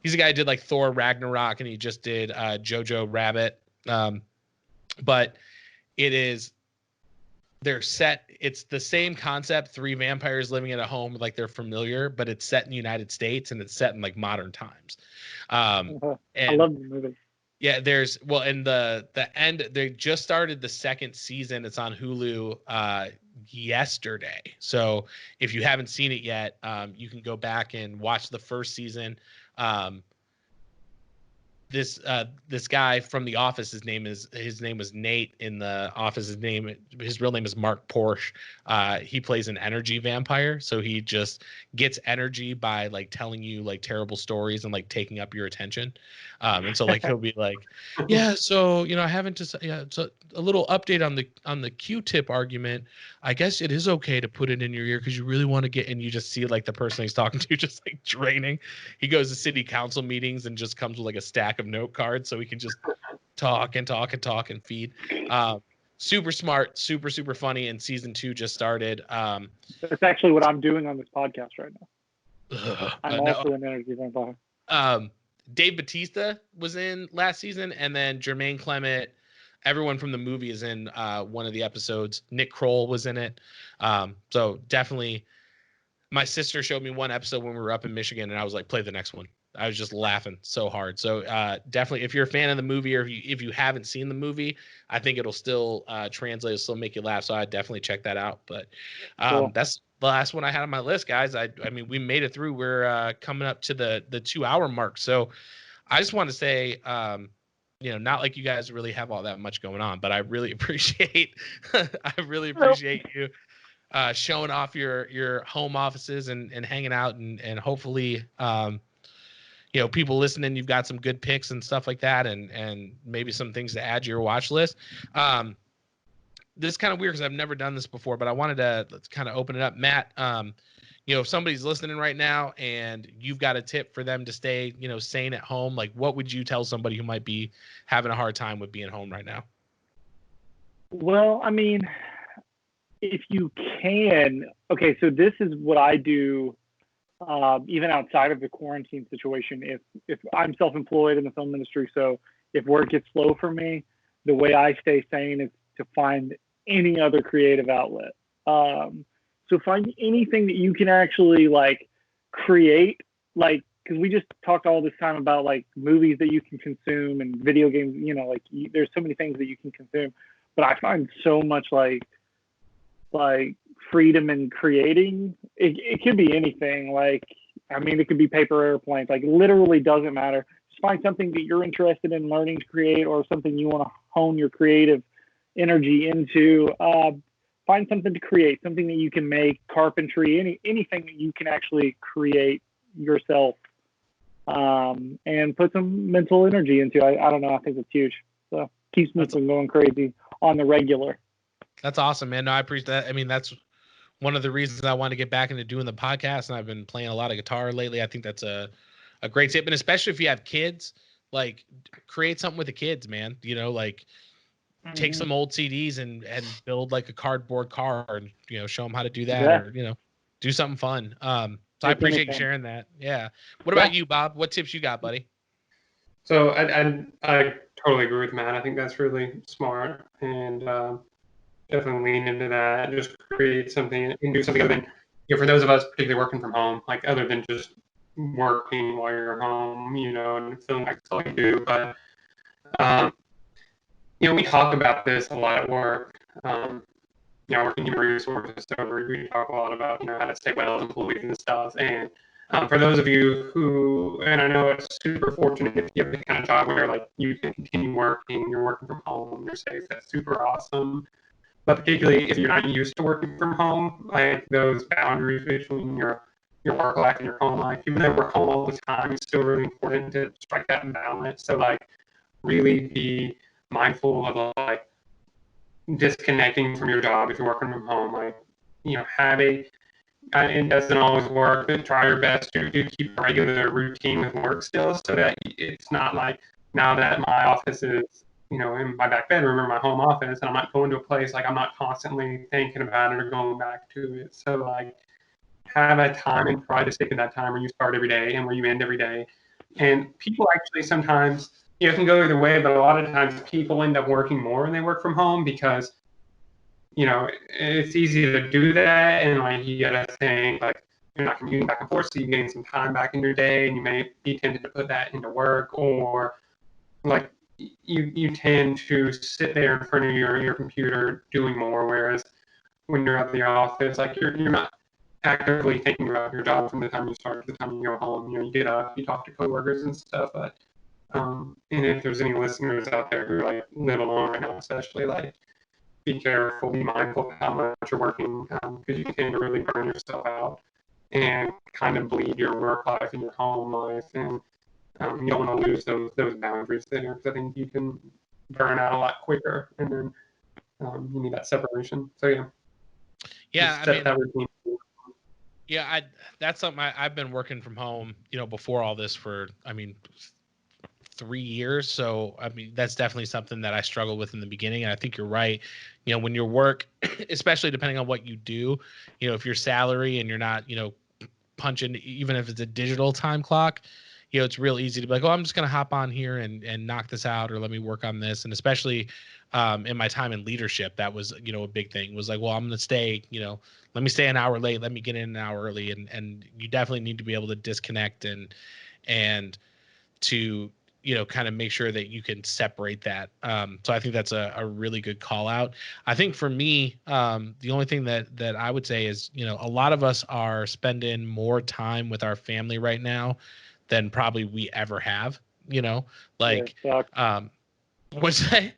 he's the guy who did like Thor Ragnarok, and he just did Jojo Rabbit. But they're set. It's the same concept. 3 vampires living in a home like they're familiar, but it's set in the United States and it's set in like modern times. I And love the movie. yeah, and the end. They just started the second season. It's on Hulu yesterday. So if you haven't seen it yet, you can go back and watch the first season. This guy from The Office, his name was Nate in The Office. His real name is Mark Porsche. He plays an energy vampire, so he just gets energy by like telling you like terrible stories and like taking up your attention. And so like he'll be like, yeah, so I haven't just so a little update on the Q-tip argument. I guess it is okay to put it in your ear because you really want to get, and you just see like the person he's talking to just like draining. He goes to city council meetings and just comes with like a stack of note cards so we can just talk and talk and talk and feed. Super smart, super, super funny. And season 2 just started. That's actually what I'm doing on this podcast right now. I'm also an energy vampire. Dave Bautista was in last season, and then Jermaine Clement, everyone from the movie is in one of the episodes. Nick Kroll was in it. So definitely, my sister showed me one episode when we were up in Michigan, and I was like, play the next one. I was just laughing so hard. So definitely, if you're a fan of the movie, or if you haven't seen the movie, I think it'll still translate, it'll still make you laugh. So I definitely check that out. But Cool. That's the last one I had on my list, guys. I mean, we made it through. We're coming up to the 2-hour mark. So I just want to say, not like you guys really have all that much going on, but I really appreciate you showing off your home offices and hanging out, and hopefully people listening, you've got some good picks and stuff like that, and maybe some things to add to your watch list. This is kind of weird because I've never done this before, but I wanted to kind of open it up. Matt, if somebody's listening right now and you've got a tip for them to stay, sane at home, like what would you tell somebody who might be having a hard time with being home right now? Well, I mean, if you can, okay, so this is what I do, even outside of the quarantine situation. If I'm self-employed in the film industry, so if work gets slow for me, the way I stay sane is to find any other creative outlet. So find anything that you can actually like create, like, because we just talked all this time about like movies that you can consume and video games, there's so many things that you can consume, but I find so much like freedom in creating. It could be anything. Like, I mean, it could be paper airplanes, like literally doesn't matter. Just find something that you're interested in learning to create, or something you want to hone your creative energy into. Find something to create, something that you can make, carpentry, anything that you can actually create yourself, and put some mental energy into. I don't know. I think it's huge. So keeps me from going crazy on the regular. That's awesome, man. No, I appreciate that. I mean, that's one of the reasons I want to get back into doing the podcast, and I've been playing a lot of guitar lately. I think that's a great tip, and especially if you have kids, like create something with the kids, man. Take some old CDs and build like a cardboard car, and show them how to do that, or do something fun. So I appreciate you sharing that. Yeah. What about you, Bob? What tips you got, buddy? So I totally agree with Matt. I think that's really smart, and definitely lean into that. Just create something and do something other than, for those of us particularly working from home, like other than just working while you're home, and feeling like that's all you do. But we talk about this a lot at work. Working in human resources, so we talk a lot about how to stay well as employees and stuff. And for those of you who, and I know it's super fortunate if you have the kind of job where like you can continue working, you're working from home, you're safe. That's super awesome. But particularly if you're not used to working from home, like those boundaries between your your work life and your home life. Even though we're home all the time, it's still really important to strike that balance. So like really be mindful of like disconnecting from your job if you're working from home. Like, have it doesn't always work, but try your best to keep a regular routine with work still, so that it's not like now that my office is, in my back bedroom or my home office, and I'm not going to a place, like I'm not constantly thinking about it or going back to it. So like have a time and try to stick to that time where you start every day and where you end every day. And people actually sometimes, it can go either way, but a lot of times people end up working more when they work from home because it's easy to do that, and like you gotta think like you're not commuting back and forth, so you gain some time back in your day, and you may be tempted to put that into work, or like you tend to sit there in front of your computer doing more, whereas when you're at the office, like you're not actively thinking about your job from the time you start to the time you go home. You get up, you talk to coworkers and stuff, but and if there's any listeners out there who like live alone right now, especially, like be careful, be mindful of how much you're working, because you tend to really burn yourself out and kind of bleed your work life and your home life, and you don't want to lose those boundaries there, because I think you can burn out a lot quicker, and then you need that separation. So Yeah, I set mean, that routine. yeah, that's something I've been working from home, before all this for, 3 years. So, that's definitely something that I struggled with in the beginning. And I think you're right. When your work, especially depending on what you do, if your salary and you're not, punching, even if it's a digital time clock, it's real easy to be like, oh, I'm just going to hop on here and knock this out, or let me work on this. And especially in my time in leadership, that was, a big thing. It was like, well, I'm going to stay, let me stay an hour late. Let me get in an hour early. And you definitely need to be able to disconnect and to, kind of make sure that you can separate that. So I think that's a really good call out. I think for me, the only thing that I would say is, a lot of us are spending more time with our family right now than probably we ever have, like, Yeah, it sucks. what's that?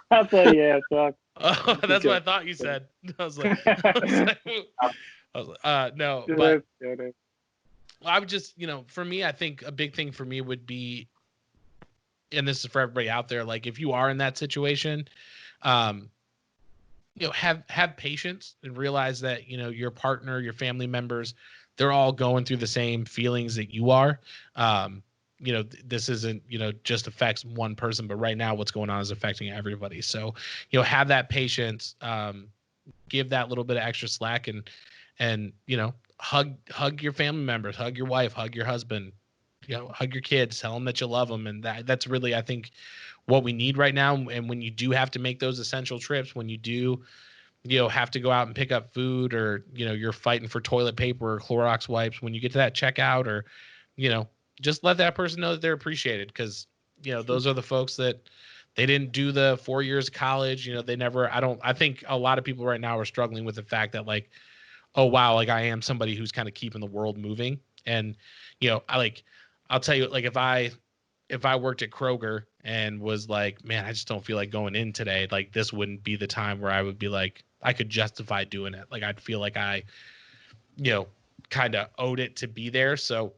I'll tell you, yeah, it sucks. Oh, that's what I thought you said. I was like, no, It but is, it is. I would just, for me, I think a big thing for me would be, and this is for everybody out there, like if you are in that situation, um, have patience and realize that, your partner, your family members, they're all going through the same feelings that you are. This isn't, just affects one person, but right now what's going on is affecting everybody. So, have that patience, give that little bit of extra slack, and, hug your family members, hug your wife, hug your husband, hug your kids, tell them that you love them. And that's really, I think, what we need right now. And when you do have to make those essential trips, when you do, have to go out and pick up food, or, you're fighting for toilet paper or Clorox wipes, when you get to that checkout, or, just let that person know that they're appreciated. Because, those are the folks that they didn't do the 4 years of college. They never, I think a lot of people right now are struggling with the fact that, like, oh, wow, like I am somebody who's kind of keeping the world moving. And, I'll tell you, like, if I worked at Kroger and was like, man, I just don't feel like going in today, like this wouldn't be the time where I would be like, I could justify doing it. Like I'd feel like I, kind of owed it to be there. So,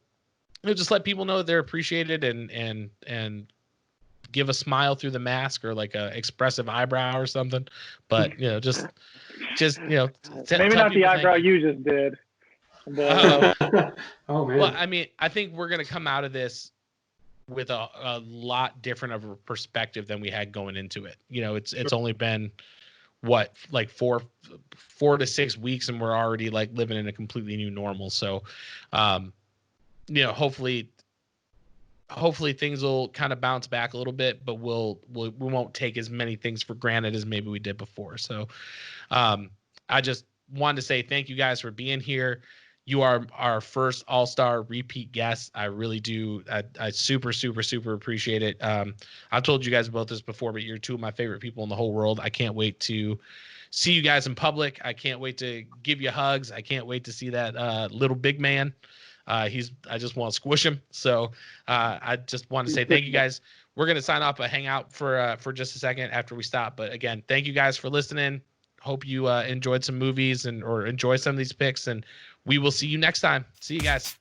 just let people know that they're appreciated, and give a smile through the mask, or like a expressive eyebrow or something. But, just Maybe tell not the people eyebrow thank you. you just did, but Oh Well, man. I think we're going to come out of this with a lot different of a perspective than we had going into it. It's only been what, like 4 to 6 weeks, and we're already like living in a completely new normal. So, um, hopefully things will kind of bounce back a little bit, but we won't take as many things for granted as maybe we did before. So, I just wanted to say thank you guys for being here. You are our first all-star repeat guest. I really do. I super, super, super appreciate it. I've told you guys about this before, but you're two of my favorite people in the whole world. I can't wait to see you guys in public. I can't wait to give you hugs. I can't wait to see that little big man. I just want to squish him. So I just want to say thank you guys. We're going to sign off, but hang out for just a second after we stop. But again, thank you guys for listening. hope you enjoyed some movies or enjoy some of these picks, and we will see you next time. See you guys.